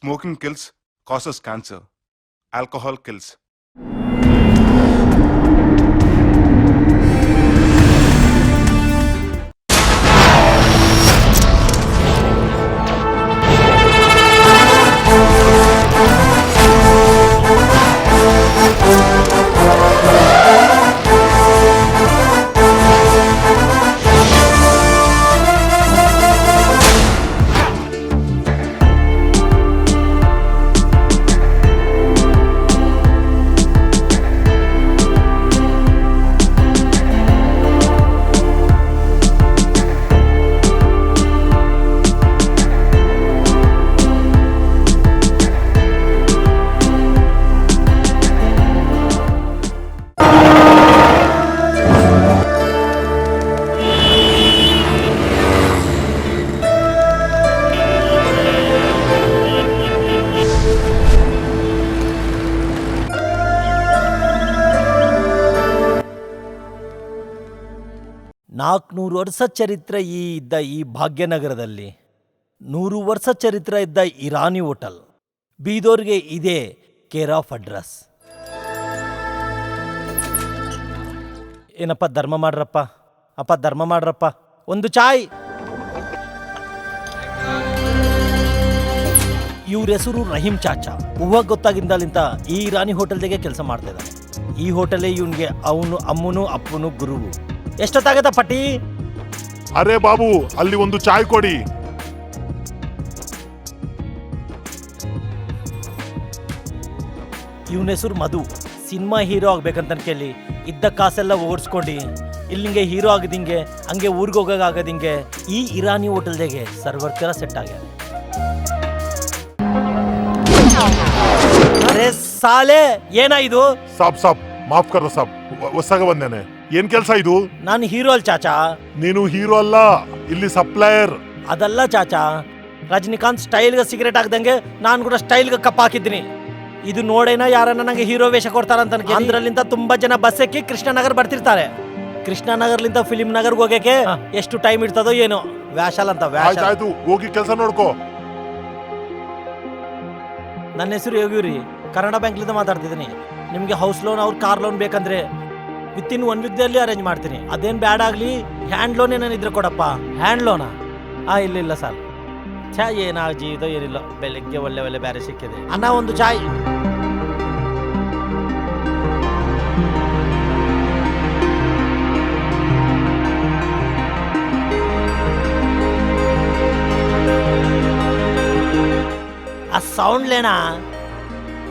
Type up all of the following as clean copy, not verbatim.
Smoking kills, causes cancer. Alcohol kills. ನಾಲ್ಕುನೂರು ವರ್ಷ ಚರಿತ್ರೆ ಇದ್ದ ಈ ಭಾಗ್ಯನಗರದಲ್ಲಿ 100 ವರ್ಷ ಚರಿತ್ರೆ ಇದ್ದ ಇರಾನಿ ಹೋಟೆಲ್ ಬೀದೋರ್ಗೆ ಇದೇ ಕೇರ್ ಆಫ್ ಅಡ್ರೆಸ್. ಏನಪ್ಪ ಧರ್ಮ ಮಾಡ್ರಪ್ಪ, ಅಪ್ಪ ಧರ್ಮ ಮಾಡ್ರಪ್ಪ, ಒಂದು ಚಾಯ್. ಇವ್ರ ಹೆಸರು ರಹೀಂ ಚಾಚಾ. ಹೂವಾಗ ಗೊತ್ತಾಗಿದ್ದಾಲಿಂತ ಈ ಇರಾನಿ ಹೋಟೆಲ್ದಾಗೆ ಕೆಲಸ ಮಾಡ್ತಾ ಇದ್ದಾನೆ. ಈ ಹೋಟೆಲೇ ಇವನ್ಗೆ ಅವನು ಅಮ್ಮನು ಅಪ್ಪನು ಗುರುವು. ಎಷ್ಟೊತ್ತಾಗತ್ತ ಪಟ್ಟಿ? ಅರೆ ಬಾಬು, ಅಲ್ಲಿ ಒಂದು ಚಾಯ್ ಕೊಡಿ. ಇವನ ಹೆಸರು ಮಧು. ಸಿನಿಮಾ ಹೀರೋ ಆಗ್ಬೇಕಂತ ಕೇಳಿ ಇದ್ದ ಕಾಸೆಲ್ಲ ಓಡಿಸ್ಕೊಂಡು ಇಲ್ಲಿಂಗೆ ಹೀರೋ ಆಗದಿಂಗೆ ಹಂಗೆ ಊರಿಗೆ ಹೋಗೋಕ್ಕಾಗದಿಂಗೆ ಈ ಇರಾನಿ ಹೋಟೆಲ್ದಾಗೆ ಸರ್ವರ್ ತರ ಸೆಟ್ ಆಗ್ಯಾರ. ಅರೆ ಸಾಲೆ, ಏನಾ ಇದು? ಸಾಬ್ ಮಾಫ್ ಕರ ಸಾಬ್, ಹೊಸಾಗ ಬಂದೇನೆ. ಏನ್ ಕೆಲ್ಸ ಇದು? ನಾನು ಹೀರೋ ಅಲ್ ಚಾಚಾ. ನೀನು ಹೀರೋ ಅಲ್ಲ, ಇಲ್ಲಿ ಸಪ್ಲೈಯರ್. ಅದಲ್ಲ ಚಾಚಾ, ರಜನಿಕಾಂತ್ ಸ್ಟೈಲ್ಗೆ ಸಿಗರೇಟ್ ಹಾಕ್ದಂಗೆ ನಾನು ಕೂಡ ಸ್ಟೈಲ್ಗೆ ಕಪ್ ಹಾಕಿದ್ದೀನಿ. ಇದು ನೋಡೇನ ಯಾರನ್ನ ನಂಗೆ ಹೀರೋ ವೇಷ ಕೊಡ್ತಾರಂತ. ಅಂದ್ರಲ್ಲಿಂದ ತುಂಬಾ ಜನ ಬಸ್ ಎಕ್ಕಿ ಕೃಷ್ಣನಗರ್ ಬರ್ತಿರ್ತಾರೆ. ಕೃಷ್ಣನಗರ್ಲಿಂದ ಫಿಲಿಂ ನಗರ್ಗೆ ಹೋಗಕ್ಕೆ ಎಷ್ಟು ಟೈಮ್ ಇರ್ತದೋ ಏನೋ. ವ್ಯಾಶಲ್ ಅಂತ ವ್ಯಾಶಲ್. ಆಯ್ತು, ಹೋಗಿ ಕೆಲಸ ನೋಡ್ಕೋ. ನನ್ನ ಹೆಸರು ಯೋಗಿರಿ, ಕನ್ನಡ ಬ್ಯಾಂಕ್ಲಿಂದ ಮಾತಾಡ್ತಿದ್ದೀನಿ. ನಿಮಗೆ ಹೌಸ್ ಲೋನ್ ಅವ್ರ ಕಾರ್ ಲೋನ್ ಬೇಕಂದ್ರೆ ವಿತಿನ್ 1 ವೀಕ್ದಲ್ಲಿ ಅರೇಂಜ್ ಮಾಡ್ತೀನಿ. ಅದೇನು ಬ್ಯಾಡ್ ಆಗಲಿ, ಹ್ಯಾಂಡ್ ಲೋನ್ ಏನಿದ್ರೆ ಕೊಡಪ್ಪ. ಹ್ಯಾಂಡ್ ಲೋನಾ? ಇಲ್ಲ ಸರ್. ಚಾಯ್ ಏನಾಗಿದೋ ಏನಿಲ್ಲ, ಬೆಳಗ್ಗೆ ಒಳ್ಳೆ ಬೇರೆ ಸಿಕ್ಕಿದೆ. ಅಣ್ಣ ಒಂದು ಚಾಯ್. ಆ ಸೌಂಡ್ಲೇನಾ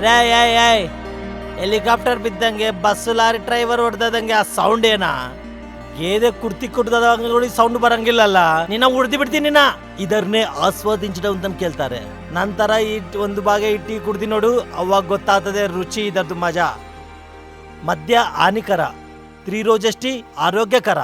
ರೇ? ಹೆಲಿಕಾಪ್ಟರ್ ಬಿದ್ದಂಗೆ, ಬಸ್ಸು ಲಾರಿ ಡ್ರೈವರ್ ಹೊಡೆದಂಗೆ ಆ ಸೌಂಡ್ ಏನಾ? ಗೇದೆ ಕುರ್ತಿ ಕುಡ್ದಂಗೆ ಸೌಂಡ್ ಬರಂಗಿಲ್ಲಲ್ಲ. ನಿನ್ನ ಉಡ್ದಿ ಬಿಡ್ತೀನಿ ನಿನ್ನ. ಇದನ್ನೇ ಆಸ್ವಾದಿಂಚడం ಅಂತ ಕೇಳ್ತಾರೆ. ನಂತರ ಒಂದು ಭಾಗ ಇಟ್ಟಿ ಕುಡ್ದಿ ನೋಡು, ಅವಾಗ ಗೊತ್ತಾಗ್ತದೆ ರುಚಿ, ಇದರದ್ದು ಮಜಾ. ಮದ್ಯ ಹಾನಿಕರ, 3 ರೋಜಷ್ಟಿ ಆರೋಗ್ಯಕರ.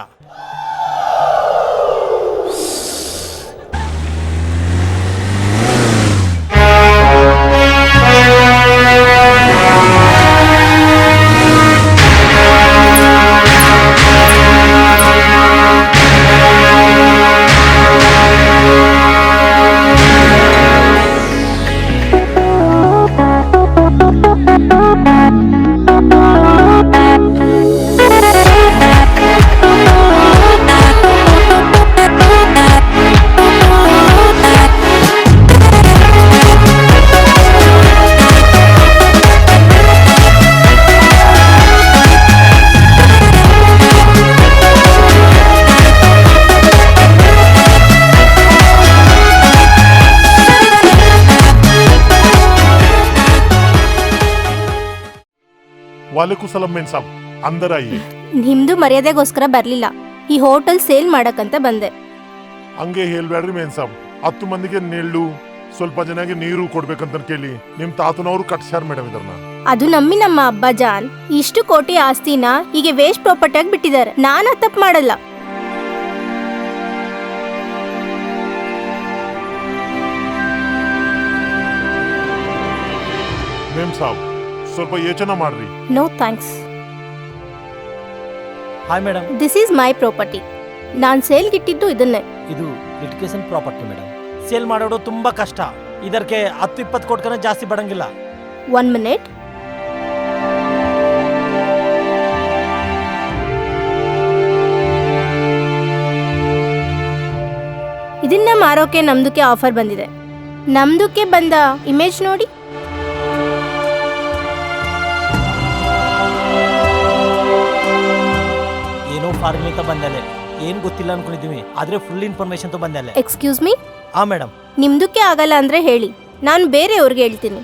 ವಾಲೇಕುಂ ಸಲಾಂ ಮೇನ್ ಸಾಬ್, ಅಂದರ್ ಆಯಿಯೇ. ನಿಮ್ದು ಮರ್ಯಾದೆಗೋಸ್ಕರ ಬರ್ಲಿಲ್ಲ, ಈ ಹೋಟೆಲ್ ಸೇಲ್ ಮಾಡಕ್ಕಂತ ಬಂದೆ. ಹಂಗೆ ಹೇಳ್ಬೇಡ್ರಿ ಮೇನ್ ಸಾಬ್. 10 ಮಂದಿಗೆ ನೆಳ್ಳು, ಸ್ವಲ್ಪ ಜನಗೆ ನೀರು ಕೊಡ್ಬೇಕಂತ ಕೇಳಿ ನಿಮ್ ತಾತನವರು ಕಟ್ಸ್ಯಾರ ಮೇಡಮ್ ಇದನ್ನ. ಅದು ನಮ್ಮ ಅಬ್ಬ ಜಾನ್ ಇಷ್ಟು ಕೋಟಿ ಆಸ್ತಿನ ಈಗ ವೇಸ್ಟ್ ಪ್ರಾಪರ್ಟಿ ಆಗಿ ಬಿಟ್ಟಿದ್ದಾರೆ. ನಾನು ತಪ್ಪು ಮಾಡಲ್ಲ. ಮೇಮ್ ಸಾಬ್, ಸ್ವಲ್ಪ ಯೋಚನೆ ಮಾಡ್ರಿ. No thanks. Hi madam. This is my property. ನಾನು ಸೇಲ್ಗಿಟ್ಟಿದ್ದು ಇದನ್ನೇ. ಇದು ಲಿಟಿಗೇಷನ್ ಪ್ರಾಪರ್ಟಿ ಮೇಡಮ್. ಸೇಲ್ ಮಾಡೋದು ತುಂಬಾ ಕಷ್ಟ. ಇದಕ್ಕೆ 10-20 ಕೊಟ್ಕನೆ ಜಾಸ್ತಿ ಬಡಂಗಿಲ್ಲ. 1 minute. ಇದನ್ನ ಮಾರೋಕೆ ನಮ್ದಕ್ಕೆ ಆಫರ್ ಬಂದಿದೆ. ನಮ್ದಕ್ಕೆ ಬಂದ ಇಮೇಜ್ ನೋಡಿ. ಏನೋ ಫಾರ್ಮಲಿಂದ ಬಂದಲೆ, ಏನ್ ಗೊತ್ತಿಲ್ಲ ಅನ್ಕೊಂಡಿದೀವಿ, ಆದ್ರೆ ಫುಲ್ ಇನ್ಫಾರ್ಮೇಶನ್ ತ ಬಂದಲೆ. ಎಕ್ಸ್ಕ್ಯೂಸ್ ಮೀ, ಹಾ ಮೇಡಮ್. ನಿಮ್ದಕ್ಕೆ ಆಗಲ್ಲ ಅಂದ್ರೆ ಹೇಳಿ, ನಾನು ಬೇರೆಯವ್ರಿಗೆ ಹೇಳ್ತೀನಿ.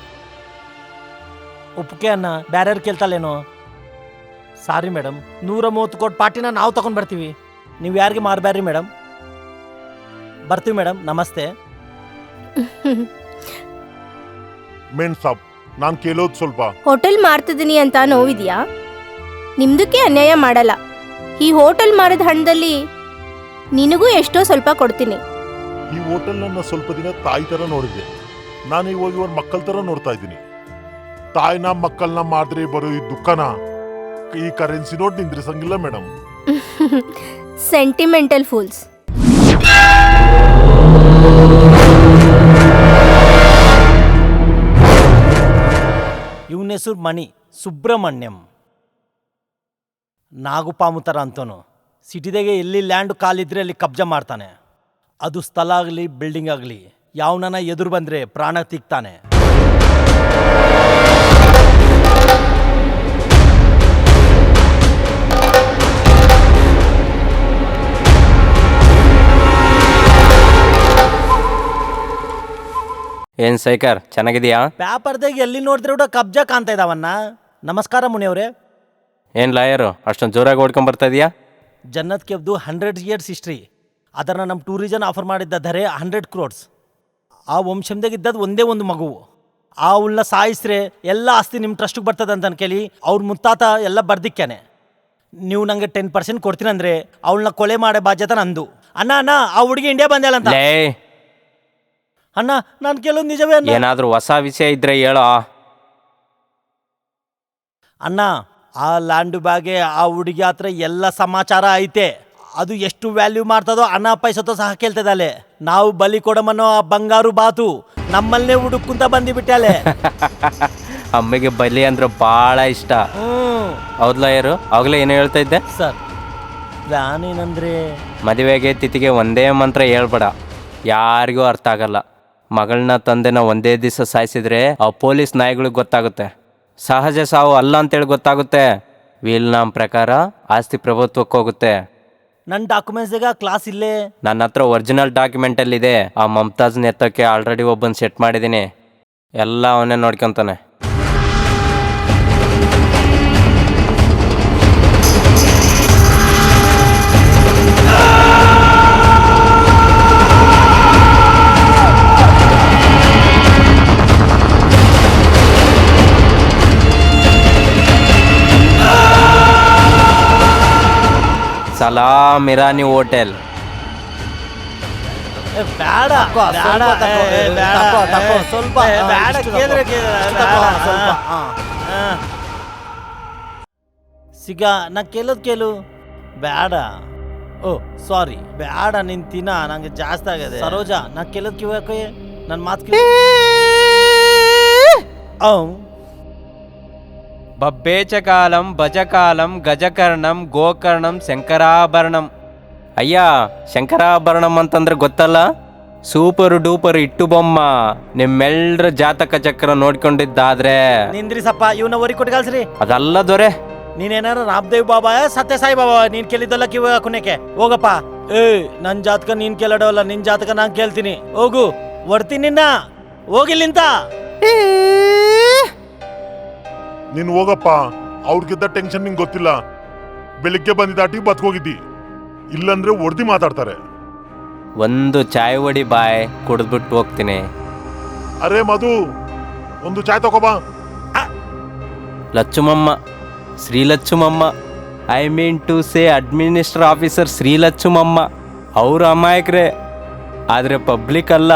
ಉಪ್ಪಕ್ಕೆ ಅನ್ನ ಬ್ಯಾರ್ಯಾರು ಕೇಳ್ತಲ್ಲೇನೋ. ಸಾರಿ ಮೇಡಮ್, 130 ಕೋಟಿ ಪಾರ್ಟಿನ ನಾವು ತಗೊಂಡ್ ಬರ್ತೀವಿ, ನೀವು ಯಾರಿಗೆ ಮಾರ್ಬ್ಯಾರ್ರಿ ಮೇಡಮ್. ಬರ್ತೀವಿ ಮೇಡಮ್, ನಮಸ್ತೆ. ಮೇನ್ ಸಾಬ್, ನಾನು ಕೇಳೋದು ಸ್ವಲ್ಪ. ಹೋಟೆಲ್ ಮಾರ್ತಿದ್ದೀನಿ ಅಂತ ನೋವಿದ್ಯಾ? ನಿಮ್ದಕ್ಕೆ ಅನ್ಯಾಯ ಮಾಡಲ್ಲ. ಈ ಹೋಟೆಲ್ ಮಾರಿದ ಹಣದಲ್ಲಿ ನಿನಗೂ ಎಷ್ಟೋ ಸ್ವಲ್ಪ ಕೊಡ್ತೀನಿ. ಈ ಹೋಟೆಲ್ ನನ್ನ ಸ್ವಲ್ಪ ದಿನ ತಾಯಿ ತರ ನೋಡಿದ್ದೆ, ನಾನು ಇವಾಗ ಇವ್ರ ಮಕ್ಕಳ ತರ ನೋಡ್ತಾ ಇದ್ದೀನಿ. ತಾಯಿನ ಮಕ್ಕಳನ್ನ ಮಾಡಿದ್ರೆ ಬರೋ ಈ ದುಃಖನ ಈ ಕರೆನ್ಸಿ ನೋಟ್ ನಿಂದ್ರಿಸಂಗಿಲ್ಲ ಮೇಡಮ್. Sentimental fools. ಇವನ ಹೆಸರು ಮಣಿ ಸುಬ್ರಹ್ಮಣ್ಯಂ. ನಾಗುಪಾಮು ಥರ ಅಂತನು. ಸಿಟಿದಾಗೆ ಎಲ್ಲಿ ಲ್ಯಾಂಡ್ ಕಾಲಿದ್ರೆ ಅಲ್ಲಿ ಕಬ್ಜಾ ಮಾಡ್ತಾನೆ. ಅದು ಸ್ಥಳ ಆಗಲಿ ಬಿಲ್ಡಿಂಗ್ ಆಗಲಿ, ಯಾವನನ್ನ ಎದುರು ಬಂದರೆ ಪ್ರಾಣ ತಿಕ್ತಾನೆ. ಏನ್ ಸೈಕರ್, ಚೆನ್ನಾಗಿದೆಯಾ? ಪೇಪರ್ದಾಗ ಎಲ್ಲಿ ನೋಡಿದ್ರೆ ಕೂಡ ಕಬ್ಜಾ ಕಾಣ್ತಾ ಇದಾವನ್ನ. ನಮಸ್ಕಾರ ಮುನಿಯವ್ರೆ. ಏನ್ ಲಾಯರು ಅಷ್ಟೊಂದು ಜೋರಾಗಿ ಓಡ್ಕೊಂಡ್ ಬರ್ತಾ ಇದೀಯಾ? ಜನ್ನತ್ ಕೆಬ್ದು 100 years ಹಿಸ್ಟ್ರಿ. ಅದನ್ನು ನಮ್ಮ ಟೂರಿಸಂ ಆಫರ್ ಮಾಡಿದ್ದ ಧರೆ 100 crores. ಆ ವಂಶಮ್ದಾಗ ಇದ್ದದ್ದು ಒಂದೇ ಒಂದು ಮಗು. ಆ ಅವಳನ್ನ ಸಾಯಿಸ್ರೆ ಎಲ್ಲ ಆಸ್ತಿ ನಿಮ್ಮ ಟ್ರಸ್ಟಿಗೆ ಬರ್ತದೆ ಅಂತ ಕೇಳಿ ಅವ್ರ ಮುತ್ತಾತ ಎಲ್ಲ ಬರ್ದಿಕ್ಕಾನೆ. ನೀವು ನಂಗೆ 10% ಕೊಡ್ತೀನಿ ಅಂದ್ರೆ ಅವಳನ್ನ ಕೊಲೆ ಮಾಡೋ ಬಾಧ್ಯತೆ ನಂದು. ಅಣ್ಣ ಆ ಹುಡುಗಿ ಇಂಡಿಯಾ ಬಂದಲ್ಲ ಅಂತ. ಲೇ, ಅಣ್ಣ ನಾನು ಕೆಲವೊಂದು ನಿಜವೇ ಅಣ್ಣ. ಏನಾದ್ರೂ ಹೊಸ ವಿಷಯ ಇದ್ರೆ ಹೇಳೋ. ಅಣ್ಣ ಆ ಲ್ಯಾಂಡ್ ಬಾಗೆ ಆ ಹುಡುಗಿ ಹತ್ರ ಎಲ್ಲ ಸಮಾಚಾರ ಐತೆ. ಅದು ಎಷ್ಟು ವ್ಯಾಲ್ಯೂ ಮಾಡ್ತದೋ ಹಣ ಪೈಸತೋ ಸಹ ಕೇಳ್ತದಲೆ. ನಾವು ಬಲಿ ಕೊಡಮನ್ನೋ ಆ ಬಂಗಾರು ಬಾತು ನಮ್ಮಲ್ಲೇ ಹುಡುಕುಂತ ಬಂದಿಬಿಟ್ಟಾಲೆ. ಅಮ್ಮಗೆ ಬಲಿ ಅಂದ್ರೆ ಭಾಳ ಇಷ್ಟ. ಹೌದ್ ಲಾಯರು, ಅವಾಗಲೇ ಏನೋ ಹೇಳ್ತಾ ಇದ್ದೆ ಸರ್. ಪ್ಲಾನ್ ಏನಂದ್ರೆ ಮದುವೆಗೆ ತಿಥಿಗೆ ಒಂದೇ ಮಂತ್ರ ಹೇಳ್ಬೇಡ, ಯಾರಿಗೂ ಅರ್ಥ ಆಗಲ್ಲ. ಮಗಳನ್ನ ತಂದೆನ ಒಂದೇ ದಿವಸ ಸಾಯಿಸಿದ್ರೆ ಆ ಪೊಲೀಸ್ ನಾಯಿಗಳಿಗೆ ಗೊತ್ತಾಗುತ್ತೆ. ಸಹಜ ಸಾವು ಅಲ್ಲ ಅಂತೇಳಿ ಗೊತ್ತಾಗುತ್ತೆ. ವಿಲ್ನಾಮ್ ಪ್ರಕಾರ ಆಸ್ತಿ ಪ್ರಭುತ್ವಕ್ಕೆ ಹೋಗುತ್ತೆ. ನನ್ನ ಡಾಕ್ಯುಮೆಂಟ್ಸ್ದಾಗ ಕ್ಲಾಸ್ ಇಲ್ಲೇ. ನನ್ನ ಹತ್ರ ಒರಿಜಿನಲ್ ಡಾಕ್ಯುಮೆಂಟಲ್ಲಿದೆ. ಆ ಮಮತಾಜ್ನ ಎತ್ತಕ್ಕೆ ಆಲ್ರೆಡಿ ಒಬ್ಬನ ಸೆಟ್ ಮಾಡಿದ್ದೀನಿ. ಎಲ್ಲ ಅವನೇ ನೋಡ್ಕೊತಾನೆ. ಸಲಾಮ್ ಇರಾನಿ ಹೋಟೆಲ್. ಬೇಡ ಸ್ವಲ್ಪ ಸಿಗ ನಾ ಕೇಳು ಬೇಡ. ಓ ಸಾರಿ, ಬೇಡ ನಿಂತಿನ, ನಂಗೆ ಜಾಸ್ತಿ ಆಗದೆ. ಸರೋಜಾ ನಾ ಕೇಳೋದ್ ಕಿವಕ್ಕೆ ನನ್ನ ಮಾತು ಬಬ್ಬೇಚಕಾಲಂ ಭಜಕಾಲಂ ಗಜಕರ್ಣಂ ಗೋಕರ್ಣಂ ಶಂಕರಾಭರಣಂ. ಅಯ್ಯ, ಶಂಕರಾಭರಣಂ ಅಂತಂದ್ರೆ ಗೊತ್ತಲ್ಲ? ಸೂಪರ್ ಡೂಪರ್ ಇಟ್ಟು ಬೊಮ್ಮ. ನಿಮ್ಮೆಲ್ರ ಜಾತಕ ಚಕ್ರ ನೋಡ್ಕೊಂಡಿದ್ದಾದ್ರೆ ನಿಂದ್ರಿ ಸಪ್ಪ, ಇವನ ವರಿ ಕೊಟ್ಕಲ್ಸ್ರಿ. ಅದಲ್ಲ ದೊರೆ, ನೀನೇನಾರ ರಾಮದೇವ್ ಬಾಬಾ ಸತ್ಯ ಸಾಯಿ ಬಾಬಾ ನೀನ್ ಕೇಳಿದ್ದಲ್ಲ ಕಿವ ಕುನೆಕೆ ಹೋಗಪ್ಪ. ನನ್ ಜಾತಕ ನೀನ್ ಕೇಳಡವಲ್ಲ, ನಿನ್ ಜಾತಕ ನಾನ್ ಕೇಳ್ತೀನಿ. ಹೋಗು, ಹೊಡ್ತೀನಿ ನಿನ್ನ, ಹೋಗಿಲ್ಲಿಂತ. ನೀನು ಹೋಗಪ್ಪ, ಅವ್ರಿಗಿದ್ದ ಟೆನ್ಷನ್ ನಿಂಗೆ ಗೊತ್ತಿಲ್ಲ. ಬೆಳಿಗ್ಗೆ ಬಂದಿದ್ದಾಟಿ ಬತ್ಕೋಗಿದ್ದಿ, ಇಲ್ಲಂದ್ರೆ ಹೊಡ್ದಿ ಮಾತಾಡ್ತಾರೆ. ಒಂದು ಚಾಯ್ ಒಡಿ ಬಾಯ್, ಕುಡಿದ್ಬಿಟ್ಟು ಹೋಗ್ತೀನಿ. ಅರೆ ಮಧು, ಒಂದು ಚಾಯ್ ತಗೋಬಾ. Lachumamma, Shrilachumamma, I mean to say administrative officer Shrilachumamma. ಅವರು ಅಮಾಯಕರೇ, ಆದರೆ ಪಬ್ಲಿಕ್ ಅಲ್ಲ.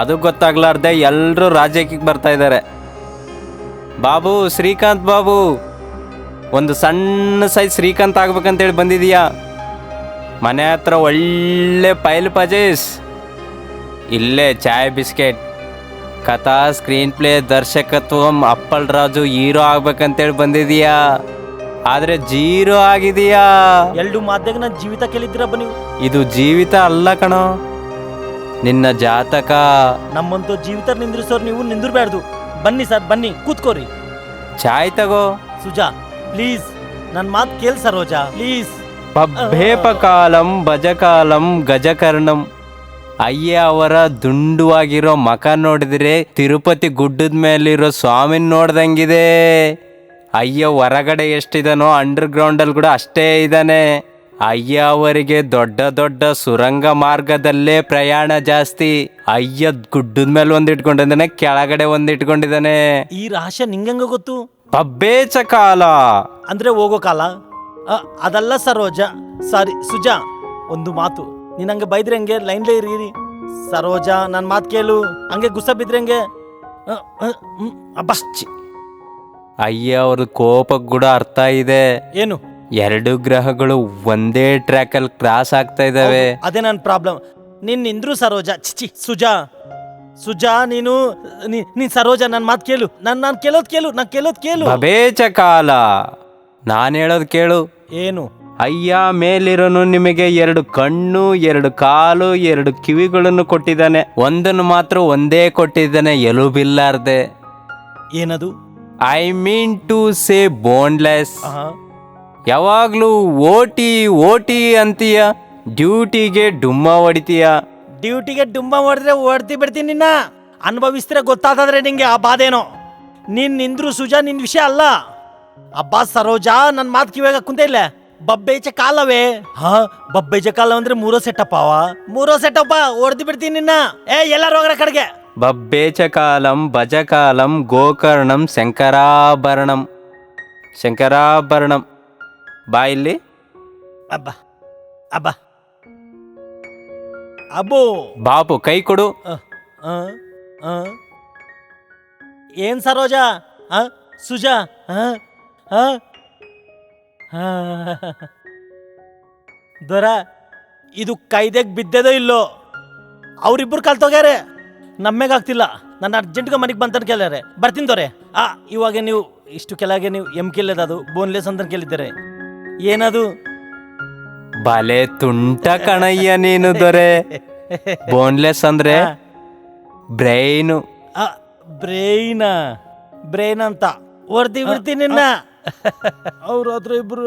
ಅದು ಗೊತ್ತಾಗ್ಲಾರ್ದೆ ಎಲ್ಲರೂ ರಾಜಕೀಯಕ್ಕೆ ಬರ್ತಾ ಇದ್ದಾರೆ. ಬಾಬು, ಶ್ರೀಕಾಂತ್ ಬಾಬು, ಒಂದು ಸಣ್ಣ ಸೈಜ್ ಶ್ರೀಕಾಂತ್ ಆಗ್ಬೇಕಂತೇಳಿ ಬಂದಿದೀಯಾ? ಮನೆ ಹತ್ರ ಒಳ್ಳೆ ಪೈಲ್ ಪಜೇಸ್, ಇಲ್ಲೇ ಚಾಯ್ ಬಿಸ್ಕೆಟ್ ಕಥಾ ಸ್ಕ್ರೀನ್ ಪ್ಲೇ ದರ್ಶಕತ್ವ ಅಪ್ಪಲ್ ರಾಜು ಹೀರೋ ಆಗ್ಬೇಕಂತೇಳಿ ಬಂದಿದೀಯಾ, ಆದ್ರೆ ಜೀರೋ ಆಗಿದೀಯಾ. ಎರಡು ಮಾಧ್ಯಾಗ ನನ್ನ ಜೀವಿತ ಕೇಳಿದ್ದೀರಪ್ಪ ನೀವು. ಇದು ಜೀವಿತ ಅಲ್ಲ ಕಣೋ, ನಿನ್ನ ಜಾತಕ. ನಮ್ಮಂತ ಜೀವಿತ ನಿಂದ್ರಿಸೋರು ನೀವು ನಿಂದಿರ್ಬಾರ್ದು. ಬನ್ನಿ ಸರ್, ಬನ್ನಿ ಕೂತ್ಕೋರಿ. ಚಾಯ್ ತಗೋ. ಸುಜಾ ಪ್ಲೀಸ್ ನನ್ನ ಮಾತು ಕೇಳ್ ಸರೋಜಾ ಪ್ಲೀಸ್. ಪಬ್ಬೇಪಕಾಲಂ ಭಜಕಾಲಂ ಗಜಕರ್ಣಂ. ಅಯ್ಯ ಅವರ ದುಂಡುವಾಗಿರೋ ಮಕ ನೋಡಿದ್ರೆ ತಿರುಪತಿ ಗುಡ್ಡದ ಮೇಲಿರೋ ಸ್ವಾಮಿನ ನೋಡ್ದಂಗಿದೆ. ಅಯ್ಯ ಹೊರಗಡೆ ಎಷ್ಟಿದಾನೋ ಅಂಡರ್ ಗ್ರೌಂಡಲ್ಲಿ ಕೂಡ ಅಷ್ಟೇ ಇದ್ದಾನೆ. ಅಯ್ಯ ಅವರಿಗೆ ದೊಡ್ಡ ದೊಡ್ಡ ಸುರಂಗ ಮಾರ್ಗದಲ್ಲೇ ಪ್ರಯಾಣ ಜಾಸ್ತಿ. ಅಯ್ಯ ಗುಡ್ಡದ ಮೇಲೆ ಒಂದ್ ಇಟ್ಕೊಂಡಿದ್ದಾನೆ, ಕೆಳಗಡೆ ಒಂದ್ ಇಟ್ಕೊಂಡಿದ್ದಾನೆ. ಈ ರಹಸ್ಯ ನಿಂಗಂಗ ಗೊತ್ತು? ಪಬ್ಬೇಚ ಕಾಲ ಅಂದ್ರೆ ಹೋಗೋ ಕಾಲ ಅದಲ್ಲ ಸರೋಜಾ. ಸಾರಿ ಸುಜಾ, ಒಂದು ಮಾತು, ನೀನ್ ಹಂಗೆ ಬೈದ್ರೆ ಹಂಗೆ ಲೈನ್ಲೇ ಇರಿ. ಸರೋಜಾ ನನ್ನ ಮಾತು ಕೇಳು, ಹಂಗೆ ಗುಸ್ಸ ಬಿದ್ರೆ ಹಂಗೆ ಅಬ್ಬಶ್ಚಿ. ಅಯ್ಯ ಅವ್ರ ಕೋಪಕ್ಕೆ ಕೂಡ ಅರ್ಥ ಇದೆ. ಏನು? ಎರಡು ಗ್ರಹಗಳು ಒಂದೇ ಟ್ರ್ಯಾಕ್ ಅಲ್ಲಿ ಕ್ರಾಸ್ ಆಗ್ತಾ ಇದಾವೆ. ಅದೇ ನನ್ನ ಪ್ರಾಬ್ಲಮ್. ನೀನ್ ನಿಂದ್ರು ಸರೋಜಾ. ಚಿಚಿ ಸುಜಾ, ಸುಜಾ ನೀನು ನೀನ್ ಸರೋಜಾ ನನ್ನ ಮಾತು ಕೇಳು. ನಾನು ಕೇಳೋದ್ ಕೇಳು. ಭಬೇಚ ಕಾಲ, ನಾನು ಹೇಳೋದು ಕೇಳು. ಏನು? ಅಯ್ಯ ಮೇಲಿರೋನು ನಿಮಗೆ 2 ಕಣ್ಣು, 2 ಕಾಲು, 2 ಕಿವಿಗಳನ್ನು ಕೊಟ್ಟಿದ್ದಾನೆ. ಒಂದನ್ನು ಮಾತ್ರ ಒಂದೇ ಕೊಟ್ಟಿದ್ದಾನೆ, ಎಲುಬಿಲ್ಲಾರ್ದೆ. ಏನದು? I mean to say boneless. ಯಾವಾಗ್ಲೂ ಓಟಿ ಅಂತೀಯ, ಡ್ಯೂಟಿಗೆ ಡುಮ್ಮ ಹೊಡಿತೀಯ. ಡ್ಯೂಟಿಗೆ ಡುಮ್ಮ ಹೊಡೆದ್ರೆ ಹೊಡ್ತಿ ಬಿಡ್ತೀನಿ ನಿನ್ನ. ಅನುಭವಿಸ್ತಿರ ಗೊತ್ತಾದ್ರೆ ನಿಂಗೆ ಆ ಬಾಧೇನೋ. ನೀನ್ ನಿಂದ್ರು ಸುಜಾ, ನಿನ್ ವಿಷಯ ಅಲ್ಲ. ಅಬ್ಬಾ ಸರೋಜಾ, ನನ್ ಮಾತು ಕಿವಾಗ ಕುಂತ ಇಲ್ಲ. ಬಬ್ಬೇಚ ಕಾಲವೇ. ಬಬ್ಬೇಚ ಕಾಲ ಅಂದ್ರೆ ಮೂರೋ ಸೆಟಪ್ಪ ಹೊಡ್ದಿ ಬಿಡ್ತೀನಿ ನಿನ್ನ. ಎಲ್ಲಾರು ಹೋಗ್ರ ಕಡೆಗೆ. ಬಬ್ಬೇಚ ಕಾಲಂ ಭಜಕಾಲಂ ಗೋಕರ್ಣಂ ಶಂಕರಾಭರಣಂ. ಬಾ ಇಲ್ಲಿ. ಅಬ್ಬಾ ಅಬ್ಬಾ ಅಬ್ಬೋ. ಬಾಬು ಕೈ ಕೊಡು. ಏನ್ ಸರೋಜಾ? ಸುಜಾ, ದೊರ ಇದು ಕೈದೆಗ್ ಬಿದ್ದದೋ ಇಲ್ಲೋ, ಅವ್ರಿಬ್ರು ಕಲ್ತೋಗ್ಯಾರೆ. ನಮ್ಮೆಗಾಗ್ತಿಲ್ಲ. ನನ್ನ ಅರ್ಜೆಂಟ್ಗೆ ಮನೆಗೆ ಬಂತಂತ ಕೇಳ್ಯಾರೆ. ಬರ್ತೀನಿ ದೊರೆ. ಇವಾಗ ನೀವು ಇಷ್ಟು ಕೆಳಗೆ ನೀವು ಕೇಳಿದ್ದು ಬೋನ್ಲೆಸ್ ಅಂತ ಕೇಳಿದ್ದಾರೆ. ಏನದು? ಬಲೆ ತುಂಟ ಕಣಯ್ಯ ನೀನು ದೊರೆ. ಬೋನ್ಲೆಸ್ ಅಂದ್ರೆ ಬ್ರೈನು. ಬ್ರೈನ್ ಅಂತ ಹೊರ್ದಿ ಬಿಡ್ತೀನಿ ನಿನ್ನ. ಅವ್ರ ಹತ್ರ ಇಬ್ರು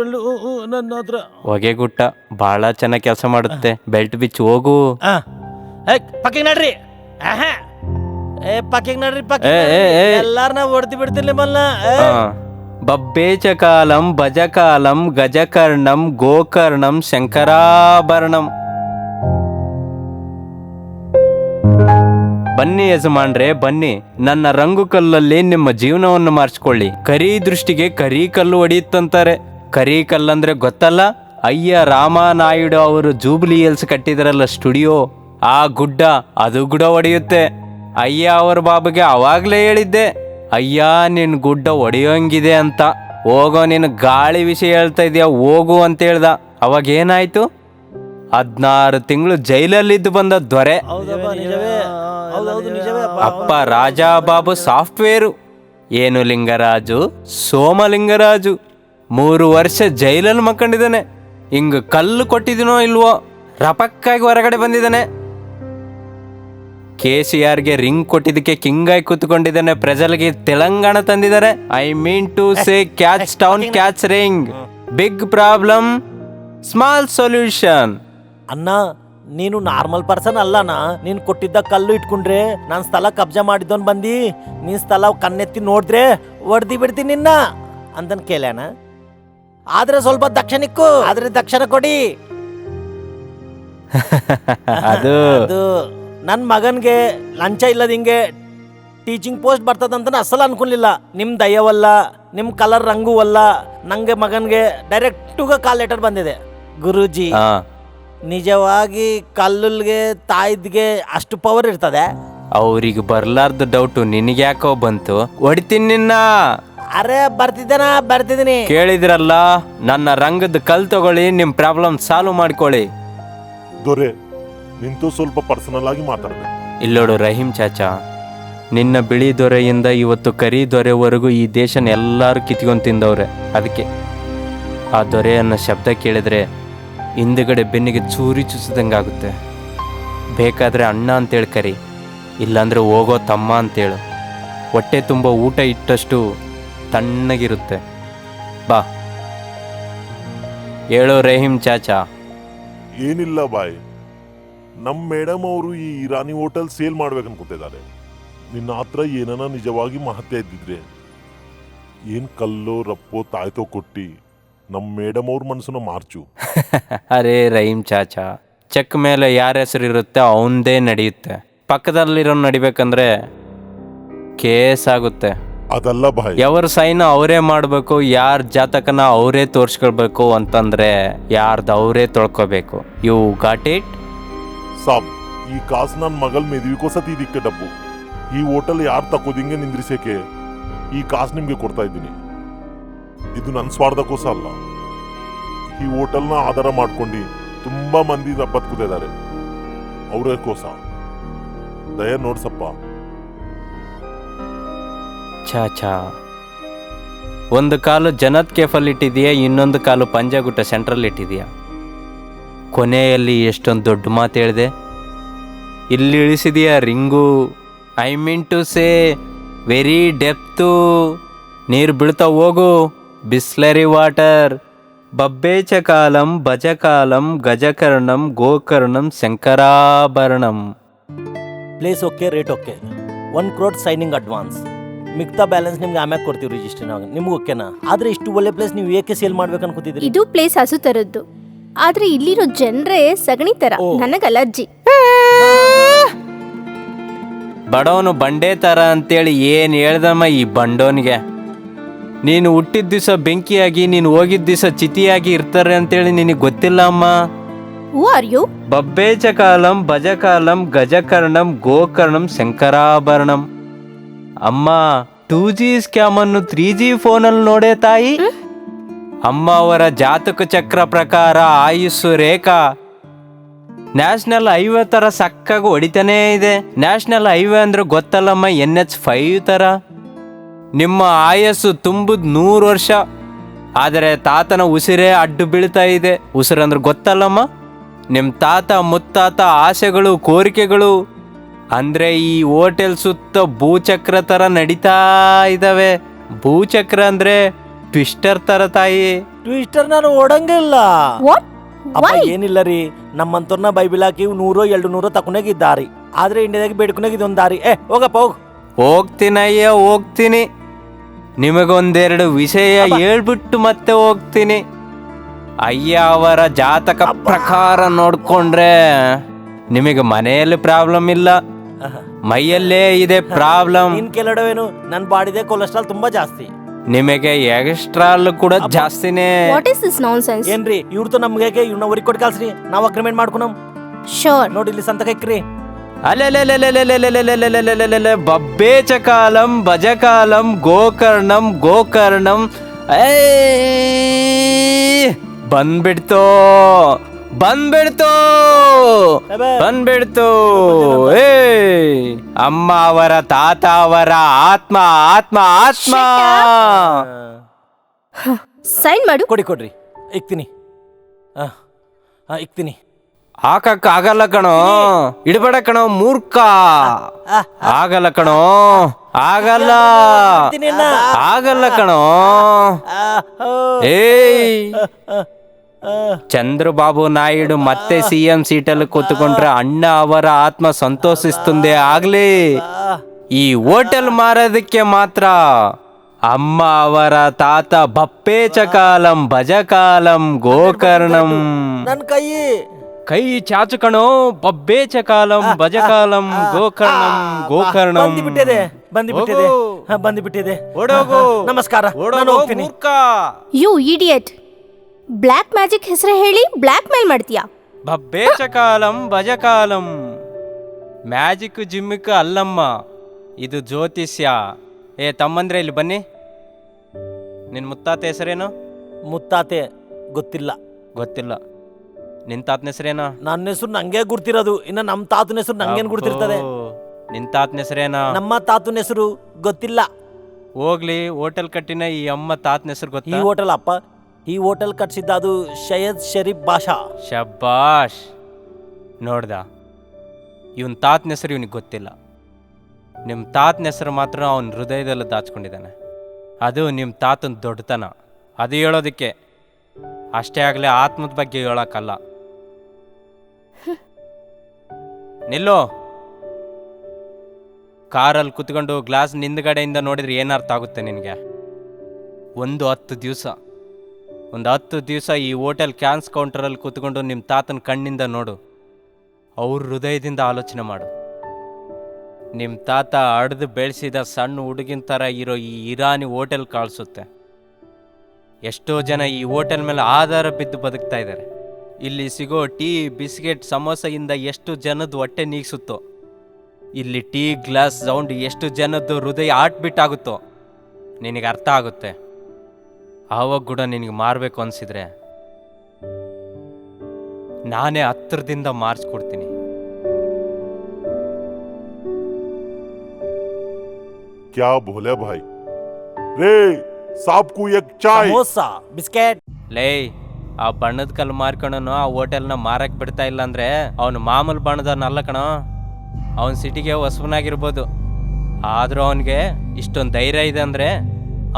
ನನ್ನ ಹತ್ರ ಹೊಗೆಗುಟ್ಟ ಬಹಳ ಚೆನ್ನಾಗಿ ಕೆಲಸ ಮಾಡುತ್ತೆ. ಬೆಲ್ಟ್ ಬಿಚ್ಚು ಹೋಗು. ಪಕ್ಕಿಗೆ ನಡ್ರಿ. ಪಕ್ಕಿಗೆ ನಡ್ರಿ. ಎಲ್ಲಾರನ್ನ ಹೊಡ್ದಿ ಬಿಡ್ತೀನಿ ಮಲ್ಲ. ಬಬ್ಬೇಚ ಕಾಲಂ ಭಜಕಾಲಂ ಗಜಕರ್ಣಂ ಗೋಕರ್ಣಂ ಶಂಕರಾಭರಣಂ. ಬನ್ನಿ ಯಜಮಾನ್ರೆ, ಬನ್ನಿ. ನನ್ನ ರಂಗು ಕಲ್ಲಲ್ಲಿ ನಿಮ್ಮ ಜೀವನವನ್ನು ಮಾರ್ಚ್ಕೊಳ್ಳಿ. ಕರಿ ದೃಷ್ಟಿಗೆ ಕರಿ ಕಲ್ಲು ಹೊಡೆಯುತ್ತಂತಾರೆ. ಕರಿ ಕಲ್ಲಂದ್ರೆ ಗೊತ್ತಲ್ಲ? ಅಯ್ಯ ರಾಮನಾಯ್ಡು ಅವರು ಜೂಬ್ಲಿ ಹಿಲ್ಸ್ ಕಟ್ಟಿದ್ರಲ್ಲ ಸ್ಟುಡಿಯೋ, ಆ ಗುಡ್ಡ, ಅದು ಗುಡ ಹೊಡೆಯುತ್ತೆ. ಅಯ್ಯ ಅವ್ರ ಬಾಬುಗೆ ಅವಾಗ್ಲೇ ಹೇಳಿದ್ದೆ, ಅಯ್ಯ ನಿನ್ ಗುಡ್ಡ ಹೊಡೆಯೋಂಗಿದೆ ಅಂತ. ಹೋಗೋ, ನಿನ್ ಗಾಳಿ ವಿಷಯ ಹೇಳ್ತಾ ಇದೀಯ, ಹೋಗು ಅಂತ ಹೇಳ್ದ. ಅವಾಗ ಏನಾಯ್ತು? 16 ತಿಂಗಳು ಜೈಲಲ್ಲಿದ್ದು ಬಂದ ದೊರೆ. ಅಪ್ಪ ರಾಜಾಬಾಬು ಸಾಫ್ಟ್ವೇರು. ಏನು ಲಿಂಗರಾಜು? ಸೋಮಲಿಂಗರಾಜು 3 ವರ್ಷ ಜೈಲಲ್ಲಿ ಮಕ್ಕೊಂಡಿದ್ದಾನೆ. ಹಿಂಗ ಕಲ್ಲು ಕೊಟ್ಟಿದ್ದೀನೋ ಇಲ್ವೋ, ರಪಕ್ಕಾಗಿ ಹೊರಗಡೆ ಬಂದಿದ್ದಾನೆ. KCRಗೆ ರಿಂಗ್ ಕೊಟ್ಟಿದ್ದಕ್ಕೆ ಕಿಂಗಾಯಿ ಕೂತ್ಕೊಂಡಿದ್ದಾನೆ. ಪ್ರಜಲ್ಗೆ ತೆಲಂಗಾಣ ತಂದಿದ್ದಾರೆ. I mean to say catch town catch ring. Big problem small solution. ಅಣ್ಣ, ನೀನು ನಾರ್ಮಲ್ ಪರ್ಸನ್ ಅಲ್ಲನಾ. ನೀನ್ ಕೊಟ್ಟಿದ್ದ ಕಲ್ಲು ಇಟ್ಕೊಂಡ್ರೆ ನಾನ್ ಸ್ಥಳ ಕಬ್ಜಾ ಮಾಡಿದವನ್ ಬಂದಿ ನೀನ್ ಸ್ಥಳ ಕಣ್ಣೆತ್ತಿ ನೋಡಿದ್ರೆ ಹೊಡ್ದಿ ಬಿಡ್ತೀನಿ ನಿನ್ನ ಅಂತನ್ ಕೇಳ್ಯಾನ. ಆದ್ರೆ ಸ್ವಲ್ಪ ದಕ್ಷಿಣಕ್ಕೂ ದಕ್ಷಿಣ ಕೊಡಿ. ಅದು ನನ್ ಮಗನ್ಗೆ ಲಂಚ ಇಲ್ಲದ ಹಿಂಗೆ ಟೀಚಿಂಗ್ ಪೋಸ್ಟ್ ಬರ್ತದಂತ ಅಸಲ ಅನ್ಕೊಲಿಲ್ಲ. ನಿಮ್ ದಯವಲ್ಲ, ನಿಮ್ ಕಲರ್ ರಂಗೂ ಅಲ್ಲ. ನಂಗೆ ಮಗನ್ಗೆ ಡೈರೆಕ್ಟುಗ ಕಾಲ್ ಲೆಟರ್ ಬಂದಿದೆ. ಗುರೂಜಿ, ನಿಜವಾಗಿ ಕಲ್ಲುಲ್ಗೆ ತಾಯಿದ್ಗೆ ಅಷ್ಟು ಪವರ್ ಇರ್ತದೆ? ಅವ್ರಿಗೆ ಬರ್ಲಾರ್ದು ಡೌಟು ನಿನಗೆ ಯಾಕೋ ಬಂತು? ಹೊಡಿತೀನಿ ನಿನ್ನ. ಅರೆ ಬರ್ತಿದ್ದೀನಿ. ಕೇಳಿದ್ರಲ್ಲ, ನನ್ನ ರಂಗದ ಕಲ್ ತಗೊಳ್ಳಿ, ನಿಮ್ ಪ್ರಾಬ್ಲಮ್ ಸಾಲ್ವ್ ಮಾಡ್ಕೊಳ್ಳಿ. ದೊರೆ, ನಿಂತು ಸ್ವಲ್ಪ ಪರ್ಸನಲ್ ಆಗಿ ಮಾತಾಡ್ಬೇಕು. ಇಲ್ಲೋಡು ರಹೀಂ ಚಾಚಾ, ನಿನ್ನ ಬಿಳಿ ದೊರೆಯಿಂದ ಇವತ್ತು ಕರಿ ದೊರೆವರೆಗೂ ಈ ದೇಶನ ಎಲ್ಲರೂ ಕಿತ್ಕೊಂಡು ತಿಂದವ್ರೆ. ಅದಕ್ಕೆ ಆ ದೊರೆ ಅನ್ನೋ ಶಬ್ದ ಕೇಳಿದ್ರೆ ಹಿಂದುಗಡೆ ಬೆನ್ನಿಗೆ ಚೂರಿ ಚುಚ್ಚಿದಂಗಾಗುತ್ತೆ. ಬೇಕಾದರೆ ಅಣ್ಣ ಅಂತೇಳಿ ಕರಿ, ಇಲ್ಲಾಂದರೆ ಹೋಗೋ ತಮ್ಮ ಅಂತೇಳು. ಹೊಟ್ಟೆ ತುಂಬ ಊಟ ಇಟ್ಟಷ್ಟು ತಣ್ಣಗಿರುತ್ತೆ. ಬಾ ಹೇಳು ರಹೀಂ ಚಾಚಾ. ಏನಿಲ್ಲ ಬಾಯ್, ನಮ್ಮ ಮೇಡಮ್ ಅವರು ಈ ಇರಾನಿ ಹೋಟೆಲ್ ಸೇಲ್ ಮಾಡ್ಬೇಕು ಅನ್ಕೊತಿದ್ದಾರೆ. ನಿನ್ನ ಹತ್ರ ಏನನ ನಿಜವಾಗಿ ಮಹತ್ವ ಇದ್ದಿದ್ರೆ ಏನ್ ಕಲ್ಲೋ ರಪ್ಪೋ ತಾಯ್ತೋ ಕೊಟ್ಟಿ ನಮ್ಮ ಮೇಡಮ್ ಅವ್ರ ಮನಸ್ಸನ್ನ ಮಾರ್ಚು. ಅರೇ ರಹೀಂ ಚಾಚಾ, ಚೆಕ್ ಮೇಲೆ ಯಾರ ಹೆಸರು ಇರುತ್ತೆ ಅವನದೇ ನಡೆಯುತ್ತೆ. ಪಕ್ಕದಲ್ಲಿರೋ ನಡಿಬೇಕಂದ್ರೆ ಕೇಸ್ ಆಗುತ್ತೆ. ಅದಲ್ಲ ಬಾಯ್, ಯಾವ್ರ ಸೈನ್ ಅವರೇ ಮಾಡಬೇಕು, ಯಾರ ಜಾತಕನ ಅವರೇ ತೋರಿಸ್ಕೊಳ್ಬೇಕು ಅಂತಂದ್ರೆ ಯಾರ್ದು ಅವರೇ ತೊಳ್ಕೊಬೇಕು. ಯು ಗಾಟ್ ಇಟ್ ಸಾಬ್, ಈ ಕಾಸು ನನ್ನ ಮಗಳ ಮೆದುವಿಗೋಸತಿ ಇದಕ್ಕೆ ಡಬ್ಬು. ಈ ಹೋಟೆಲ್ ಯಾರು ತಕೋದಿಂಗೆ ನಿಂದ್ರಿಸಕ್ಕೆ ಈ ಕಾಸು ನಿಮ್ಗೆ ಕೊಡ್ತಾ ಇದ್ದೀನಿ. ಇದು ನನ್ನ ಸ್ವಾರ್ಥಕ್ಕೋಸ ಅಲ್ಲ. ಈ ಹೋಟೆಲ್ನ ಆಧಾರ ಮಾಡ್ಕೊಂಡು ತುಂಬಾ ಮಂದಿ ಬದುಕುತ್ತಿದ್ದಾರೆ. ಅವರಕ್ಕೋಸ ದಯ ನೋಡ್ಸಪ್ಪ. ಚಾಚಾ, ಒಂದು ಕಾಲು ಜನತ್ ಕೇಫಲ್ಲಿ ಇಟ್ಟಿದೆಯಾ, ಇನ್ನೊಂದು ಕಾಲು ಪಂಜಾಗುಟ್ಟ ಸೆಂಟ್ರಲ್ ಇಟ್ಟಿದೆಯಾ. ಕೊನೆಯಲ್ಲಿ ಎಷ್ಟೊಂದು ದೊಡ್ಡ ಮಾತು ಹೇಳಿದೆ. ಇಲ್ಲಿ ಇಳಿಸಿದೆಯಾ ring. I mean to say very depth. ನೀರು ಬೀಳ್ತಾ ಹೋಗು. ಬಿಸ್ಲರಿ ವಾಟರ್. ಬಬ್ಬೇಚ ಕಾಲಂ ಭಜಕಾಲಂ ಗಜಕರ್ಣಂ ಗೋಕರ್ಣಂ Shankarabharanam. Place okay, rate okay, 1 crore signing advance. ಮಿಗ್ತಾ ಬ್ಯಾಲೆನ್ಸ್ ನಿಮ್ಗೆ ಆಮ್ಯಾಗ ಕೊಡ್ತೀವಿ ರಿಜಿಸ್ಟ್ರಿನಾಗ. ನಿಮ್ಗೆ ಓಕೆನಾ? ಆದ್ರೆ ಇಷ್ಟು ಒಳ್ಳೆ ಪ್ಲೇಸ್ ನೀವು ಏಕೆ ಸೇಲ್ ಮಾಡ್ಬೇಕು ಅನ್ಕೋತಿದ್ರಿ? ಇದು ಪ್ಲೇಸ್ ಹಸು ತರದ್ದು, ಆದ್ರೆ ಇಲ್ಲಿರೋ ಜನರೇ ಸಗಣಿ ತರ. ಓ. ನನಗೆ ಅಲರ್ಜಿ. ಬಡವನು ಬಂಡೆ ಥರ ಅಂತೇಳಿ ಏನು ಹೇಳ್ದಮ್ಮ ಈ ಬಂಡೋನಿಗೆ. ನೀನು ಹುಟ್ಟಿದ ದಿವಸ ಬೆಂಕಿಯಾಗಿ, ನೀನು ಹೋಗಿದ್ದ ದಿವಸ ಚಿತಿಯಾಗಿ ಇರ್ತಾರೆ ಅಂತೇಳಿ ನಿನಗೆ ಗೊತ್ತಿಲ್ಲ ಅಮ್ಮ. Who are you? ಬಬ್ಬೇಚ ಕಾಲಂ ಭಜಕಾಲಂ ಗಜಕರ್ಣಂ ಗೋಕರ್ಣಂ ಶಂಕರಾಭರಣಂ. ಅಮ್ಮ 2G ಸ್ಕ್ಯಾಮ್ ಅನ್ನು 3G ಫೋನಲ್ಲಿ ನೋಡೇ ತಾಯಿ. ಅಮ್ಮ ಅವರ ಜಾತಕ ಚಕ್ರ ಪ್ರಕಾರ ಆಯುಸ್ಸು ರೇಖಾ ನ್ಯಾಷನಲ್ ಹೈವೇ ತರ ಸಕ್ಕಾಗಿ ಹೊಡಿತಾನೇ ಇದೆ. ನ್ಯಾಷನಲ್ ಹೈವೇ ಅಂದ್ರೆ ಗೊತ್ತಲ್ಲಮ್ಮ, NH5 ತರ. ನಿಮ್ಮ ಆಯಸ್ಸು ತುಂಬುದು 100 ವರ್ಷ, ಆದರೆ ತಾತನ ಉಸಿರೇ ಅಡ್ಡು ಬೀಳ್ತಾ ಇದೆ. ಉಸಿರಂದ್ರೆ ಗೊತ್ತಲ್ಲಮ್ಮ, ನಿಮ್ಮ ತಾತ ಮುತ್ತಾತ ಆಸೆಗಳು ಕೋರಿಕೆಗಳು ಅಂದ್ರೆ ಈ ಹೋಟೆಲ್ ಸುತ್ತ ಭೂಚಕ್ರ ತರ ನಡೀತಾ ಇದಾವೆ. ಭೂಚಕ್ರ ಅಂದ್ರೆ ಟ್ವಿಸ್ಟರ್ ತರ ತಾಯಿ. ಟ್ವಿಸ್ಟರ್ ನಾನು ಓಡಂಗಿಲ್ಲ. ವಾಟ್? ಅಪ್ಪ ವೈ? ಏನಿಲ್ಲ ರೀ, ನಮ್ಮಂತವ್ರನ್ನ ಬೈಬಿಲ್ ಹಾಕಿ 100-200 ತಕೊಂಡೋಗಿದ್ದಾರಿ. ಆದ್ರೆ ಇಂಡಿಯಾದಾಗ ಬೇಡ್ಕೊಂಡಾಗ ಇದೊಂದು ದಾರಿ. ಹೋಗಪ್ಪ ಹೋಗ್. ಹೋಗ್ತೀನಯ್ಯ, ಹೋಗ್ತೀನಿ. ನಿಮಗೊಂದೆರಡು ವಿಷಯ ಹೇಳ್ಬಿಟ್ಟು ಮತ್ತೆ ಹೋಗ್ತೀನಿ. ಅಯ್ಯ ಅವರ ಜಾತಕ ಪ್ರಕಾರ ನೋಡ್ಕೊಂಡ್ರೆ ನಿಮಗೆ ಮನೆಯಲ್ಲಿ ಪ್ರಾಬ್ಲಮ್ ಇಲ್ಲ, ಮೈಯಲ್ಲೇ ಇದೆ ಪ್ರಾಬ್ಲಮ್. ನಿನ್ ಕೆಲಡವೇನು, ನನ್ ಬಾಡಿದೆ ಕೊಲೆಸ್ಟ್ರಾಲ್ ತುಂಬಾ ಜಾಸ್ತಿ. ನಿಮಗೆ ಎಕ್ಸ್ಟ್ರಾಲ್ ಕೂಡ ಜಾಸ್ತಿನೇ. What is this nonsense? ಏನ್ರಿ ಇವ್ರದ್ದು ನಮ್ಗೆ ಇವ್ನ ಊರಿಗೆ ಕೊಟ್ಟು ಕಳ್ಸ್ರಿ, ನಾವ್ ಅಗ್ರಿಮೆಂಟ್ ಮಾಡ್ಕೊನಮ್. ಶೋರ್. ನೋಡಿ ಇಲ್ಲಿ ಸಂತಕ ಇಕ್ರಿ. ಅಲೆಲೆಲೆಲೆಲೆಲೆಲೆಲೆಲೆಲೆಲೆಲೆಲೆ ಬಬ್ಬೇಚ ಕಾಲಂ ಭಜಕಾಲಂ ಗೋಕರ್ಣಂ ಗೋಕರ್ಣಂ. ಬಂದ್ಬಿಡ್ತೋ ಬಂದ್ಬಿಡ್ತು ಬಂದ್ಬಿಡ್ತು. ಏ ಅಮ್ಮ ಅವರ ತಾತ ಅವರ ಆತ್ಮ ಆತ್ಮ ಆತ್ಮ. ಸೈನ್ ಮಾಡು. ಕೊಡ್ರಿ ಇಕ್ತೀನಿ. ಇಕ್ತೀನಿ. ಹಾಕಕ್ ಆಗಲ್ಲ ಕಣೋ, ಇಡಬೇಡ ಕಣೋ ಮೂರ್ಖ. ಆಗಲ್ಲ ಕಣೋ, ಆಗಲ್ಲ ಆಗಲ್ಲ ಕಣೋ. ಏಯ್ ಚಂದ್ರಬಾಬು ನಾಯ್ಡು ಮತ್ತೆ CM ಸೀಟಲ್ಲಿ ಕೂತ್ಕೊಂಡ್ರೆ ಅಣ್ಣ ಅವರ ಆತ್ಮ ಸಂತೋಷಿಸ್ತುಂದೇ ಆಗ್ಲಿ. ಈ ಹೋಟೆಲ್ ಮಾರೋದಕ್ಕೆ ಮಾತ್ರ ಅಮ್ಮ ಅವರ ತಾತ ಬಪ್ಪೇಚ ಕಾಲಂ ಭಜಕಾಲಂ ಗೋಕರ್ಣಂ. ನನ್ ಕೈ ಚಾಚು ಕಣೋ. ಬಬ್ಬೇಚ ಕಾಲಂ ಭಜಕಾಲಂ ಗೋಕರ್ಣಂ ಗೋಕರ್ಣಂ. ಬಂದ್ಬಿಟ್ಟಿದೆ. ಓಡೋಗು. ನಮಸ್ಕಾರ. ನಾನು ಹೋಗ್ತೀನಿ. You idiot. ಬ್ಲ್ಯಾಕ್ ಮ್ಯಾಜಿಕ್ ಹೆಸರು ಹೇಳಿ ಬ್ಲ್ಯಾಕ್ ಮೇಲ್ ಮಾಡ್ತೀಯಾ? ಬಬ್ಬೇಚ ಕಾಲಂ ಭಜಕಾಲಂ. ಮ್ಯಾಜಿಕ್ ಜಿಮ್ಮಿಕ್ ಅಲ್ಲಮ್ಮ, ಇದು ಜ್ಯೋತಿಷ್ಯ. ಏ ತಮ್ಮಂದ್ರೆ ಇಲ್ಲಿ ಬನ್ನಿ. ನಿನ್ ಮುತ್ತಾತ ಹೆಸರೇನು? ಮುತ್ತಾತೆ ಗೊತ್ತಿಲ್ಲ. ಗೊತ್ತಿಲ್ಲ. ನಿನ್ ತಾತನ ಹೆಸರೇನು? ನನ್ನ ಹೆಸರು ನಂಗೆ ಗುರ್ತಿರೋದು, ಇನ್ನ ನಮ್ ತಾತನ ಹೆಸರು ನಂಗೇನ್ ಗುರ್ತಿರ್ತದೆ? ನಿನ್ ತಾತನ ಹೆಸರೇನಾ? ನಮ್ಮ ತಾತನ ಹೆಸರು ಗೊತ್ತಿಲ್ಲ. ಹೋಗ್ಲಿ, ಹೋಟೆಲ್ ಕಟ್ಟಿನ ಈ ಅಮ್ಮ ತಾತನ ಹೆಸರು ಈ ಗೊತ್ತಾ? ಹೋಟೆಲ್ ಅಪ್ಪ, ಈ ಹೋಟೆಲ್ ಕಟ್ಸಿದ್ದ ಅದು ಸೈಯದ್ ಶರೀಫ್ ಬಾಷಾ. ಶಬ್ಬಾಷ್. ನೋಡ್ದ, ಇವನ್ ತಾತನ ಹೆಸರು ಇವನಿಗೆ ಗೊತ್ತಿಲ್ಲ. ನಿಮ್ಮ ತಾತನ ಹೆಸರು ಮಾತ್ರ ಅವನ ಹೃದಯದಲ್ಲಿ ದಾಚ್ಕೊಂಡಿದ್ದಾನೆ. ಅದು ನಿಮ್ಮ ತಾತನ ದೊಡ್ಡತನ. ಅದು ಹೇಳೋದಕ್ಕೆ ಅಷ್ಟೇ ಆಗಲೇ ಆತ್ಮದ ಬಗ್ಗೆ ಹೇಳೋಕ್ಕಲ್ಲ. ನಿಲ್ಲೋ. ಕಾರಲ್ಲಿ ಕುತ್ಕೊಂಡು ಗ್ಲಾಸ್ ಹಿಂದ್ಗಡೆಯಿಂದ ನೋಡಿದ್ರೆ ಏನರ್ಥ ಆಗುತ್ತೆ ನಿನಗೆ? ಒಂದು 10 ದಿವಸ ಈ ಹೋಟೆಲ್ ಕ್ಯಾನ್ಸ್ ಕೌಂಟರಲ್ಲಿ ಕೂತ್ಕೊಂಡು ನಿಮ್ಮ ತಾತನ ಕಣ್ಣಿಂದ ನೋಡು. ಅವ್ರ ಹೃದಯದಿಂದ ಆಲೋಚನೆ ಮಾಡು. ನಿಮ್ಮ ತಾತ ಅಡ್ದು ಬೆಳೆಸಿದ ಸಣ್ಣ ಹುಡುಗಿನ ಥರ ಇರೋ ಈ ಇರಾನಿ ಹೋಟೆಲ್ ಕಾಣಿಸುತ್ತೆ. ಎಷ್ಟೋ ಜನ ಈ ಹೋಟೆಲ್ ಮೇಲೆ ಆಧಾರ ಬಿದ್ದು ಬದುಕ್ತಾ ಇದ್ದಾರೆ. ಇಲ್ಲಿ ಸಿಗೋ ಟೀ, ಬಿಸ್ಕೆಟ್, ಸಮೋಸೆಯಿಂದ ಎಷ್ಟು ಜನದ ಹೊಟ್ಟೆ ನೀಗಿಸುತ್ತೋ. ಇಲ್ಲಿ ಟೀ ಗ್ಲಾಸ್ ಸೌಂಡ್ ಎಷ್ಟು ಜನದ್ದು ಹೃದಯ ಆಟ್ಬಿಟ್ಟಾಗುತ್ತೋ ನಿನಗೆ ಅರ್ಥ ಆಗುತ್ತೆ. ಆವಾಗ ಕೂಡ ನಿನಗೆ ಮಾರಬೇಕು ಅನಿಸಿದ್ರೆ ನಾನೇ ಹತ್ತಿರದಿಂದ ಮಾರಿಸ್ಕೊಡ್ತೀನಿ. क्या बोले भाई? रे साहब को एक चाय. ಸಮೋಸ, ಬಿಸ್ಕೆಟ್. ಲೇ, ಆ ಬಣ್ಣದ ಕಲ್ಲು ಮಾರ್ಕೊಂಡನು ಆ ಹೋಟೆಲ್ನ ಮಾರಕ್ಕೆ ಬಿಡ್ತಾ ಇಲ್ಲ ಅಂದ್ರೆ ಅವನು ಮಾಮೂಲು ಬಣ್ಣದವನಲ್ಲ ಕಣೋ. ಅವನ ಸಿಟಿಗೆ ಹೊಸವನಾಗಿರ್ಬೋದು, ಆದರೂ ಅವನಿಗೆ ಇಷ್ಟೊಂದು ಧೈರ್ಯ ಇದೆ ಅಂದರೆ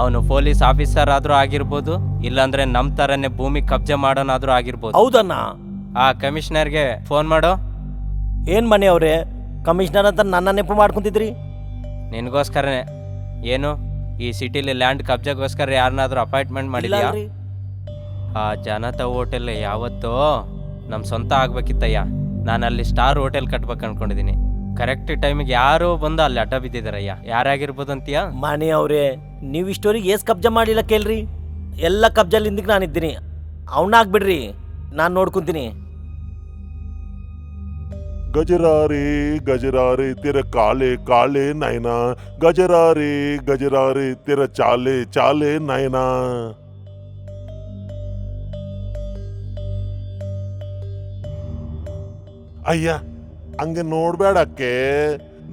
ಅವನು ಪೊಲೀಸ್ ಆಫೀಸರ್ ಆದರೂ ಆಗಿರ್ಬೋದು, ಇಲ್ಲಾಂದ್ರೆ ನಮ್ಮ ಥರನೇ ಭೂಮಿ ಕಬ್ಜೆ ಮಾಡೋನಾದರೂ ಆಗಿರ್ಬೋದು. ಹೌದಣ್ಣ. ಆ ಕಮಿಷನರ್ಗೆ ಫೋನ್ ಮಾಡೋ. ಏನ್ ಮನೆ ಅವ್ರೆ, ಕಮಿಷನರ್ ಅಂತ ನನ್ನ ನೆನಪು ಮಾಡ್ಕೊಂತಿದ್ರಿ? ನಿನಗೋಸ್ಕರನೇ. ಏನು ಈ ಸಿಟಿಲಿ ಲ್ಯಾಂಡ್ ಕಬ್ಜೆಗೋಸ್ಕರ ಯಾರನ್ನಾದ್ರೂ ಅಪಾಯಿಂಟ್ಮೆಂಟ್ ಮಾಡಿದ್ಯಾ? ಇಲ್ಲಾಲ್ರಿ. ಆ ಜನತಾ ಹೋಟೆಲ್ ಯಾವತ್ತೋ ನಮ್ಮ ಸ್ವಂತ ಆಗ್ಬೇಕಿತ್ತಯ್ಯ. ನಾನು ಅಲ್ಲಿ ಸ್ಟಾರ್ ಹೋಟೆಲ್ ಕಟ್ಬೇಕು ಅನ್ಕೊಂಡಿದ್ದೀನಿ. ಕರೆಕ್ಟ್ ಟೈಮಿಗೆ ಯಾರೋ ಬಂದು ಅಲ್ಲಿ ಅಡ್ಡ ಬಿದ್ದಿದ್ದಾರಯ್ಯ. ಯಾರಾಗಿರ್ಬೋದು ಅಂತೀಯಾ? ಮನೆ ಅವ್ರೆ, ನೀವು ಇಷ್ಟೋರಿಗೆ ಏಸ್ ಕಬ್ಜಾ ಮಾಡಿಲ್ಲ ಕೇಳ್ರಿ. ಎಲ್ಲ ಕಬ್ಜಲ್ಲಿ ಹಿಂದಕ್ಕೆ ನಾನಿದ್ದೀನಿ. ಅವನಾಗ್ಬಿಡ್ರಿ, ನಾನು ನೋಡ್ಕೊಂತೀನಿ. गजरा रे तेरा काले काले नैना, गजरा रे तेरा चाले चाले नैना. ಅಯ್ಯ, ಹಂಗೆ ನೋಡ್ಬೇಡಕ್ಕೆ,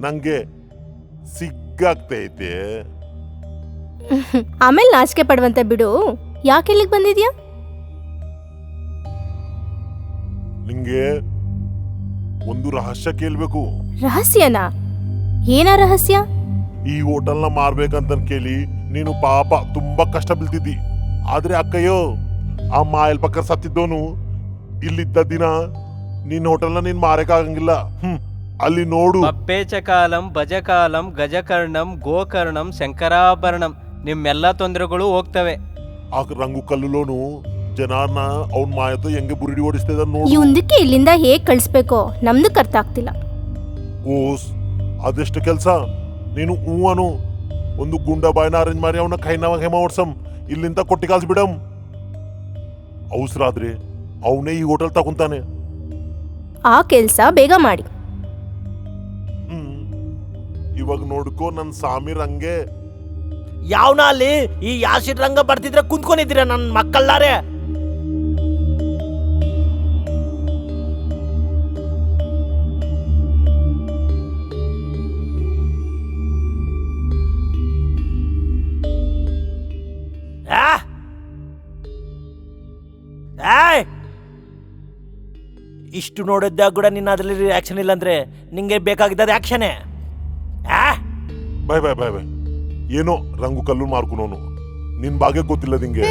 ನಂಗೆ ಸಿಗ್ಗಾಗ್ತೈತೆ. ಆಮೇಲೆ ನಾಚಿಕೆ ಪಡುವಂತ ಬಿಡು. ಯಾಕೆ ಇಲ್ಲಿಗೆ ಬಂದಿದ್ಯಾ? ನಿಂಗೆ ಒಂದು ರಹಸ್ಯ ಕೇಳ್ಬೇಕು. ರಹಸ್ಯನಾ? ಏನ ರಹಸ್ಯ? ಈ ಹೋಟೆಲ್ನ ಮಾರ್ಬೇಕಂತ ಕೇಳಿ ನೀನು ಪಾಪ ತುಂಬಾ ಕಷ್ಟ ಬೀಳ್ತಿದ್ದಿ. ಆದ್ರೆ ಅಕ್ಕಯ್ಯೋ, ಆ ಮಾಯಲ್ ಪಕ್ಕ ಸತ್ತಿದ್ದೋನು ಇಲ್ಲಿದ್ದ ದಿನ ನಿನ್ ಹೋಟೆಲ್ನ ನೀನ್ ಮಾರಕ್ಕಾಗಂಗಿಲ್ಲ. ಅಲ್ಲಿ ನೋಡು. ಬಪ್ಪೇಚಕಾಲಂ, ಭಜಕಾಲಂ, ಗಜಕರ್ಣಂ, ಗೋಕರ್ಣಂ, ಶಂಕರಾಭರಣಂ, ನಿಮ್ಮೆಲ್ಲ ತೊಂದರೆಗಳು ಹೋಗ್ತವೆ. ಆ ರಂಗು ಕಲ್ಲುಲೋನು ಜನಾರ್ನ ಅವ್ನ ಮಾಯతో ಹೆಂಗೆ ಬುರುಡಿ ಓಡಿಸ್ತಿದ ನೋಡು. ಇವಂದಕ್ಕೆ ಇಲ್ಲಿಂದ ಹೇಗ್ ಕಳಿಸ್ಬೇಕೋ ನಮ್ದಕ್ಕೆ ಅರ್ಥ ಆಗ್ತಿಲ್ಲ. ಓಸ್, ಅದೆಷ್ಟು ಕೆಲ್ಸ. ನೀನು ಅನು ಒಂದು ಗುಂಡ ಬಾಯ್ನ ಅರೇಂಜ್ ಮಾಡಿ ಅವನ ಕೈನ ಹೇಮ ಓಡ್ಸಂ, ಇಲ್ಲಿಂದ ಕೊಟ್ಟಿ ಕಾಲ್ಸ್ ಬಿಡಂ. ಅವಸರಾದ್ರೆ ಅವನೇ ಈ ಹೋಟೆಲ್ ತಗೊಂತಾನೆ. ಆ ಕೆಲ್ಸ ಬೇಗ ಮಾಡಿ. ಇವಾಗ ನೋಡ್ಕೋ ನನ್ ಸಾಮಿ ರಂಗೆ. ಯಾವನ ಅಲ್ಲಿ ಈ ಯಾಸಿಡ್ ರಂಗ ಬರ್ತಿದ್ರೆ ಕುಂತ್ಕೊಂಡಿದ್ದೀರ ನನ್ನ ಮಕ್ಕಳಾರೆ. ಇಷ್ಟು ನೋಡಿದ್ದಾಗ ಕೂಡ ನಿನ್ನ ಅದ್ರಲ್ಲಿ ರಿಯಾಕ್ಷನ್ ಇಲ್ಲ ಅಂದ್ರೆ ನಿಂಗೆ ಬೇಕಾಗಿದ್ದ ಆಕ್ಷನೇ. ಬಾಯ್ ಬಾಯ್ ಬಾಯ್ ಬಾಯ್. ಏನೋ ರಂಗು ಕಲ್ಲು ಮಾರ್ಕೊನೋನು, ನಿನ್ ಭಾಗ್ಯ ಗೊತ್ತಿಲ್ಲ ನಿಂಗೆ.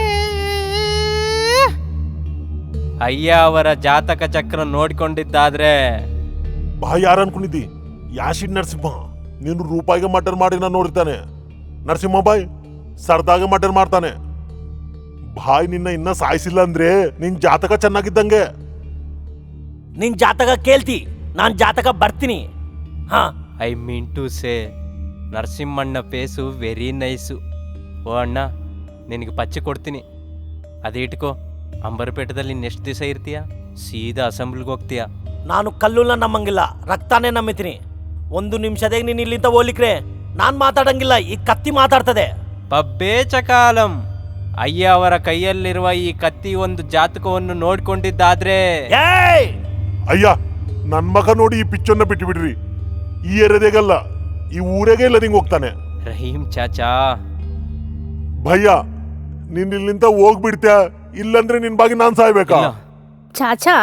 ಅಯ್ಯ ಅವರ ಜಾತಕ ಚಕ್ರ ನೋಡ್ಕೊಂಡಿದ್ದಾದ್ರೆ ಬಾಯ್ ಯಾರು ಅನ್ಕೊಂಡಿದ್ದಿ? ಯಾಶಿಡ್ ನರಸಿಂಹ. ನೀನು ರೂಪಾಯಿಗೆ ಮಟರ್ ಮಾಡಿ ನಾನು ನೋಡಿರ್ತಾನೆ. ನರಸಿಂಹ ಬಾಯ್ ಸರ್ದಾಗ ಮಟರ್ ಮಾಡ್ತಾನೆ. ಬಾಯ್ ನಿನ್ನ ಇನ್ನ ಸಾಯಿಸಿಲ್ಲ ಅಂದ್ರೆ ನಿನ್ ಜಾತಕ ಚೆನ್ನಾಗಿದ್ದಂಗೆ. ನಿನ್ ಜಾತಕ ಕೇಳ್ತಿ, ನಾನ್ ಜಾತಕ ಬರ್ತೀನಿ. ಹಾ, I mean to say Narasimhanna face very nice. ಓ ಅಣ್ಣ, ನಿನಗೆ ಪಚ್ಚಿ ಕೊಡ್ತೀನಿ, ಅದೇ ಇಟ್ಕೋ. ಅಂಬರಪೇಟದಲ್ಲಿ ಇನ್ನೆಷ್ಟು ದಿವಸ ಇರ್ತೀಯ? ಸೀದಾ ಅಸೆಂಬ್ಲಿಗೆ ಹೋಗ್ತೀಯ. ನಾನು ಕಲ್ಲುಲ್ಲ ನಮ್ಮಂಗಿಲ್ಲ, ರಕ್ತಾನೇ ನಂಬಿತೀನಿ. ಒಂದು ನಿಮಿಷದಾಗ ನೀನು ಇಲ್ಲಿಂದ ಹೋಗ್ಲಿಕ್ರೆ ನಾನ್ ಮಾತಾಡಂಗಿಲ್ಲ, ಈ ಕತ್ತಿ ಮಾತಾಡ್ತದೆ. ಬಬ್ಬೇಚಕಾಲಂ, ಅಯ್ಯ ಅವರ ಕೈಯಲ್ಲಿರುವ ಈ ಕತ್ತಿ ಒಂದು ಜಾತಕವನ್ನು ನೋಡ್ಕೊಂಡಿದ್ದಾದ್ರೆ. ಏಯ್! ಅಯ್ಯ, ನನ್ ಮಗ ನೋಡಿ ಈ ಪಿಚ್ಚನ್ನ ಬಿಟ್ಟು ಬಿಡ್ರಿ. ಈ ಏರಿಯಾದಾಗಲ್ಲ, ಈ ಊರಾಗೆ ಇಲ್ಲ ನಿಂಗೆ ಹೋಗ್ತಾನೆ. ರಹೀಂ ಚಾಚಾ, ಭಯ್ಯ ನೀನ್ ಇಲ್ಲಿಂದ ಹೋಗ್ಬಿಡ್ತ್ಯಾ, ಇಲ್ಲಂದ್ರೆ ನಿನ್ ಬಾಗಿ ನಾನ್ ಸಾಯ್ಬೇಕಾ? ಇಲ್ಲ. ಚಾಚಾ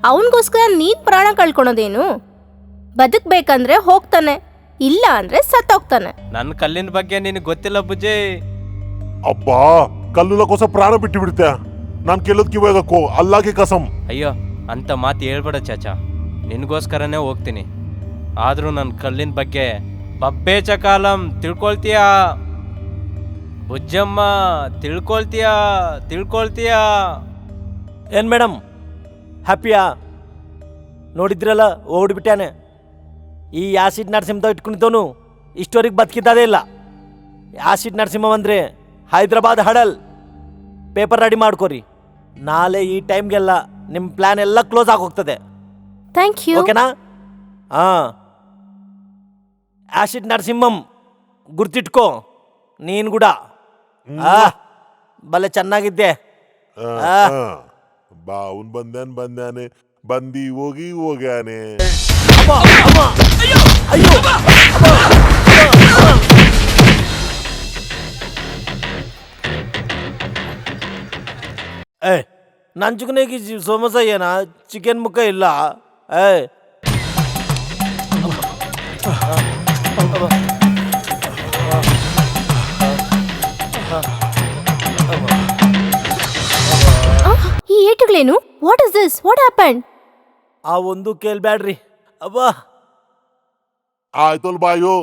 ಅವನಿಗೋಸ್ಕರ ನೀನ್ ಪ್ರಾಣ ಕಳ್ಕೊಳೋದೇನು? ಬದುಕ್ಬೇಕಂದ್ರೆ ಹೋಗ್ತಾನೆ, ಇಲ್ಲ ಅಂದ್ರೆ ಸತ್ತೋಗ್ತಾನೆ. ನನ್ನ ಕಲ್ಲಿನ ಬಗ್ಗೆ ನಿನಗೆ ಗೊತ್ತಿಲ್ಲ ಬುಜ್ಜಿ. ಅಬ್ಬಾ, ಕಲ್ಲುಲಕೋಸ ಪ್ರಾಣ ಬಿಟ್ಟು ಬಿಡ್ತ್ಯಾ? ನಾನ್ ಕೇಳೋದ್ ಕಿವಾಗಕ್ಕೋ, ಅಲ್ಲಾಗೆ ಕಸಂ. ಅಯ್ಯೋ, ಅಂತ ಮಾತು ಹೇಳ್ಬೇಡ ಚಾಚಾ, ನಿನಗೋಸ್ಕರನೇ ಹೋಗ್ತೀನಿ. ಆದರೂ ನನ್ನ ಕಲ್ಲಿನ ಬಗ್ಗೆ ಬಬ್ಬೇಚ ಕಾಲಂ ತಿಳ್ಕೊಳ್ತೀಯಾ? ಬುಜ್ಜಮ್ಮ ತಿಳ್ಕೊಳ್ತೀಯಾ? ಏನ್ ಮೇಡಮ್, ಹ್ಯಾಪಿಯಾ? ನೋಡಿದ್ರಲ್ಲ, ಓಡ್ಬಿಟ್ಟಾನೆ. ಈ ಆಸಿಡ್ ನರಸಿಂಹ ಇಟ್ಕೊಂಡಿದ್ದವನು ಇಷ್ಟವರೆಗೆ ಬದುಕಿದ್ದದೇ ಇಲ್ಲ. ಆಸಿಡ್ ನರಸಿಂಹ ಅಂದರೆ ಹೈದ್ರಾಬಾದ್ ಹಡಲ್. ಪೇಪರ್ ರೆಡಿ ಮಾಡ್ಕೊರಿ, ನಾಳೆ ಈ ಟೈಮ್ಗೆಲ್ಲ ನಿಮ್ಮ ಪ್ಲಾನ್ ಎಲ್ಲ ಕ್ಲೋಸ್ ಆಗೋಗ್ತದೆ. Thank you. ಓಕೆನಾ? ಹಾಂ, ಆಸಿಡ್ ನರಸಿಂಹಂ ಗುರ್ತಿಟ್ಕೋ ನೀನು ಕೂಡ. ಬಲೆ ಚೆನ್ನಾಗಿದ್ದೆ. ಬಾ, ಅವ್ನ್ ಬಂದ್ಯಾನೆ ಬಂದಿ ಹೋಗ್ಯಾನೆ. ಅಮ್ಮ, ಅಮ್ಮ, ಅಯ್ಯೋ, ಅಯ್ಯೋ, ಏ ನಂಚುಕನೆಗೆ ಸಮೋಸ ಏನಾ? ಚಿಕನ್ ಮುಖ ಇಲ್ಲ. ಏ ಈ ಏಟುಗಳೇನು? What is this? What happen? ಆ ಒಂದು ಕೇಳ್ಬ್ಯಾಡ್ರಿ. ಅಬ್ಬಾ, ಆಯ್ತಲ್ ಬಾಯೋ,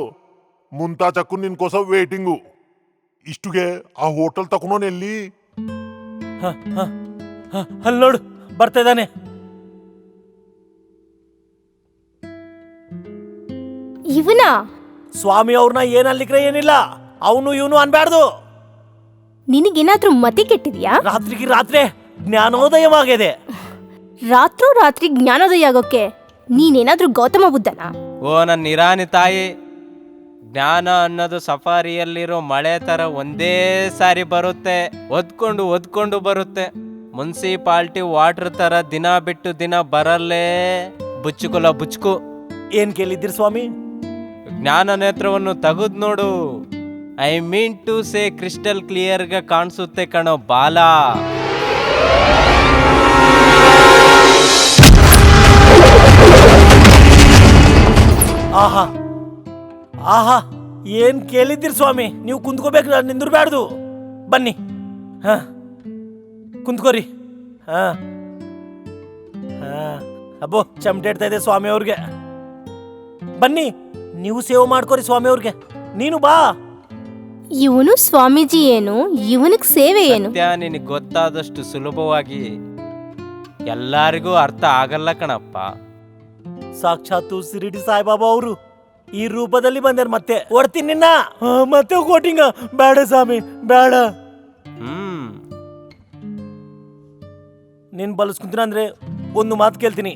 ಮುಂತಾಚಕ್ಕು ನಿನ್ ಕೋಸ ವೇಟಿಂಗು. ಇಷ್ಟುಗೆ ಆ ಹೋಟೆಲ್ ತಕೊಂಡೋನ್ ಎಲ್ಲಿ? ಅಲ್ಲಿ ನೋಡು, ಬರ್ತಾ ಇದ್ದಾನೆ. ಇವನ ಸ್ವಾಮಿ ಅವ್ರನ್ನ ಏನಲ್ಲಿಕ್ರೆ ಏನಿಲ್ಲ, ಅವನು ಇವನು ಅನ್ಬ್ಯಾಡ್ದು. ನಿನಗೇನಾದ್ರೂ ಮತಿ ಕೆಟ್ಟಿದ್ಯಾ? ರಾತ್ರಿಗೆ ರಾತ್ರಿ ಜ್ಞಾನೋದಯವಾಗಿದೆ. ರಾತ್ರಿ ಜ್ಞಾನೋದಯ ಆಗೋಕೆ ನೀನೇನಾದ್ರೂ ಗೌತಮ ಬುದ್ಧನಾ? ಓ ನನ್ನ ನಿರಾನಿ ತಾಯಿ, ಜ್ಞಾನ ಅನ್ನೋದು ಸಫಾರಿಯಲ್ಲಿರೋ ಮಳೆ ಥರ ಒಂದೇ ಸಾರಿ ಬರುತ್ತೆ, ಒದ್ಕೊಂಡು ಬರುತ್ತೆ. ಮುನ್ಸಿಪಾಲ್ಟಿ ವಾಟರ್ ಥರ ದಿನ ಬಿಟ್ಟು ದಿನ ಬರಲ್ಲೇ ಬುಚ್ಚುಕು. ಏನ್ ಕೇಳಿದ್ದೀರಿ ಸ್ವಾಮಿ? ಜ್ಞಾನ ನೇತ್ರವನ್ನು ತೆಗೆದು ನೋಡು. I mean to say crystal ಕ್ಲಿಯರ್ಗೆ ಕಾಣಿಸುತ್ತೆ ಕಣೋ ಬಾಲ. ಆಹಾ ಆಹಾ, ಏನ್ ಕೇಳಿದ್ದೀರಿ ಸ್ವಾಮಿ? ನೀವು ಕುಂತ್ಕೋಬೇಕು, ನಿಂದಿರ್ಬ್ಯಾಡ್ದು. ಬನ್ನಿ, ಹಾ ಕುಂತ್ಕೋರಿ. ಹಾ ಹಾ, ಅಬ್ಬೋ ಚಮಟೆ ಇಡ್ತಾ ಇದೆ ಸ್ವಾಮಿ ಅವ್ರಿಗೆ. ಬನ್ನಿ, ನೀವು ಸೇವೆ ಮಾಡ್ಕೋರಿ ಸ್ವಾಮಿ ಅವ್ರಿಗೆ. ನೀನು ಬಾ. ಇವನು ಸ್ವಾಮೀಜಿ ಏನು, ಇವನಿಗೆ ಸೇವೆ ಏನು? ಸತ್ಯ ನಿನಗೆ ಗೊತ್ತಾದಷ್ಟು ಸುಲಭವಾಗಿ ಎಲ್ಲರಿಗೂ ಅರ್ಥ ಆಗಲ್ಲ ಕಣಪ್ಪ. ಸಾಕ್ಷಾತ್ತು ಶಿರಡಿ ಸಾಯಿಬಾಬಾ ಅವರು ಈ ರೂಪದಲ್ಲಿ ಬಂದಾರ. ಮತ್ತೆ ಓಡ್ತೀನಿ ನಿನ್ನ. ಮತ್ತೆ ಕೋಟಿಂಗ ಬೇಡ ಸ್ವಾಮಿ, ಬೇಡ. ನೀನ್ ಬಲಸ್ಕೊಂತೀನಿ ಅಂದ್ರೆ ಒಂದು ಮಾತು ಕೇಳ್ತೀನಿ.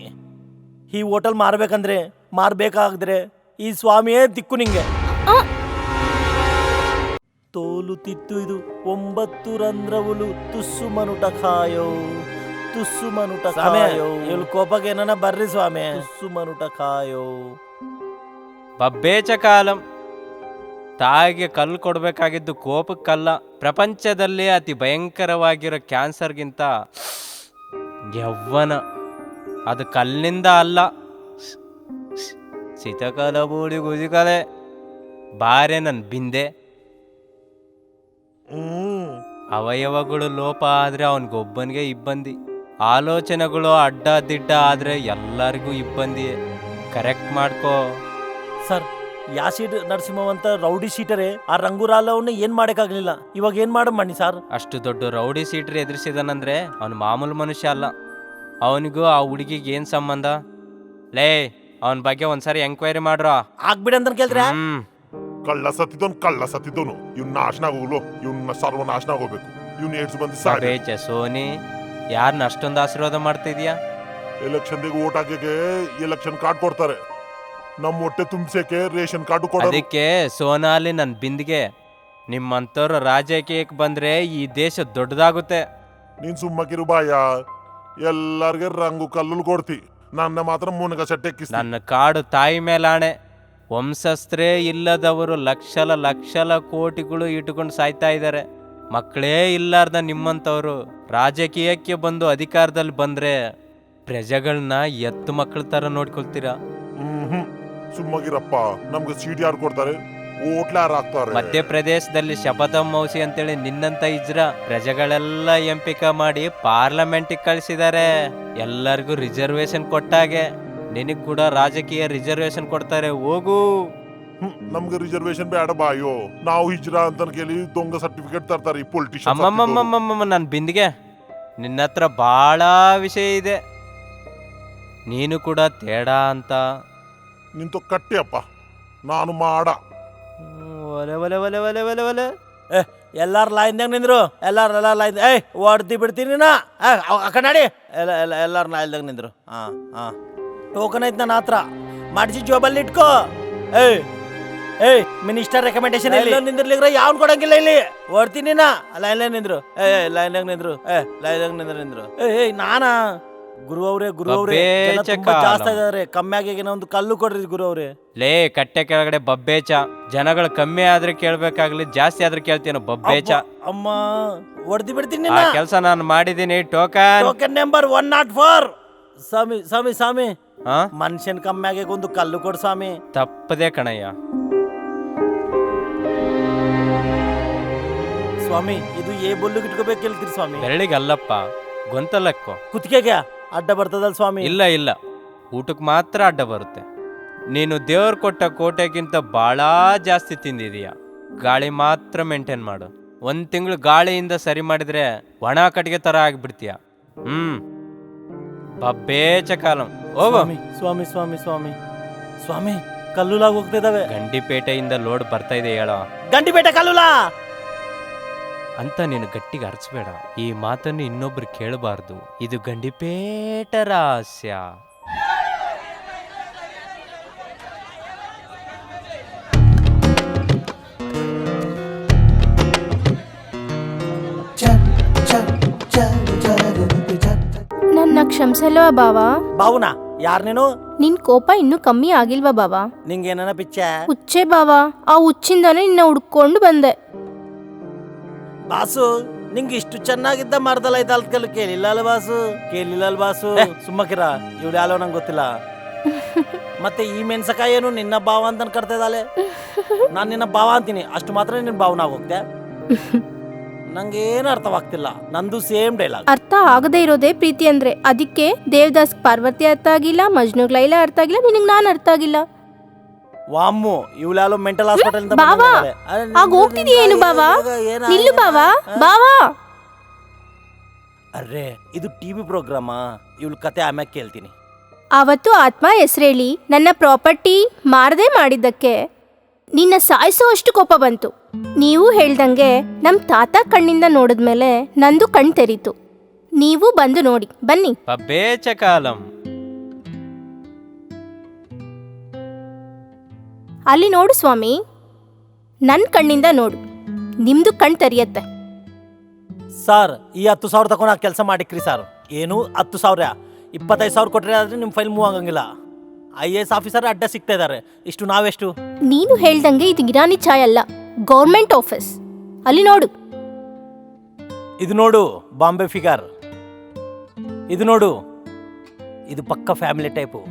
ಈ ಹೋಟೆಲ್ ಮಾರ್ಬೇಕಂದ್ರೆ ಮಾರ್ಬೇಕಾದ್ರೆ ಈ ಸ್ವಾಮಿಯೇ ದಿಕ್ಕು ನಿಂಗೆ. ತೋಲು ತಿತ್ತು ಇದು 9 ರಂಧ್ರವುಲು ತುಸ್ಸು ಮನುಟ ಖಾಯೋ, ತುಸ್ಸು ಮನುಟ ಖಾಯೋ. ಇಲ್ಲಿ ಕೋಪಕ್ಕೆ ಏನಾನ ಬರ್ರಿ ಸ್ವಾಮಿ. ತುಸ್ಸು ಮನುಟ ಖಾಯೋ. ಬಬ್ಬೇಚ ಕಾಲಂ. ತಾಯಿಗೆ ಕಲ್ಲು ಕೊಡಬೇಕಾಗಿದ್ದು ಕೋಪಕ್ಕಲ್ಲ. ಪ್ರಪಂಚದಲ್ಲಿ ಅತಿ ಭಯಂಕರವಾಗಿರೋ ಕ್ಯಾನ್ಸರ್ಗಿಂತ ಯವ್ವನ. ಅದು ಕಲ್ಲಿಂದ ಅಲ್ಲ. ಸಿತಕಲ ಬೂಡಿ ಗುಜಿಕಲೆ ಬಾರೆ ನನ್ನ ಬಿಂದೆ. ಅವಯವಗಳು ಲೋಪ ಆದ್ರೆ ಅವನಿಗೊಬ್ಬನಿಗೆ ಇಬ್ಬಂದಿ. ಆಲೋಚನೆಗಳು ಅಡ್ಡ ದಿಡ್ಡ ಆದ್ರೆ ಎಲ್ಲರಿಗೂ ಇಬ್ಬಂದಿಯೇ. ಕರೆಕ್ಟ್ ಮಾಡ್ಕೋ ಸರ್. ಯಾಸಿಡ್ ನರಸಿಂಹವಂತ ರೌಡಿ ಶೀಟರೇ ಆ ರಂಗುರಾಲವನ್ನ ಏನ್ ಮಾಡಕ್ಕಾಗ್ಲಿಲ್ಲ. ಇವಾಗ ಏನ್ ಮಾಡಮ್ಮಣ್ಣಿ ಸರ್? ಅಷ್ಟು ದೊಡ್ಡ ರೌಡಿ ಸೀಟ್ರಿ ಎದುರಿಸಿದಾನಂದ್ರೆ ಅವನು ಮಾಮೂಲು ಮನುಷ್ಯ ಅಲ್ಲ. ಅವನಿಗೂ ಆ ಹುಡುಗಿಗೆ ಏನ್ ಸಂಬಂಧ? ಲೇ, ಅವನ ಬಗ್ಗೆ ಒಂದ್ಸರಿ ಎಂಕ್ವೈರಿ ಮಾಡ್ರ. ಆಗ್ಬಿಡಂತ ಕೇಳ್ದ್ರೆ ಕಳ್ಳ ಸತ್ತಿದ್ದವನು ಇವ್ನ ನಾಶನಾಗ ಹೋಗ್ಲು, ಇವ್ನ ಸರ್ವನಾಶನಾಗ ಹೋಗ್ಬೇಕು. ಇವ್ನ ಏಡ್ಸ್ ಬಂದು ಬೇಚ ಸೋನಿ, ಯಾರನ್ನ ಅಷ್ಟೊಂದು ಆಶೀರ್ವಾದ ಮಾಡ್ತಿದ್ಯಾ? ಎಲೆಕ್ಷನ್ ಓಟ್ ಹಾಕಕ್ಕೆ ಎಲೆಕ್ಷನ್ ಕಾರ್ಡ್ ಕೊಡ್ತಾರೆ. ನಮ್ಮ ಹೊಟ್ಟೆ ತುಂಬಿಸಕ್ಕೆ ರೇಷನ್ ಕಾರ್ಡು ಕೊಡೋದು. ಅದಕ್ಕೆ ಸೋನಾಲಿ ನನ್ನ ಬಿಂದಿಗೆ. ನಿಮ್ಮಂತವ್ರ ರಾಜಕೀಯಕ್ಕೆ ಬಂದ್ರೆ ಈ ದೇಶ ದೊಡ್ಡದಾಗುತ್ತೆ. ನೀನ್ ಸುಮ್ಮಕಿರು ಬಾಯ, ಎಲ್ಲಾರ್ಗೆ ರಂಗು ಕಲ್ಲು ಕೊಡ್ತಿ, ನನ್ನ ಮಾತ್ರ ಮುನಗ ಸಟ್ಟೆಕ್ಕಿಸ್. ನನ್ನ ಕಾಡು ತಾಯಿ ಮೇಲಾಣೆ, ವಂಶಸ್ಥರೇ ಇಲ್ಲದವರು ಲಕ್ಷಲ ಕೋಟಿಗಳು ಇಟ್ಕೊಂಡು ಸಾಯ್ತಾ ಇದ್ದಾರೆ. ಮಕ್ಕಳೇ ಇಲ್ಲಾರ್ದ ನಿಮ್ಮಂಥವ್ರು ರಾಜಕೀಯಕ್ಕೆ ಬಂದು ಅಧಿಕಾರದಲ್ಲಿ ಬಂದ್ರೆ ಪ್ರಜೆಗಳನ್ನ ಎತ್ತು ಮಕ್ಕಳ ತರ ನೋಡ್ಕೊಳ್ತೀರಾ? ಸುಮ್ಮಗಿರಪ್ಪ. ನಮ್ಗೆ ಸೀಟ್ ಯಾರು ಕೊಡ್ತಾರೆ? ಓಟ್ಲ ಯಾರು ಹಾಕ್ತಾರೆ? ಮಧ್ಯಪ್ರದೇಶದಲ್ಲಿ ಶಪಥ ಮೌಸಿ ಅಂತೇಳಿ ನಿನ್ನಂತ ಇಜ್ರ ಪ್ರಜೆಗಳೆಲ್ಲ ಎಂಪಿಕ ಮಾಡಿ ಪಾರ್ಲಿಮೆಂಟಿಗೆ ಕಳಿಸಿದ್ದಾರೆ. ಎಲ್ಲರಿಗೂ ರಿಸರ್ವೇಶನ್ ಕೊಟ್ಟಾಗೆ ನಿನಗ್ ಕೂಡ ರಾಜಕೀಯ ರಿಸರ್ವೇಶನ್ ಕೊಡ್ತಾರೆ. ಹೋಗು. ನಮ್ಗೆ ರಿಸರ್ವೇಶನ್ ಬೇಡ ಬಾಯೋ. ನಾವು ಹಿಜ್ರಾ ಅಂತ ಕೇಳಿ ದೊಂಗ ಸರ್ಟಿಫಿಕೇಟ್ ತರ್ತಾರೆ ಪೊಲಿಟಿಷಿಯನ್. ಅಮ್ಮಮ್ಮಮ್ಮಮ್ಮಮ್ಮ ನನ್ನ ಬಿಂದಿಗೆ, ನಿನ್ನ ಹತ್ರ ಭಾಳ ವಿಷಯ ಇದೆ. ನೀನು ಕೂಡ ತೇಡ ಅಂತ ನಿಂತು ಕಟ್ಟಿ ಅಪ್ಪ. ನಾನು ಮಾಡ ಒಲೆ ಒಲೆ ಒಲೆ ಒಲೆ ಒಲೆ ಒಲೆ ಎಲ್ಲಾರು ಲೈನ್ದಾಗ ನಿಂದ್ರು. ಎಲ್ಲಾರು ಲೈನ್ ಹೊಡ್ದಿ ಬಿಡ್ತೀನಿ ನಾ. ಕನ್ನಡಿ ಎಲ್ಲಾರು ಲೈನ್ದಾಗ ನಿಂದ್ರು. ಟೋಕನ್ ಐತ್ ನನ್ನ ಹತ್ರ, ಮಾಡಿಸಿ ಜೋಬಲ್ಲಿ ಇಟ್ಕೋ. ಮಿನಿಸ್ಟರ್ ರೆಕಮೆಂಡೇಶನ್ ಇಲ್ಲ ನಿಂದಿರ್ಲಿಕ್ರ ಯಾವ್ನ್ ಕೊಡಂಗಿಲ್ಲ ಇಲ್ಲಿ. ಹೊಡ್ತೀನಿ ನಾ. ಲೈನ್ದಾಗ ನಿಂದ್ರು. ಲೈನ್ದಾಗ ನಿಂದ್ರು. ಲೈನ್ದಾಗ ನಿಂದ್ರು. ನಾನಾ ಗುರು ಅವ್ರೆ ಜಾಸ್ತಿ ಇದಾರೆ. ಕಮ್ಮಿ ಆಗಿ ಒಂದು ಕಲ್ಲು ಕೊಡ್ರಿ ಗುರು ಅವ್ರೆ. ಲೇ ಕಟ್ಟೆ ಕೆಳಗಡೆ ಬಬ್ಬೇಚ. ಜನಗಳು ಕಮ್ಮಿ ಆದ್ರೆ ಕೇಳ್ಬೇಕಾಗ್ಲಿ, ಜಾಸ್ತಿ ಆದ್ರೆ ಕೇಳ್ತೀನೋ ಬಬ್ಬೇಚ. ಅಮ್ಮ ಹೊಡ್ದಿ ಬಿಡ್ತೀನಿ. ಕೆಲಸ ನಾನು ಮಾಡಿದೀನಿ. Token number 104. ಸ್ವಾಮಿ ಮನುಷ್ಯನ್ ಕಮ್ಮಿ ಆಗಿ ಒಂದು ಕಲ್ಲು ಕೊಡು ಸ್ವಾಮಿ. ತಪ್ಪದೆ ಕಣಯ್ಯ. ಸ್ವಾಮಿ ಇದು ಬೊಲ್ಲು ಇಟ್ಕೋಬೇಕು ಹೇಳ್ತೀರಿ ಸ್ವಾಮಿ? ಬೆರಳಿಗಲ್ಲಪ್ಪ, ಗೊಂತಲಕ್ಕೋ. ಕುತ್ತಿಗೆಗೆ ಅಡ್ಡ ಬರ್ತದಲ್ ಸ್ವಾಮಿ? ಇಲ್ಲ, ಊಟಕ್ಕೆ ಮಾತ್ರ ಅಡ್ಡ ಬರುತ್ತೆ. ನೀನು ದೇವ್ರು ಕೊಟ್ಟ ಕೋಟೆಗಿಂತ ಭಾಳ ಜಾಸ್ತಿ ತಿಂದಿದೀಯ. ಗಾಳಿ ಮಾತ್ರ ಮೇಂಟೈನ್ ಮಾಡು. 1 ತಿಂಗಳು ಗಾಳಿಯಿಂದ ಸರಿ ಮಾಡಿದ್ರೆ ಒಣ ಕಟ್ಟಿಗೆ ತರ ಆಗ್ಬಿಡ್ತೀಯ. ಬಬ್ಬೇಚ ಕಾಲಂ. ಹೋಗೋ. ಸ್ವಾಮಿ ಸ್ವಾಮಿ ಸ್ವಾಮಿ ಸ್ವಾಮಿ ಕಲ್ಲುಲಾಗ ಹೋಗ್ತಿದಾವೆ. ಗಂಡಿಪೇಟೆಯಿಂದ ಲೋಡ್ ಬರ್ತಾ ಇದೆ ಹೇಳೋ. ಗಂಡಿಪೇಟೆ ಕಲ್ಲುಲಾ ಅಂತ ನೀನು ಗಟ್ಟಿಗೆ ಅರ್ಚಬೇಡ. ಈ ಮಾತನ್ನು ಇನ್ನೊಬ್ರು ಕೇಳಬಾರ್ದು. ಇದು ಗಂಡಿಪೇಟ ರಹಸ್ಯ. ನನ್ನ ಕ್ಷಮಿಸಲ್ವಾ ಬಾವಾ? ಬಾವುನಾ ಯಾರ್ ನೀನು? ನಿನ್ ಕೋಪ ಇನ್ನೂ ಕಮ್ಮಿ ಆಗಿಲ್ವಾ ಬಾವಾ? ನಿಂಗೇನ ಪಿಚ್ಚ? ಹುಚ್ಚೆ ಬಾವಾ, ಆ ಹುಚ್ಚಿಂದಾನೆ ನಿನ್ನ ಹುಡ್ಕೊಂಡು ಬಂದೆ. ಬಾಸು ನಿಂಗೆ ಇಷ್ಟು ಚೆನ್ನಾಗಿದ್ದ ಮರದಲ್ಲ ಇದ್ದಲ್ ಕೇಳಿಲ್ಲ ಅಲ್ಲ ಬಾಸು? ಕೇಳಿಲ್ಲ ಅಲ್ ಬಾಸು? ಸುಮ್ಮಕಿರ. ಇವ್ಳು ಯಾಲೋ ನಂಗೆ ಗೊತ್ತಿಲ್ಲ. ಮತ್ತೆ ಈ ಮೆಣಸಕಾಯಿ ಏನು ನಿನ್ನ ಭಾವ ಅಂತ ಕರ್ತಾ ಇದ್ದಾಳೆ. ನಾನು ನಿನ್ನ ಭಾವ ಅಂತೀನಿ, ಅಷ್ಟು ಮಾತ್ರ ನಿನ್ನ ಭಾವನಾಗ ಹೋಗ್ತೆ. ನಂಗೇನು ಅರ್ಥವಾಗ್ತಿಲ್ಲ. ನಂದು ಸೇಮ್ ಡೈಲಾಗ್. ಅರ್ಥ ಆಗದೆ ಇರೋದೇ ಪ್ರೀತಿ ಅಂದ್ರೆ. ಅದಕ್ಕೆ ದೇವದಾಸ್ ಪಾರ್ವತಿ ಅರ್ಥ ಆಗಿಲ್ಲ, ಮಜ್ನು ಲೈಲಾ ಅರ್ಥ ಆಗಿಲ್ಲ, ನಿನಗ್ ನಾನ್ ಅರ್ಥ ಆಗಿಲ್ಲ. ವಾಮ್ಮು ಇವಳು ಮೆಂಟಲ್ ಹಾಸ್ಪಿಟಲ್ ಅಂತ ಬಾವಾ ಆಗ ಹೋಗ್ತಿದೀಯೇನು ಬಾವಾ? ನಿಲ್ಲು ಬಾವಾ. ಬಾವಾ ಅರ್ರೆ ಇದು ಟಿವಿ ಪ್ರೋಗ್ರಾಮ. ಇವಳು ಕತೆ ಆಮ್ಯಾಗ ಕೇಳ್ತೀನಿ. ಅವತ್ತು ಆತ್ಮ ಹೆಸರೇಳಿ ನನ್ನ ಪ್ರಾಪರ್ಟಿ ಮಾರದೆ ಮಾಡಿದ್ದಕ್ಕೆ ನಿನ್ನ ಸಾಯಿಸೋ ಅಷ್ಟು ಕೋಪ ಬಂತು. ನೀವು ಹೇಳ್ದಂಗೆ ನಮ್ ತಾತ ಕಣ್ಣಿಂದ ನೋಡಿದ್ಮೇಲೆ ನಂದು ಕಣ್ ತೆರೀತು. ನೀವು ಬಂದು ನೋಡಿ ಬನ್ನಿ. ಬಬ್ಬೇಚ ಕಾಲಂ. ಅಲ್ಲಿ ನೋಡು ಸ್ವಾಮಿ, ನನ್ನ ಕಣ್ಣಿಂದ ನೋಡು, ನಿಮ್ದು ಕಣ್ ತೆರೆಯತ್ತೆ. ಸರ್ ಈ 10,000 ತಗೊಂಡು ಕೆಲಸ ಮಾಡಿಕ್ರಿ ಸರ್. ಏನು 10,000? 25,000 ಕೊಟ್ರೆ ಆದ್ರೆ ನಿಮ್ಮ ಫೈಲ್ ಮೂವ್ ಆಗಂಗಿಲ್ಲ. IAS ಆಫೀಸರ್ ಅಡ್ಡ ಸಿಗ್ತಾ ಇದಾರೆ. ಇಷ್ಟು ನಾವೆಷ್ಟು? ನೀನು ಹೇಳ್ದಂಗೆ ಇದು ಇರಾನಿ ಚಾಯ್ ಅಲ್ಲ, ಗೌರ್ಮೆಂಟ್ ಆಫೀಸ್. ಅಲ್ಲಿ ನೋಡು. ಇದು ನೋಡು ಬಾಂಬೆ ಫಿಗರ್. ಇದು ನೋಡು, ಇದು ಪಕ್ಕ ಫ್ಯಾಮಿಲಿ ಟೈಪು.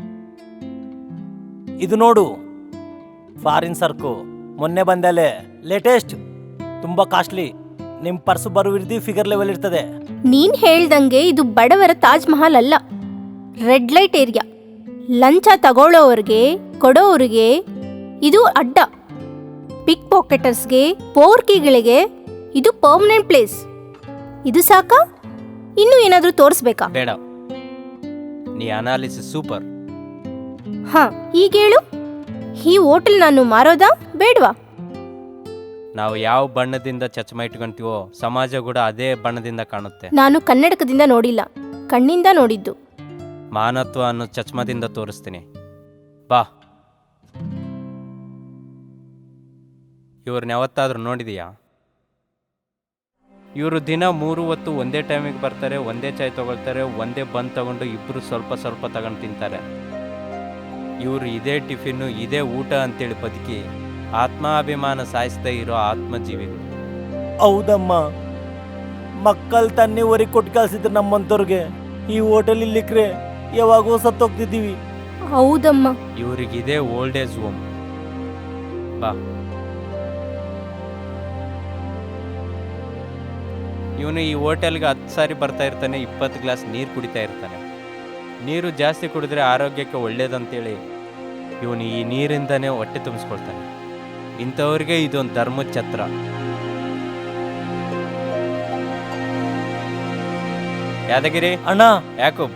ಇದು ನೋಡು ಫಾರಿನ್ ಸರ್ಕು, ಮೊನ್ನೆ ಬಂದಲೆ ಲೇಟೆಸ್ಟ್, ತುಂಬಾ ಕಾಸ್ಟ್ಲಿ. ನಿಮ್ ಪರ್ಸು ಬರುವಿರ್ದಿ ಫಿಗರ್ ಲೆವೆಲ್ ಇರ್ತದೆ. ನೀನ್ ಹೇಳ್ದಂಗೆ ಇದು ಬಡವರ ತಾಜ್ ಮಹಲ್ ಅಲ್ಲ, ರೆಡ್ ಲೈಟ್ ಏರಿಯಾ. ಲಂಚ ತಗೊಳ್ಳೋವ್ರಿಗೆ ಕೊಡೋವ್ರಿಗೆ ಇದು ಅಡ್ಡ. ಪಿಕ್ ಪಾಕೆಟರ್ಸ್ಗೆ, ಪೋರ್ಕಿಗಳಿಗೆ ಇದು ಪರ್ಮನೆಂಟ್ ಪ್ಲೇಸ್. ಇದು ಸಾಕಾ? ಇನ್ನೂ ಏನಾದ್ರೂ ತೋರಿಸ್ಬೇಕಾ? ಬೇಡ, ನೀ ಅನಾಲಿಸಿಸ್ ಸೂಪರ್. ಹಾ ಈಗ ಹೇಳು, ಈ ಹೋಟೆಲ್ ನಾನು ಮಾರೋದಾ ಬೇಡವಾ? ನಾವು ಯಾವ ಬಣ್ಣದಿಂದ ಚಚ್ಮ ಇಟ್ಕೊಂತೀವೋ ಸಮಾಜ ಕೂಡ ಅದೇ ಬಣ್ಣದಿಂದ ಕಾಣುತ್ತೆ. ನಾನು ಕನ್ನಡಕದಿಂದ ನೋಡಿಲ್ಲ, ಕಣ್ಣಿಂದ ನೋಡಿದ್ದು. ಮಾನತ್ವ ಅನ್ನೋ ಚಚ್ಮದಿಂದ ತೋರಿಸ್ತೀನಿ ಬಾ. ಇವ್ರನ್ನ ಯಾವತ್ತಾದ್ರೂ ನೋಡಿದೀಯಾ? ಇವರು ದಿನ 3 ಹೊತ್ತು ಒಂದೇ ಟೈಮಿಗೆ ಬರ್ತಾರೆ, ಒಂದೇ ಚಾಯ್ ತಗೊಳ್ತಾರೆ, ಒಂದೇ ಬಂದ್ ತಗೊಂಡು ಇಬ್ರು ಸ್ವಲ್ಪ ಸ್ವಲ್ಪ ತಗೊಂಡು ತಿಂತಾರೆ. ಇವರು ಇದೇ ಟಿಫಿನ್ನು ಇದೇ ಊಟ ಅಂತೇಳಿ ಬದುಕಿ ಆತ್ಮಾಭಿಮಾನ ಸಾಯಿಸ್ತಾ ಇರೋ ಆತ್ಮಜೀವಿಗಳು. ಹೌದಮ್ಮ, ಮಕ್ಕಳು ತನ್ನೇ ಹೊರಗೆ ಕೊಟ್ಟು ಕಳ್ಸಿದ್ರು ನಮ್ಮಂತವ್ರಿಗೆ. ಈ ಹೋಟೆಲ್ ಇಲ್ಲಿಕ್ರೆ ಯಾವಾಗೋ ಸತ್ತೋಗ್ತಿದ್ದೀವಿ. ಹೌದಮ್ಮ. ಇವರಿಗಿದೆ ಓಲ್ಡ್ ಏಜ್ ಹೋಮ್. ಬಾ, ಇವನು ಈ ಹೋಟೆಲ್ಗೆ 10 ಸಾರಿ ಬರ್ತಾ ಇರ್ತಾನೆ, 20 ಗ್ಲಾಸ್ ನೀರು ಕುಡಿತಾ ಇರ್ತಾನೆ. ನೀರು ಜಾಸ್ತಿ ಕುಡಿದ್ರೆ ಆರೋಗ್ಯಕ್ಕೆ ಒಳ್ಳೇದಂತೇಳಿ ಇವನು ಈ ನೀರಿಂದನೇ ಹೊಟ್ಟೆ ತುಂಬಿಸ್ಕೊಳ್ತಾನೆ. ಇಂಥವ್ರಿಗೆ ಇದೊಂದು ಧರ್ಮದ ಛತ್ರ. ಯಾದಗಿರಿ ಅಣ್ಣ, ಯಾಕೂಬ್,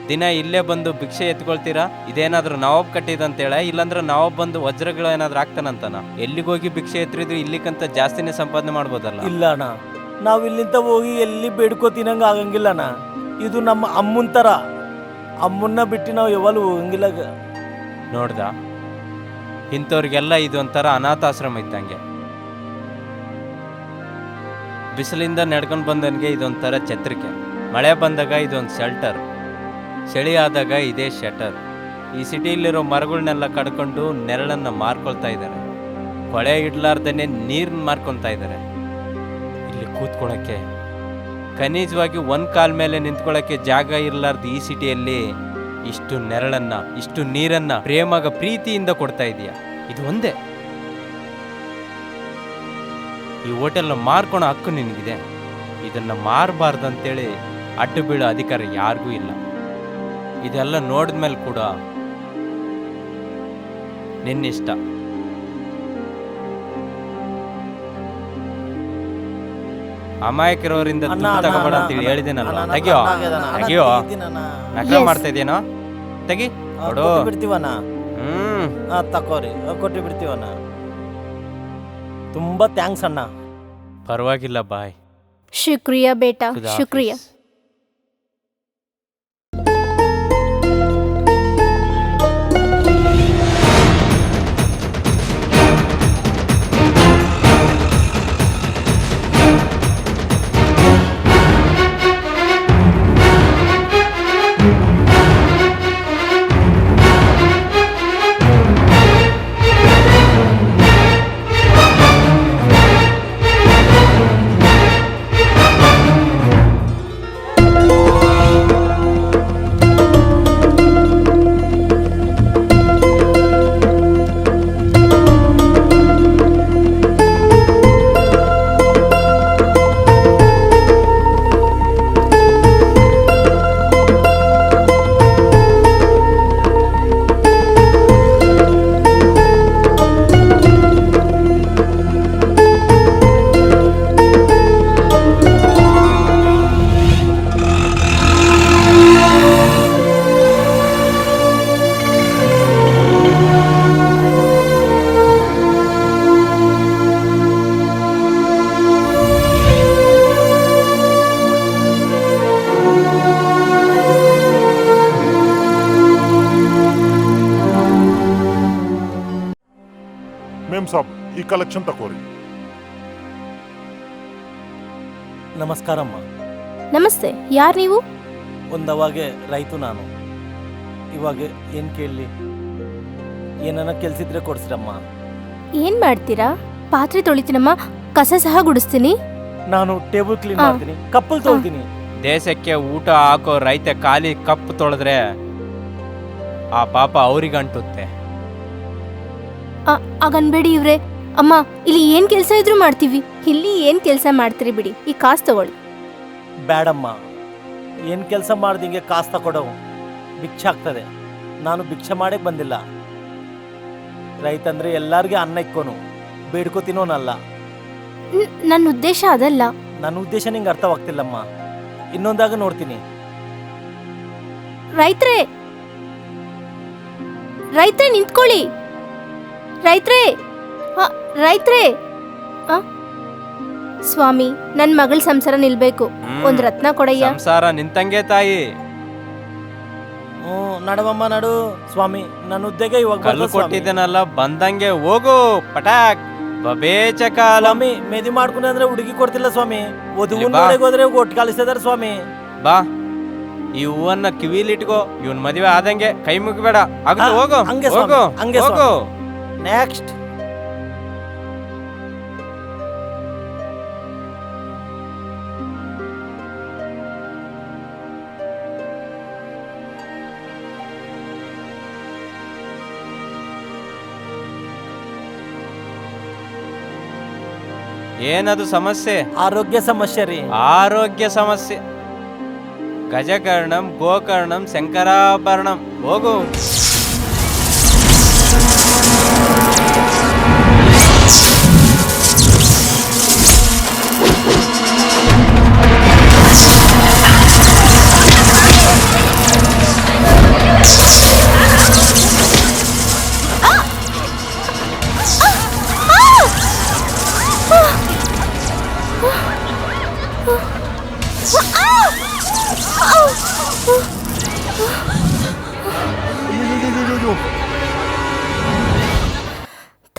ದಿನ ಇಲ್ಲೇ ಬಂದು ಭಿಕ್ಷೆ ಎತ್ಕೊಳ್ತೀರಾ? ಇದೇನಾದ್ರೂ ನವಾಬ್ ಕಟ್ಟಿದಂತೇಳ, ಇಲ್ಲಾಂದ್ರೆ ನವಾಬ್ ಬಂದು ವಜ್ರಗಳು ಏನಾದ್ರೂ ಆಗ್ತಾನಂತಾನ? ಎಲ್ಲಿಗೋಗಿ ಭಿಕ್ಷೆ ಎತ್ತರಿದ್ರು ಇಲ್ಲಿಕಂತ ಜಾಸ್ತಿನೇ ಸಂಪಾದನೆ ಮಾಡ್ಬೋದಲ್ಲ? ಇಲ್ಲ ಅಣ್ಣ, ನಾವು ಇಲ್ಲಿಂದ ಹೋಗಿ ಎಲ್ಲಿ ಬೇಡ್ಕೋ ತಿನ್ನಂಗ ಆಗಂಗಿಲ್ಲ ಅಣ್ಣ. ಇದು ನಮ್ಮ ಅಮ್ಮನ ಥರ. ಅಮ್ಮನ್ನ ಬಿಟ್ಟು ನಾವು ಯಾವಾಗಲೂ ಹೋಗಂಗಿಲ್ಲ. ನೋಡ್ದ, ಇಂಥವ್ರಿಗೆಲ್ಲ ಇದೊಂಥರ ಅನಾಥಾಶ್ರಮ ಇದ್ದಂಗೆ. ಬಿಸಿಲಿಂದ ನಡ್ಕೊಂಡು ಬಂದವನಿಗೆ ಇದೊಂಥರ ಛತ್ರಿಕೆ, ಮಳೆ ಬಂದಾಗ ಇದೊಂದು ಶೆಲ್ಟರ್, ಚಳಿ ಆದಾಗ ಇದೇ ಶಟರ್. ಈ ಸಿಟಿಲಿರೋ ಮರಗಳನ್ನೆಲ್ಲ ಕಡ್ಕೊಂಡು ನೆರಳನ್ನು ಮಾರ್ಕೊಳ್ತಾ ಇದ್ದಾರೆ. ಕೊಳೆ ಇಡ್ಲಾರ್ದೇ ನೀರನ್ನ ಮಾರ್ಕೊಳ್ತಾ ಇದ್ದಾರೆ. ಇಲ್ಲಿ ಕೂತ್ಕೊಳ್ಳೋಕ್ಕೆ, ಖನಿಜವಾಗಿ ಒಂದು ಕಾಲ ಮೇಲೆ ನಿಂತ್ಕೊಳ್ಳೋಕ್ಕೆ ಜಾಗ ಇರಲಾರ್ದು ಈ ಸಿಟಿಯಲ್ಲಿ ಇಷ್ಟು ನೆರಳನ್ನ, ಇಷ್ಟು ನೀರನ್ನ ಪ್ರೀತಿಯಿಂದ ಕೊಡ್ತಾ ಇದೀಯ. ಇದು ಒಂದೇ. ಈ ಹೋಟೆಲ್ನ ಮಾರ್ಕೊಳೋ ಹಕ್ಕು ನಿನಗಿದೆ. ಇದನ್ನ ಮಾರಬಾರ್ದಂತೇಳಿ ಅಡ್ಡು ಬೀಳೋ ಅಧಿಕಾರ ಯಾರಿಗೂ ಇಲ್ಲ. ಇದೆಲ್ಲ ನೋಡಿದ್ಮೇಲೆ ಕೂಡ ನಿನ್ನಿಷ್ಟ. ಅಮಾಯಕರವರಿಂದ ದುಡ್ಡು ತಗೋಬೇಡ ಅಂತೇಳಿ ಹೇಳಿದೇನಲ್ಲ, ತೆಗಿಯೋ ತೆಗಿಯೋ. ನಕಲ ಮಾಡ್ತಾ ಇದೆಯೇನೋ, ತೆಗಿ ಕೊಡು. ಬಿಡ್ತೀವಣ್ಣ. ತಕೋರಿ, ಕೊಟ್ಟು ಬಿಡ್ತೀವಣ್ಣ. ತುಂಬಾ ಥ್ಯಾಂಕ್ಸ್ ಅಣ್ಣ. ಪರವಾಗಿಲ್ಲ, ಬಾಯ್. ಶುಕ್ರಿಯಾ ಬೇಟಾ, ಶುಕ್ರಿಯಾ. ಮೇಮ್ ಸಾಬ್, ಈ ಕಲೆಕ್ಷನ್ ತಕೋರಿ. ನಮಸ್ಕಾರಮ್ಮ. ನಮಸ್ತೆ, ಯಾರು ನೀವು? ಒಂದವಾಗೆ ರೈತು ನಾನು. ಇವಾಗ ಏನು ಕೇಳಲಿ? ಏನನ್ನ ಕೆಲ್ಸಿದ್ರೆ ಕೊಡ್ಸ್ರಮ್ಮ. ಏನ್ ಮಾಡ್ತೀರಾ? ಪಾತ್ರೆ ತೊಳಿತೀನಮ್ಮ, ಕಸ ಸಹ ಗುಡಿಸ್ತೀನಿ. ನಾನು ಟೇಬಲ್ ಕ್ಲೀನ್ ಮಾಡ್ತೀನಿ, ಕಪ್ಪಲ್ ತೊಳ್ತೀನಿ. ದೇಶಕ್ಕೆ ಊಟ ಹಾಕೋ ರೈತ ಖಾಲಿ ಕಪ್ಪು ತೊಳೆದ್ರೆ ಆ ಪಾಪ ಅವ್ರಿಗೆ ಅಂಟುತ್ತೆ. ಆಗನ್ಬೇಡಿ ಇವ್ರೆ. ಅಮ್ಮ, ಇಲ್ಲಿ ಏನ್ ಕೆಲಸ ಇದ್ರು ಮಾಡ್ತೀವಿ. ಇಲ್ಲಿ ಏನ್ ಕೆಲಸ ಮಾಡ್ತೀರಿ ಬಿಡಿ, ಈ ಕಾಸು ತಗೊಳ್ಳಿ. ಬೇಡಮ್ಮ, ಏನು ಕೆಲಸ ಮಾಡ್ದಿಂಗೆ ಕಾಸು ತಕೊಡವು ಭಿಕ್ಷೆ ಆಗ್ತದೆ. ನಾನು ಭಿಕ್ಷೆ ಮಾಡಕ್ಕೆ ಬಂದಿಲ್ಲ. ರೈತಂದ್ರೆ ಎಲ್ಲಾರ್ಗೆ ಅನ್ನ ಇಕ್ಕೋನು, ಬೇಡ್ಕೋತೀನೋನಲ್ಲ. ನನ್ನ ಉದ್ದೇಶ ಅದಲ್ಲ. ನನ್ನ ಉದ್ದೇಶ ನಿಂಗೆ ಅರ್ಥವಾಗ್ತಿಲ್ಲಮ್ಮ. ಇನ್ನೊಂದಾಗ ನೋಡ್ತೀನಿ. ರೈತ್ರೆ, ರೈತ್ರೆ ನಿಂತ್ಕೊಳ್ಳಿ. ರೈತ್ರೆ, ರೈತ್ರೆ. ಸ್ವಾಮಿ, ನನ್ ಮಗಳ ಸಂಸಾರ ನಿಲ್ಬೇಕು. ಒಂದ್ ರತ್ನ ಕೊಡಯ್ಯ. ಸಂಸಾರ ನಿಂತಂಗೆ ತಾಯಿ. ನಡವಮ್ಮ ನಡು. ಸ್ವಾಮಿ, ನನ್ನ ಉದ್ಯೋಗ ಇವಾಗ ಕಲ್ಲು ಕೊಟ್ಟಿದ್ದೇನಲ್ಲ, ಬಂದಂಗೆ ಹೋಗು ಪಟಾಕ್. ಬಬೇಚ ಕಾಲ. ಸ್ವಾಮಿ, ಮೇದಿ ಮಾಡ್ಕೊಂಡೆ ಅಂದ್ರೆ ಹುಡುಗಿ ಕೊಡ್ತಿಲ್ಲ ಸ್ವಾಮಿ. ಇಲ್ಲಿ ಬಾ. ಹೋದ್ರೆ ಒಟ್ಟು ಕಳಿಸಿದಾರೆ ಸ್ವಾಮಿ. ಬಾ ಈ ಹೂವನ್ನ ಕಿವಿಲಿಟ್ಕೋ, ಇವನ್ ಮದುವೆ ಆದಂಗೆ ಕೈ ಮುಗಿಬೇಡ. ಹಾ, ಹೋಗು ಹಂಗೆ ಸ್ವಾಮಿ, ಹೋಗು ಹಂಗೆ ಹೋಗು. ನೆಕ್ಸ್ಟ್. ಏನದು ಸಮಸ್ಯೆ? ಆರೋಗ್ಯ ಸಮಸ್ಯೆ ರೀ. ಆರೋಗ್ಯ ಸಮಸ್ಯೆ. ಗಜಕರ್ಣಂ ಗೋಕರ್ಣಂ ಶಂಕರಾಭರಣಂ. ಹೋಗು.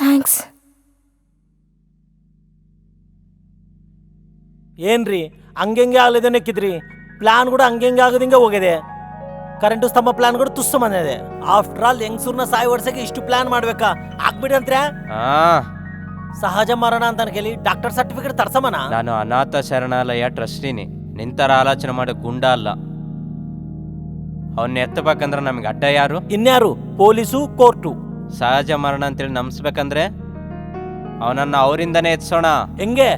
ಥ್ಯಾಂಕ್ಸ್. ಏನ್ರಿ ಹಂಗೆಂಗೆ ಆಗಲಿದೆ ನೆಕ್ಕಿದ್ರಿ? ಪ್ಲಾನ್ ಕೂಡ ಹಂಗೆಂಗೆ ಆಗದಿಂಗೆ ಹೋಗಿದೆ. ಕರೆಂಟು ಸ್ತಂಭ ಪ್ಲಾನ್ ಕೂಡ ತುಸ್ಸು ಬಂದಿದೆ. ಆಫ್ಟರ್ ಆಲ್ ಹೆಂಗಸೂರ್ನ ಸಾಯಿ ವರ್ಷಕ್ಕೆ ಇಷ್ಟು ಪ್ಲಾನ್ ಮಾಡ್ಬೇಕಾ? ಆಗ್ಬಿಡಿ ಅಂತ್ರೆ. ಆ ಸಹಜ ಮರಣ ಅಂತ ಕೇಳಿ ಡಾಕ್ಟರ್ ಸರ್ಟಿಫಿಕೇಟ್ ತರ್ಸಮನ. ನಾನು ಅನಾಥ ಶರಣಾಲಯ ಟ್ರಸ್ಟಿನಿ. ನಿಂತರ ಆಲೋಚನೆ ಮಾಡೋ ಗುಂಡ ಅಲ್ಲ. ಅವನ್ನ ಎತ್ತಬೇಕಂದ್ರೆ ನಮ್ಗೆ ಅಡ್ಡ ಯಾರು? ಇನ್ಯಾರು? Police, court. ಸಹಜ ಮರಣ ಅಂತೇಳಿ ನಂಬಿಸ್ಬೇಕಂದ್ರೆ ಅವನನ್ನ ಅವರಿಂದನೇ ಎತ್ಸೋಣ. ಹೆಂಗೆ?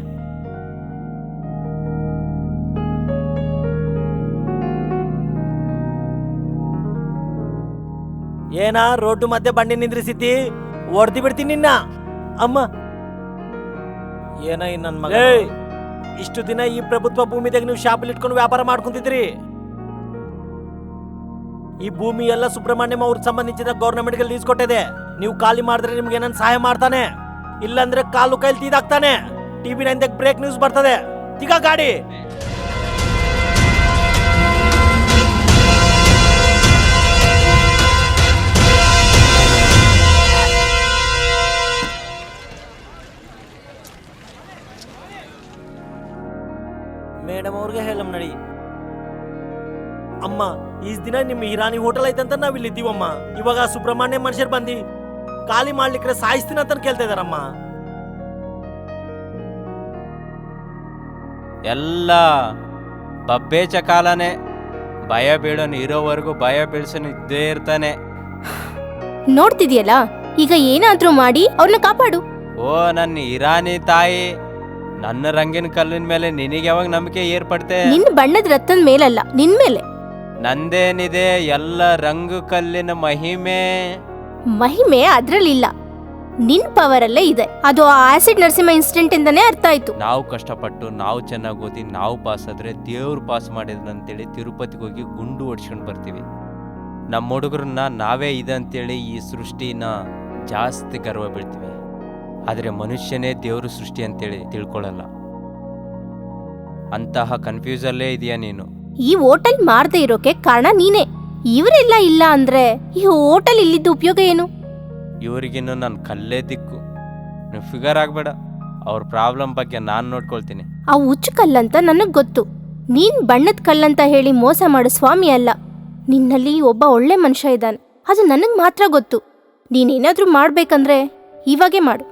ಏನ ರೋಡ್ಡು ಮಧ್ಯೆ ಬಂಡಿ ನಿಂದ್ರಿಸಿತಿ? ಹೊಡ್ದಿ ಬಿಡ್ತೀನಿ ನಿನ್ನ. ಅಮ್ಮ ಏನ ನನ್ ಮಗ, ಇಷ್ಟು ದಿನ ಈ ಪ್ರಭುತ್ವ ಭೂಮಿದಾಗ ನೀವು ಶಾಪಲ್ಲಿ ಇಟ್ಕೊಂಡು ವ್ಯಾಪಾರ ಮಾಡ್ಕೊಂತಿದ್ರಿ. ಈ ಭೂಮಿ ಎಲ್ಲ ಸುಬ್ರಹ್ಮಣ್ಯಂ ಅವ್ರ ಸಂಬಂಧಿಸಿದ ಗೌರ್ಮೆಂಟ್ಗೆ ಲೀಸ್ ಕೊಟ್ಟಿದೆ. ನೀವು ಖಾಲಿ ಮಾಡಿದ್ರೆ ನಿಮ್ಗೆ ಏನನ್ ಸಹಾಯ ಮಾಡ್ತಾನೆ, ಇಲ್ಲಾಂದ್ರೆ ಕಾಲು ಕೈಲಿ ತೀದಾಕ್ತಾನೆ. ಟಿವಿ 9 ಬ್ರೇಕ್ ನ್ಯೂಸ್ ಬರ್ತದೆ. ಈಗ ಗಾಡಿ ಮೇಡಮ್ ಅವ್ರಿಗೆ ಹೇಳಮ್ ನಡಿ. ಅಮ್ಮ ಈಸ್ ದಿನ ನಿಮ್ ಹಿರಾನಿ ಹೋಟೆಲ್ ಐತಂತ ನಾವ್ ಇಲ್ಲಿ ಇದ್ದೀವಮ್ಮ. ಇವಾಗ ಸುಬ್ರಹ್ಮಣ್ಯ ಮನುಷ್ಯರು ಬಂದಿ ಖಾಲಿ ಮಾಡ್ಲಿಕ್ಕೆ ಸಾಯಿಸ್ತೀನಿ ಅಂತ ಕೇಳ್ತಾ ಇದಾರಮ್ಮ. ಎಲ್ಲ ಬಬ್ಬೇಚ ಕಾಲನೇ. ಭಯ ಬೀಳೋನು ಇರೋವರೆಗೂ ಭಯ ಬೀಳ್ಸೋನು ಇದ್ದೇ ಇರ್ತಾನೆ. ನೋಡ್ತಿದ್ಯಲ್ಲ, ಈಗ ಏನಾದ್ರೂ ಮಾಡಿ ಅವ್ರನ್ನ ಕಾಪಾಡು. ಓ ನನ್ನ ಇರಾನಿ ತಾಯಿ, ನನ್ನ ರಂಗಿನ ಕಲ್ಲಿನ ಮೇಲೆ ನಿನಗೆ ಯಾವಾಗ ನಂಬಿಕೆ ಏರ್ಪಡ್ತೆ? ನಿನ್ ಬಣ್ಣದ ರಥದ ಮೇಲಲ್ಲ, ನಿನ್ ಮೇಲೆ. ನಂದೇನಿದೆ ಎಲ್ಲ ರಂಗು ಕಲ್ಲಿನ ಮಹಿಮೆ. ಮಹಿಮೆ ಅದ್ರಲ್ಲಿಲ್ಲ, ನಿನ್ ಪವರ್ ಅಲ್ಲೇ ಇದೆ. ಅದು ಆ ಆಸಿಡ್ ನರಸಿಂಹ ಇನ್ಸಿಡೆಂಟ್ ಇಂದಾನೇ ಅರ್ಥ ಆಯ್ತು. ನಾವು ಕಷ್ಟಪಟ್ಟು ನಾವು ಚೆನ್ನಾಗಿ ಓದಿ ನಾವು ಪಾಸ್ ಆದ್ರೆ ದೇವ್ರು ಪಾಸ್ ಮಾಡಿದ್ರಂತೇಳಿ ತಿರುಪತಿಗೆ ಹೋಗಿ ಗುಂಡು ಹೊಡ್ಸ್ಕೊಂಡು ಬರ್ತೀವಿ. ನಮ್ಮ ಹುಡುಗರನ್ನ ನಾವೇ ಇದೆ ಅಂತೇಳಿ ಈ ಸೃಷ್ಟಿನ ಜಾಸ್ತಿ ಗರ್ವ ಬೀಳ್ತೀವಿ. ಆದರೆ ಮನುಷ್ಯನೇ ದೇವ್ರ ಸೃಷ್ಟಿ ಅಂತೇಳಿ ತಿಳ್ಕೊಳ್ಳಲ್ಲ. ಅಂತಹ ಕನ್ಫ್ಯೂಸಲ್ಲೇ ಇದೆಯಾ ನೀನು? ಈ ಹೋಟೆಲ್ ಮಾರದೆ ಇರೋಕೆ ಕಾರಣ ನೀನೇ. ಇವರೆಲ್ಲ ಇಲ್ಲ ಅಂದ್ರೆ ಈ ಹೋಟೆಲ್ ಇಲ್ಲಿದ್ದು ಉಪಯೋಗ ಏನು? ಇವರಿಗಿನ್ನು ನನ್ನ ಕಲ್ಲೇ ದಿಕ್ಕು. ನೀವು ಫಿಗರ್ ಆಗಬೇಡ. ಅವ್ರ ಪ್ರಾಬ್ಲಮ್ ಬಗ್ಗೆ ನಾನು ನೋಡ್ಕೊಳ್ತೀನಿ. ಆ ಹುಚ್ಚು ಕಲ್ಲಂತ ನನಗ್ ಗೊತ್ತು. ನೀನ್ ಬಣ್ಣದ ಕಲ್ಲಂತ ಹೇಳಿ ಮೋಸ ಮಾಡೋ ಸ್ವಾಮಿ ಅಲ್ಲ. ನಿನ್ನಲ್ಲಿ ಒಬ್ಬ ಒಳ್ಳೆ ಮನುಷ್ಯ ಇದ್ದಾನೆ, ಅದು ನನಗ್ ಮಾತ್ರ ಗೊತ್ತು. ನೀನೇನಾದ್ರೂ ಮಾಡ್ಬೇಕಂದ್ರೆ ಇವಾಗೇ ಮಾಡು,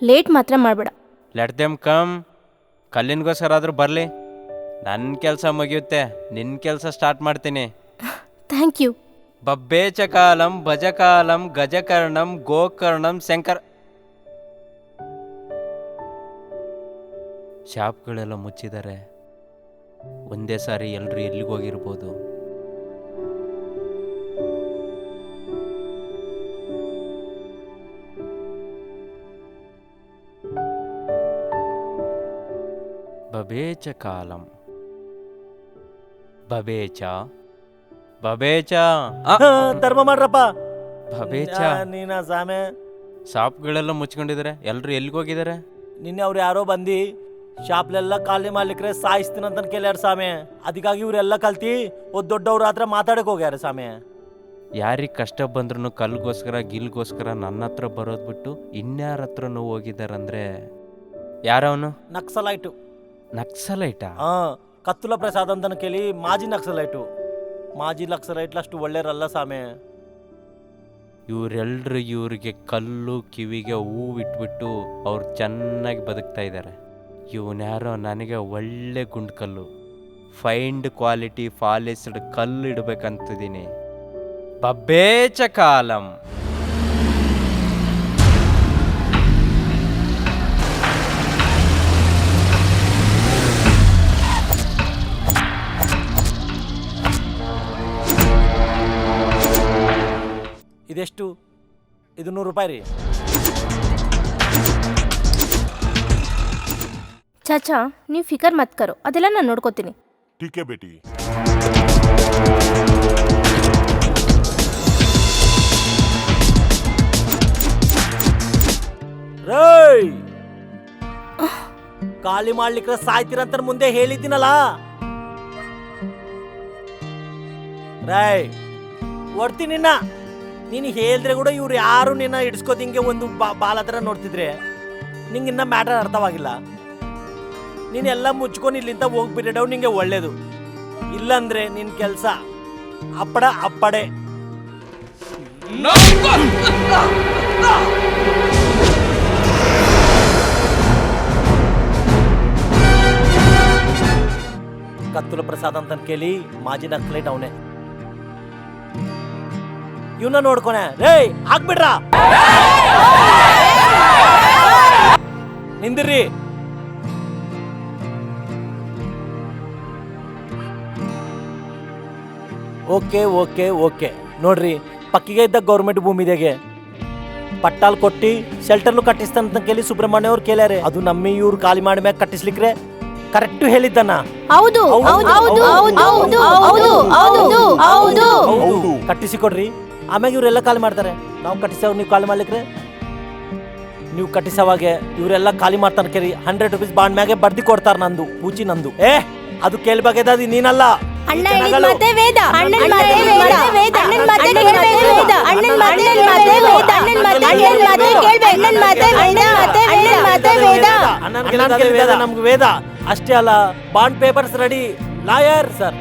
ಲೇಟ್ ಮಾತ್ರ ಮಾಡ್ಬೇಡ. Let them come. ಕಲ್ಲಿನ್ಗೋಸ್ಕರ ಆದ್ರೂ ಬರಲಿ. ನನ್ನ ಕೆಲಸ ಮುಗಿಯುತ್ತೆ, ನಿನ್ನ ಕೆಲಸ ಸ್ಟಾರ್ಟ್ ಮಾಡ್ತೀನಿ. Thank you. ಬಬ್ಬೇಚ ಕಾಲಂ ಭಜಕಾಲಂ ಗಜಕರ್ಣಂ ಗೋಕರ್ಣಂ ಶಂಕರ್. ಶಾಪ್ಗಳೆಲ್ಲ ಮುಚ್ಚಿದ್ದಾರೆ. ಒಂದೇ ಸಾರಿ ಎಲ್ರು ಎಲ್ಲಿಗೋಗಿರ್ಬೋದು? ಬಬೇಚ ಕಾಲಂ ಬಬೇಚ ಬಬೇಚ ಧರ್ಮ ಮಾಡ್ರಪ್ಪ. ಬಬೇಚ. ನೀನ ಸಾಮೆ ಶಾಪ್ಗಳೆಲ್ಲ ಮುಚ್ಕೊಂಡಿದ್ದಾರೆ, ಎಲ್ರು ಎಲ್ಲಿಗೋಗಿದ್ದಾರೆ? ನಿನ್ನೆ ಅವ್ರು ಯಾರೋ ಬಂದು ಶಾಪ್ಲೆಲ್ಲ ಖಾಲಿ ಮಾಡ್ಲಿಕ್ರೆ ಸಾಯಿಸ್ತೀನಿ ಅಂತ ಕೇಳ್ಯಾರ ಸಾಮೆ. ಅದಕ್ಕಾಗಿ ಇವ್ರೆಲ್ಲ ಕಲ್ತಿ ದೊಡ್ಡವ್ರ ಹತ್ರ ಮಾತಾಡಕ್ ಹೋಗ್ಯಾರ ಸಾಮೆ. ಯಾರಿಗೆ ಕಷ್ಟ ಬಂದ್ರು ಕಲ್ಗೋಸ್ಕರ ಗಿಲ್ಗೋಸ್ಕರ ನನ್ನ ಹತ್ರ ಬರೋದ್ ಬಿಟ್ಟು ಇನ್ಯಾರ ಹತ್ರನೂ ಹೋಗಿದ್ದಾರಂದ್ರೆ ಯಾರವನು? ನಕ್ಸಲೈಟು. ನಕ್ಸಲೈಟ? ಕತ್ತುಲ ಪ್ರಸಾದ್ ಅಂತ ಕೇಳಿ ಮಾಜಿ ನಕ್ಸಲೈಟು. ಮಾಜಿ ಲಕ್ಷರ ಇಟ್ಲಷ್ಟು ಒಳ್ಳೆಯರಲ್ಲ ಸಾಮೆ. ಇವರೆಲ್ಲರೂ ಇವ್ರಿಗೆ ಕಲ್ಲು ಕಿವಿಗೆ ಹೂವು ಇಟ್ಬಿಟ್ಟು ಅವ್ರು ಚೆನ್ನಾಗಿ ಬದುಕ್ತಾ ಇದ್ದಾರೆ. ಇವನ್ಯಾರೋ ನನಗೆ ಒಳ್ಳೆ ಗುಂಡು ಕಲ್ಲು, ಫೈಂಡ್ ಕ್ವಾಲಿಟಿ ಪಾಲಿಸ್ಡ್ ಕಲ್ಲು ಇಡ್ಬೇಕಂತಿದ್ದೀನಿ. ಬಬ್ಬೇಚ ಕಾಲಂ. ಇದೆಷ್ಟು? ಇದು 100 ರೂಪಾಯಿ ರೀ. ಚಾಚಾ ನೀವು ಫಿಕರ್ ಮತ್ ಕರೋ, ಅದೆಲ್ಲ ನಾನು ನೋಡ್ಕೋತೀನಿ. ठीक है बेटी. ರೈ ಖಾಲಿ ಮಾಡ್ಲಿಕ್ಕೆ ಸಾಯ್ತಿರಂತ ಮುಂದೆ ಹೇಳಿದ್ದೀನಲ್ಲ. ರೈ ಹೊಡ್ತೀನಿ ನಿನ್ನ. ನೀನು ಹೇಳಿದ್ರೆ ಕೂಡ ಇವ್ರು ಯಾರು ನಿನ್ನ ಹಿಡ್ಸ್ಕೋದಿಂಗೆ ಒಂದು ಬಾಲ ಹತ್ರ ನೋಡ್ತಿದ್ರೆ ನಿಂಗೆ ಇನ್ನ ಮ್ಯಾಟರ್ ಅರ್ಥವಾಗಿಲ್ಲ. ನೀನೆಲ್ಲ ಮುಚ್ಕೊಂಡು ಇಲ್ಲಿಂದ ಹೋಗ್ಬಿಡೋ ನಿಂಗೆ ಒಳ್ಳೇದು. ಇಲ್ಲಂದ್ರೆ ನಿನ್ ಕೆಲ್ಸ ಅಪ್ಪಡೆ. ಕತ್ತುಲ ಪ್ರಸಾದ್ ಅಂತ ಕೇಳಿ ಮಾಜಿ ನಕ್ಲೇಟ್ ಅವನೇ. ಇವನ್ನ ನೋಡ್ಕೊನೆ. ರೇ ಹಾಕ್ಬಿಡ್ರ ನಿಂದಿರ್ರಿ. ಓಕೆ ನೋಡ್ರಿ, ಪಕ್ಕಿಗೆ ಇದ್ದ ಗೌರ್ಮೆಂಟ್ ಭೂಮಿದಾಗೆ ಪಟ್ಟಾಲ್ ಕೊಟ್ಟಿ ಶೆಲ್ಟರ್ಲು ಕಟ್ಟಿಸ್ತಾನಂತ ಕೇಳಿ ಸುಬ್ರಹ್ಮಣ್ಯ ಅವ್ರು ಕೇಳ್ಯಾರೆ. ಅದು ನಮ್ಮಿ ಇವ್ರು ಖಾಲಿ ಮಾಡಿ ಮ್ಯಾಗ ಕಟ್ಟಿಸ್ಲಿಕ್ರೆ ಕರೆಕ್ಟ್ ಹೇಳಿದ್ದಾನ. ಹೌದು ಕಟ್ಟಿಸಿ ಕೊಡ್ರಿ, ಆಮ್ಯಾಗ ಇವರೆಲ್ಲ ಖಾಲಿ ಮಾಡ್ತಾರೆ. ನಾವು ಕಟ್ಟಿಸವ್ ನೀವು ಖಾಲಿ ಮಾಡ್ಲಿಕ್ರೆ ನೀವು ಕಟ್ಟಿಸವಾಗೆ ಇವರೆಲ್ಲ ಖಾಲಿ ಮಾಡ್ತಾನ ಕೇಳಿ 100 ರೂಪೀಸ್ ಬಾಂಡ್ ಮ್ಯಾಗೆ ಬರ್ದಿ ಕೊಡ್ತಾರ. ನಂದು ಪೂಜಿ ನಂದು. ಅದು ಕೇಳ್ಬೇಕಾದ ನೀನಲ್ಲ. ಅಣ್ಣ ಹೇಳಿದ ಮಾತೇ ವೇದ, ಅಣ್ಣನ ಮಾತೇ ವೇದ, ಅಣ್ಣನ ಮಾತೇ ಕೇಳಬೇಕು ವೇದ, ಅಣ್ಣನ ಮಾತೇ ವೇದ, ಅಣ್ಣನ ಮಾತೇ ಕೇಳಬೇಕು, ಅಣ್ಣನ ಮಾತೇ ವೇದ, ಅಣ್ಣನ ಮಾತೇ ವೇದ, ಅಣ್ಣನ ವೇದ ನಮ್ಗೆ ವೇದ. ಅಷ್ಟೇ ಅಲ್ಲ, bond papers ready. Lawyer sir.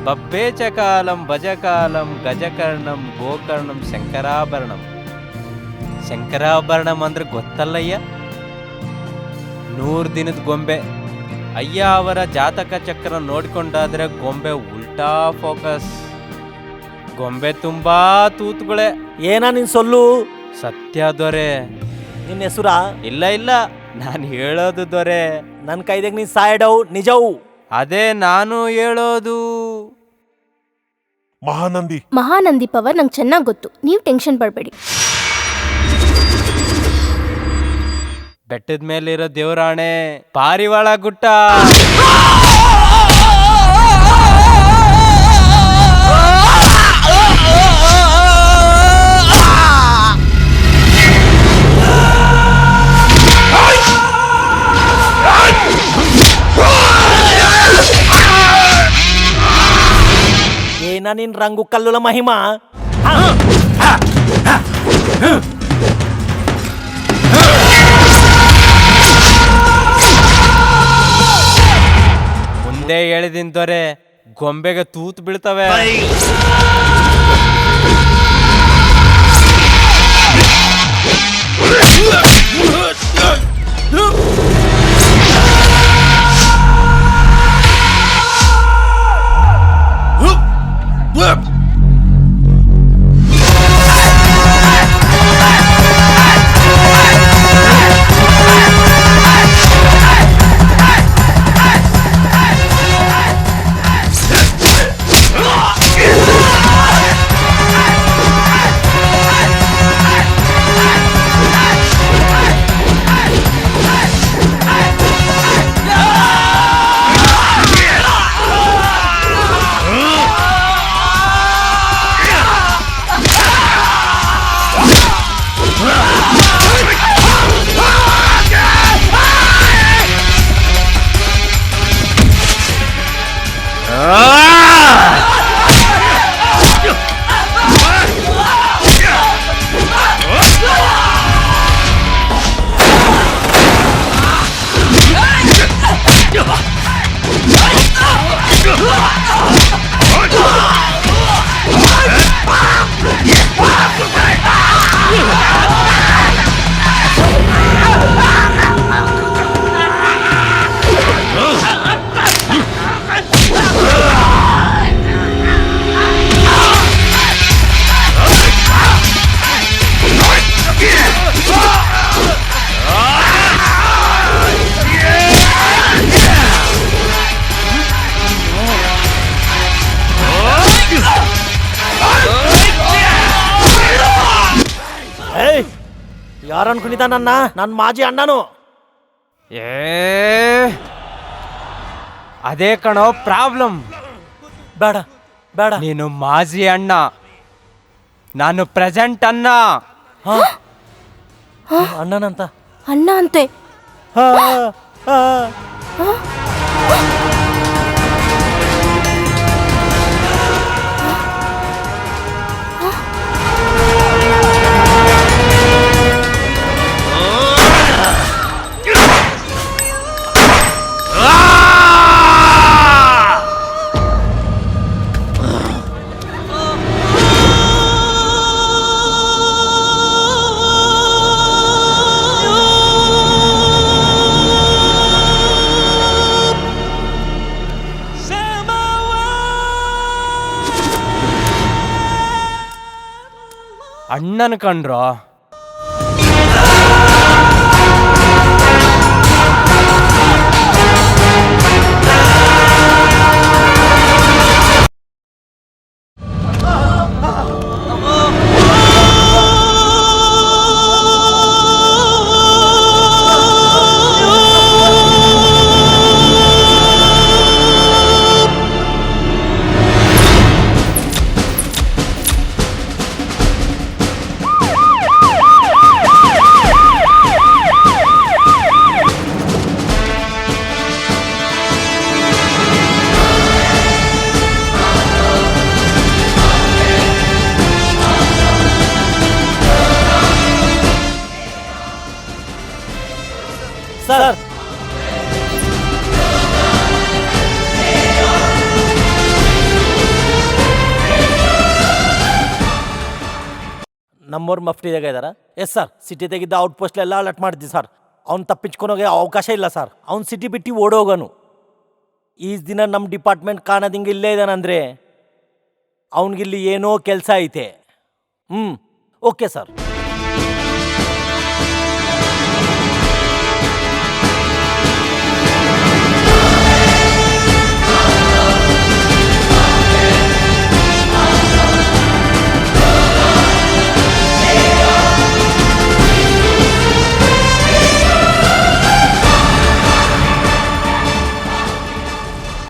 ಬಬ್ಬೇಚ ಕಾಲಂ ಭಜಕಾಲಂ ಗಜಕರ್ಣಂ ಗೋಕರ್ಣಂ ಶಂಕರಾಭರಣಂ. ಶಂಕರಾಭರಣಂ ಅಂದ್ರೆ ಗೊತ್ತಲ್ಲಯ್ಯ, 100 ದಿನದ ಗೊಂಬೆ. ಅಯ್ಯ ಅವರ ಜಾತಕ ಚಕ್ರ ನೋಡ್ಕೊಂಡಾದ್ರೆ ಗೊಂಬೆ ಉಲ್ಟಾ ಫೋಕಸ್. ಗೊಂಬೆ ತುಂಬಾ ತೂತುಗಳೇ. ಏನ ನಿನ್ ಸೊಲ್ಲು? ಸತ್ಯ ದೊರೆ. ನಿನ್ನ ಹೆಸುರ? ಇಲ್ಲ ನಾನು ಹೇಳೋದು ದೊರೆ. ನನ್ನ ಕೈದಾಗ ನೀನ್ ಸಾಯಡವು ನಿಜವು. ಅದೇ ನಾನು ಹೇಳೋದು. ಮಹಾನಂದಿ ಪವರ್ ನಂಗೆ ಚೆನ್ನಾಗಿ ಗೊತ್ತು, ನೀವು ಟೆನ್ಷನ್ ಪಡಬೇಡಿ. ಬೆಟ್ಟದ ಮೇಲಿರೋ ದೇವರಾಣೆ ಪಾರಿವಾಳ ಗುಟ್ಟ. ಏನ ನಿನ್ ರಂಗು ಕಲ್ಲುಲ ಮಹಿಮಾ? ಮುಂದೆ ಹೇಳಿದಿನ್ ದೊರೆ, ಗೊಂಬೆಗೆ ತೂತು ಬೀಳ್ತವೆ. ಯಾರು ಅನ್ಕೊಂಡಿದ್ದ ನನ್ನ ಮಾಜಿ ಅಣ್ಣನು. ಏ ಅದೇ ಕಣೋ ಪ್ರಾಬ್ಲಮ್. ಬೇಡ ಬೇಡ. ನೀನು ಮಾಜಿ ಅಣ್ಣ, ನಾನು ಪ್ರೆಸೆಂಟ್ ಅಣ್ಣ. ಅಣ್ಣನಂತ ಅಣ್ಣ ಅಂತೆ. ಹಾ, ಹಾ. ಅಣ್ಣನ ಕಂಡ್ರೋ. ಸರ್, ನಮ್ಮವ್ರು ಮಫ್ಟಿದಾಗ ಇದಾರ? Yes sir. ಸಿಟಿ ತೆಗಿದ್ದ ಔಟ್ ಪೋಸ್ಟ್ ಎಲ್ಲ ಅಲರ್ಟ್ ಮಾಡಿದ್ವಿ ಸರ್. ಅವ್ನು ತಪ್ಪಿಸ್ಕೊಳೋಗೆ ಅವಕಾಶ ಇಲ್ಲ ಸರ್. ಅವ್ನು ಸಿಟಿ ಬಿಟ್ಟು ಓಡೋಗನು. ಈಸ್ ದಿನ ನಮ್ಮ ಡಿಪಾರ್ಟ್ಮೆಂಟ್ ಕಾಣೋದಿಂಗೆ ಇಲ್ಲೇ ಇದ್ದಾನಂದ್ರೆ ಅವನಿಗಿಲ್ಲಿ ಏನೋ ಕೆಲಸ ಐತೆ. Okay sir.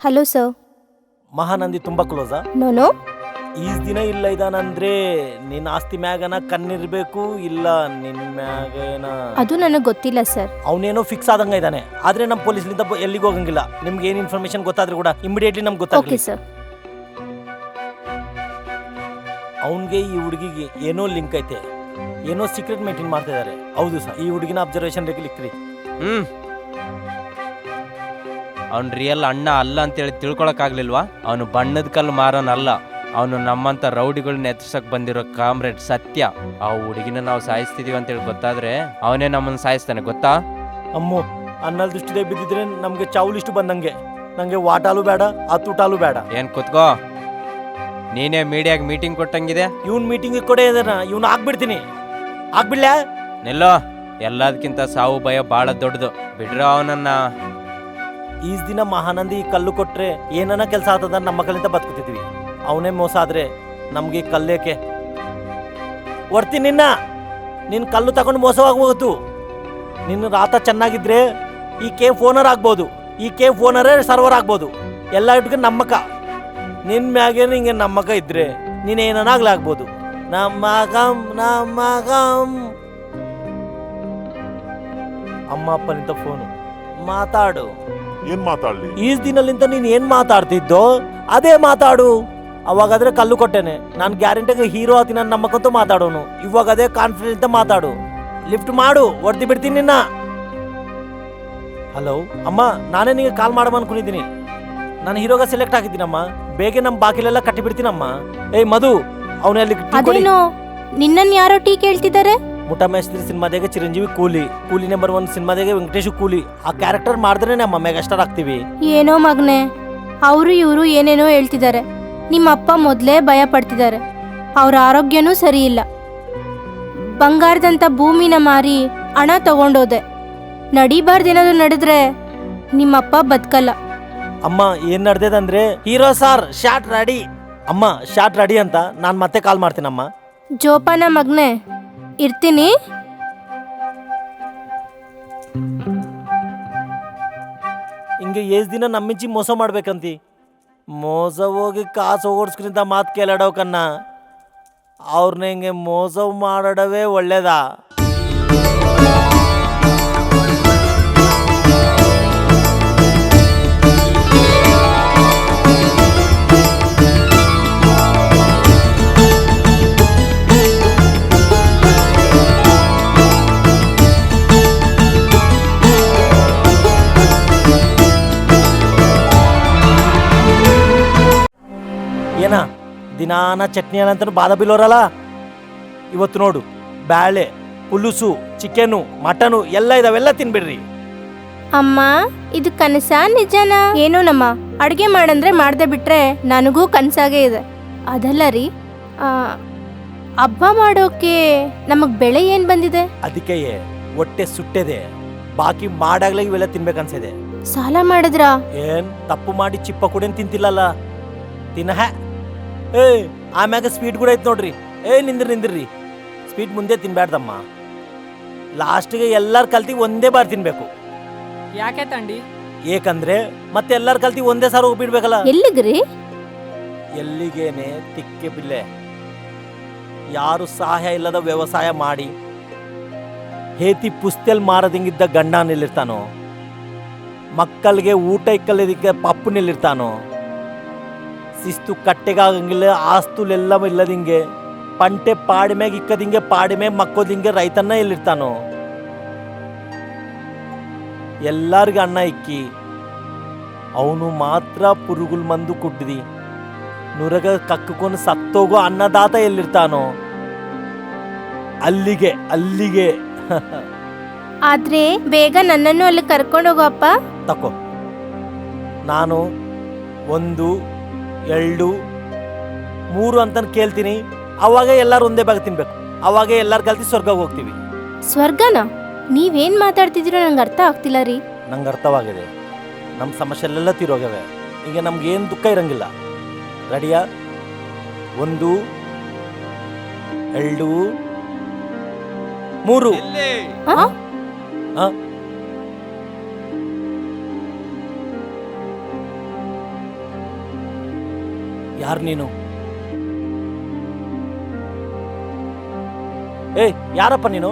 Hello sir. Mahanandi ತುಂಬಾ ಕ್ಲೋಸಾ? ನೋನೋ. ಈಸ್ ದಿನ ಇಲ್ಲ ಇದಾನಂದ್ರೆ ನಿನ್ನ ಆಸ್ತಿ ಮ್ಯಾಗನ ಕಣ್ಣಿರ್ಬೇಕು, ಇಲ್ಲ ನಿನ್ ಮ್ಯಾಗೇನ ಅದು ನನಗೆ ಗೊತ್ತಿಲ್ಲ ಸರ್. ಅವನೇನೋ ಫಿಕ್ಸ್ ಆದಂಗ ಇದ್ದಾನೆ. ಆದ್ರೆ ನಮ್ಮ ಪೊಲೀಸ್ಲಿಂದ ಎಲ್ಲಿಗೆ ಹೋಗಂಗಿಲ್ಲ. ನಿಮ್ಗೆ ಏನ್ ಇನ್ಫಾರ್ಮೇಶನ್ ಗೊತ್ತಾದ್ರೂ ಕೂಡ ಇಮಿಡಿಯೇಟ್ಲಿ ನಮ್ಗೆ ಓಕೆ ಗೊತ್ತಾಗ್ಲಿ. ಸರ್. ಅವನ್ಗೆ ಈ ಹುಡುಗಿಗೆ ಏನೋ ಲಿಂಕ್ ಐತೆ, ಏನೋ ಸೀಕ್ರೆಟ್ ಮೇಂಟೈನ್ ಮಾಡ್ತಾ ಇದಾರೆ. ಹೌದು ಸರ್. ಈ ಹುಡುಗಿನ ಅಬ್ಸರ್ವೇಷನ್ ಲಿಕ್ರಿ. ಅವ್ನು ರಿಯಲ್ ಅಣ್ಣ ಅಲ್ಲ ಅಂತೇಳಿ ತಿಳ್ಕೊಳಕ್ಕಾಗ್ಲಿಲ್ವಾ? ಅವನು ಬಣ್ಣದ ಕಲ್ಲು ಮಾರೋನಲ್ಲ, ಅವನು ನಮ್ಮಂತ ರೌಡಿಗಳನ್ನ ಎತ್ತರ್ಸಕ್ ಬಂದಿರೋ ಕಾಮ್ರೇಡ್ ಸತ್ಯ. ಆ ಹುಡುಗಿನ ನಾವು ಸಾಯಿಸ್ತಿದೀವಿ ಅಂತೇಳಿ ಗೊತ್ತಾದ್ರೆ ಅವನೇ ನಮ್ಮನ್ನ ಸಾಯಿಸ್ತಾನೆ, ಗೊತ್ತಾ? ಅಮ್ಮೋ, ಅನ್ನಲ್ ದೃಷ್ಟಿದೇ ಬಿದ್ದಿದ್ರೆ ನಮ್ಗೆ ಚಾವುಲಿಷ್ಟು ಬಂದಂಗೆ. ನಂಗೆ ವಾಟಾಲು ಬೇಡ, ಹತ್ತೂಟಾಲು ಬೇಡ. ಏನ್ ಕುತ್ಕೋ, ನೀನೇ ಮೀಡಿಯಾಗ ಮೀಟಿಂಗ್ ಕೊಟ್ಟಂಗಿದೆ. ಇವನ್ ಮೀಟಿಂಗ್ ಕೊಡೇ ಇದನ್ನ ಇವ್ನು ಆಗ್ಬಿಡ್ತೀನಿ. ಆಗ್ಬಿಡ್ಲ? ನಿಲ್ಲೋ, ಎಲ್ಲದಕ್ಕಿಂತ ಸಾವು ಭಯ ಬಾಳ ದೊಡ್ಡದು. ಬಿಡ್ರ ಅವನನ್ನ. ಈಸ್ ದಿನ ಮಹಾನಂದಿ ಈ ಕಲ್ಲು ಕೊಟ್ರೆ ಏನನ ಕೆಲಸ ಆಗ್ತದ, ನಮ್ಮ ಮಕ್ಕಳಿಂದ ಬದುಕುತ್ತಿದ್ವಿ. ಅವನೇ ಮೋಸ ಆದ್ರೆ ನಮ್ಗೆ ಕಲ್ಲೇಕೆ ಹೊರ್ತೀನಿ. ನಿನ್ನ ಕಲ್ಲು ತಗೊಂಡು ಮೋಸವಾಗ್ಬೋದು. ನಿನ್ನ ರಾತ ಚೆನ್ನಾಗಿದ್ರೆ ಈ ಕೇಫ್ ಓನರ್ ಆಗ್ಬೋದು, ಈ ಕೇಫ್ ಓನರೇ ಸರ್ವರ್ ಆಗ್ಬೋದು. ಎಲ್ಲ ಇಟ್ಕೊಂಡು ನಮ್ಮಕ್ಕ. ನಿನ್ನ ಮ್ಯಾಗೆ ಹಿಂಗೆ ನಮ್ಮಕ್ಕ ಇದ್ರೆ ನೀನೇನಾಗ್ಲಾಗ್ಬೋದು. ನಮ್ಮಗಂ ಅಮ್ಮ ಅಪ್ಪನಿಂದ ಫೋನು. ಮಾತಾಡು. ಏನ್ ಮಾತಾಡ್ಲಿ? ಈಸ್ ದಿನಲಿಂದ ನೀನ್ ಏನ್ ಮಾತಾಡ್ತಿದ್ದೋ ಅದೇ ಮಾತಾಡು. ಅವಾಗಾದ್ರೆ ಕಲ್ಲು ಕೊಟ್ಟೆನೆ, ನಾನು ಗ್ಯಾರಂಟಿಗೆ ಹೀರೋ ಆತೀನಿ ನನ್ನ ನಮ್ಮಕ್ಕಂತೂ ಮಾತಾಡೋನು. ಇವಾಗ ಅದೇ ಕಾನ್ಫಿಡೆನ್ಸ್ ಇಂದ ಮಾತಾಡು. ಲಿಫ್ಟ್ ಮಾಡು, ಹೊಡ್ದಿ ಬಿಡ್ತೀನಿ ನಿನ್ನ. ಹಲೋ ಅಮ್ಮ, ನಾನೇ ನಿಮಗೆ ಕಾಲ್ ಮಾಡಮ್ಮ ಅನ್ಕೊಂಡಿದ್ದೀನಿ. ನಾನು ಹೀರೋಗ ಸೆಲೆಕ್ಟ್ ಆಗಿದ್ದೀನಮ್ಮ. ಬೇಗ ನಮ್ಮ ಬಾಕಿಲೆಲ್ಲ ಕಟ್ಟಿ ಬಿಡ್ತೀನಮ್ಮ. ಏಯ್ ಮಧು, ಅವನಲ್ಲಿ ಅದೇನೋ ನಿನ್ನನ್ ಯಾರೋ ಟೀ ಕೇಳ್ತಿದ್ದಾರೆ. ಮುಠಾ ಮೇಸ್ತ್ರಿ ಸಿನಿಮಾದಾಗೆ ಚಿರಂಜೀವಿ ಕೂಲಿ, ಕೂಲಿ ನಂಬರ್ 1 ಸಿನಿಮಾದಾಗೆ ವೆಂಕಟೇಶ್ ಕೂಲಿ. ಆ ಕ್ಯಾರೆಕ್ಟರ್ ಮಾಡಿದ್ರೆ ನಮ್ಮ ಮೆಗಾಸ್ಟಾರ್ ಆಗ್ತೀವಿ. ಏನೋ ಮಗ್ನೆ, ಅವರು ಇವರು ಏನೇನೋ ಹೇಳ್ತಿದ್ದಾರೆ. ನಿಮ್ಮ ಅಪ್ಪ ಮೊದಲೇ ಭಯ ಪಡ್ತಿದ್ದಾರೆ. ಅವ್ರ ಆರೋಗ್ಯನೂ ಸರಿ ಇಲ್ಲ. ಬಂಗಾರದಂತ ಭೂಮಿನ ಮಾರಿ ಹಣ ತಗೊಂಡೋದೆ. ನಡಿಬಾರ್ದೇನಾದ್ರು ನಡೆದ್ರೆ ನಿಮ್ಮಪ್ಪ ಬದುಕಲ್ಲ. ಅಮ್ಮ ಏನ್ ನಡೆದಿದಂದ್ರೆ ಹೀರೋ ಸಾರ್ ಶಾಟ್ ರೆಡಿ. ಅಮ್ಮ ಶಾಟ್ ರೆಡಿ ಅಂತ ನಾನು ಮತ್ತೆ ಕಾಲ್ ಮಾಡ್ತೀನಮ್ಮ. ಜೋಪಾನ ಮಗ್ನೆ, ಇರ್ತೀನಿ. ಹಿಂಗೆ ಏಸ್ ದಿನ ನಮ್ಮಿಂಚಿ ಮೋಸ ಮಾಡ್ಬೇಕಂತಿ. ಮೋಸ ಹೋಗಿ ಕಾಸು ಓಡಿಸ್ಕ್ರಿಂತ ಮಾತು ಕೇಳಾಡೋಕನ್ನ ಅವ್ರನ್ನ ಹಿಂಗೆ ಮೋಸ ಮಾಡಡವೇ ಒಳ್ಳೇದಾ? ಏನ ದಿನಾನ ಚಟ್ನಿ ಅಂತ ಬಾದ ಬಿಲ್ಲೋರಲ್ಲ, ಇವತ್ತು ನೋಡು ಬ್ಯಾಳೆ, ಪುಲುಸು, ಚಿಕನು, ಮಟನು ಎಲ್ಲ ಇದಾವೆಲ್ಲ ತಿನ್ಬಿಡ್ರಿ. ಅಮ್ಮ ಇದು ಕನಸ ನಿಜನಾ? ಏನೋ ನಮ್ಮ ಅಡುಗೆ ಮಾಡಂದ್ರೆ ಮಾಡದೆ ಬಿಟ್ರೆ ನನಗೂ ಕನಸಾಗೇ ಇದೆ. ಅದಲ್ಲ ರೀ, ಹಬ್ಬ ಮಾಡೋಕೆ ನಮಗ್ ಬೆಳೆ ಏನ್ ಬಂದಿದೆ? ಅದಕ್ಕೆ ಹೊಟ್ಟೆ ಸುಟ್ಟೆದೆ, ಬಾಕಿ ಮಾಡಾಗ್ಲೇ ಇವೆಲ್ಲ ತಿನ್ಬೇಕನ್ಸಿದೆ. ಸಾಲ ಮಾಡಿದ್ರ? ಏನ್ ತಪ್ಪು ಮಾಡಿ ಚಿಪ್ಪ ಕೂಡ ತಿಂತಿಲ್ಲಲ್ಲ, ತಿನ್ನ. ಆಮ್ಯಾಗ ಸ್ವೀಟ್ ಕೂಡ ಐತ್ ನೋಡ್ರಿ. ನಿಂದ್ರಿ ಸ್ವೀಟ್ ಮುಂದೆ ತಿನ್ಬ್ಯಾಡ್ದಮ್ಮ. ಲಾಸ್ಟ್ಗೆ ಎಲ್ಲಾರ ಕಲ್ತಿ ಒಂದೇ ಬಾರ್ ತಿನ್ಬೇಕು. ಯಾಕೆ ತಂಡಿ? ಏಕಂದ್ರೆ ಮತ್ತೆ ಎಲ್ಲಾರ ಕಲ್ತಿ ಒಂದೇ ಸಾರ ಉಪ್ಪಿಡ್ಬೇಕಲ್ಲ. ಎಲ್ಲಿಗ್ರಿ? ಎಲ್ಲಿಗೇನೆ ತಿಕ್ಕೆ ಬಿಲ್ಲೆ. ಯಾರು ಸಹಾಯ ಇಲ್ಲದ ವ್ಯವಸಾಯ ಮಾಡಿ ಹೇತಿ ಪುಸ್ತಲ್ ಮಾರದಿಂಗಿದ್ದ ಗಂಡ ನಿಲ್ಲಿರ್ತಾನೋ, ಮಕ್ಕಳಿಗೆ ಊಟ ಇಕ್ಕಲ್ಲದಕ್ಕೆ ಪಪ್ಪು ನಿಲ್ಲಿರ್ತಾನೋ, ಶಿಸ್ತು ಕಟ್ಟೆಗಾಗಂಗಿಲ್ಲ ಆಸ್ತುಲೆಲ್ಲ ಇಲ್ಲದಿಂಗೆ ಪಂಟೆ ಪಾಡಿಮ್ಯಾಗ ಇಕ್ಕದಿಂಗೆ ಪಾಡಿಮ್ಯಾಗ ಮಕ್ಕೋದಿಂಗೆ ರೈತನ್ನ ಎಲ್ಲಿರ್ತಾನೋ, ಎಲ್ಲಾರ್ಗ ಅನ್ನ ಇಕ್ಕಿ ಅವನು ಮಾತ್ರ ಪುರುಗುಲ್ ಮಂದು ಕುಟ್ಟಿದಿ ನುರಗ ಕಕ್ಕಕೊಂಡು ಸತ್ತೋಗೋ ಅನ್ನದಾತ ಎಲ್ಲಿರ್ತಾನೋ ಅಲ್ಲಿಗೆ. ಆದ್ರೆ ಬೇಗ ನನ್ನನ್ನು ಅಲ್ಲಿ ಕರ್ಕೊಂಡು ಹೋಗಪ್ಪ. ತಕೋ, ನಾನು 1, 2, 3 ಅಂತ ಕೇಳ್ತೀನಿ. ಅವಾಗ ಎಲ್ಲಾರು ಒಂದೇ ಭಾಗ ತಿನ್ಬೇಕು. ಅವಾಗ ಎಲ್ಲಾರು ಕಲ್ತಿ ಸ್ವರ್ಗಕ್ಕೆ ಹೋಗ್ತೀವಿ. ಸ್ವರ್ಗನ? ನೀವೇನ್ ಮಾತಾಡ್ತಿದ್ದೀರೋ ನಂಗೆ ಅರ್ಥ ಆಗ್ತಿಲ್ಲ ರೀ. ನಂಗೆ ಅರ್ಥವಾಗಿದೆ. ನಮ್ಮ ಸಮಸ್ಯೆಲೆಲ್ಲ ತೀರೋಗವೆ. ಈಗ ನಮ್ಗೆ ಏನು ದುಃಖ ಇರಂಗಿಲ್ಲ. ರೆಡಿಯಾ? 1, 2, 3. ಯಾರು ನೀನು? ಯಾರಪ್ಪ ನೀನು?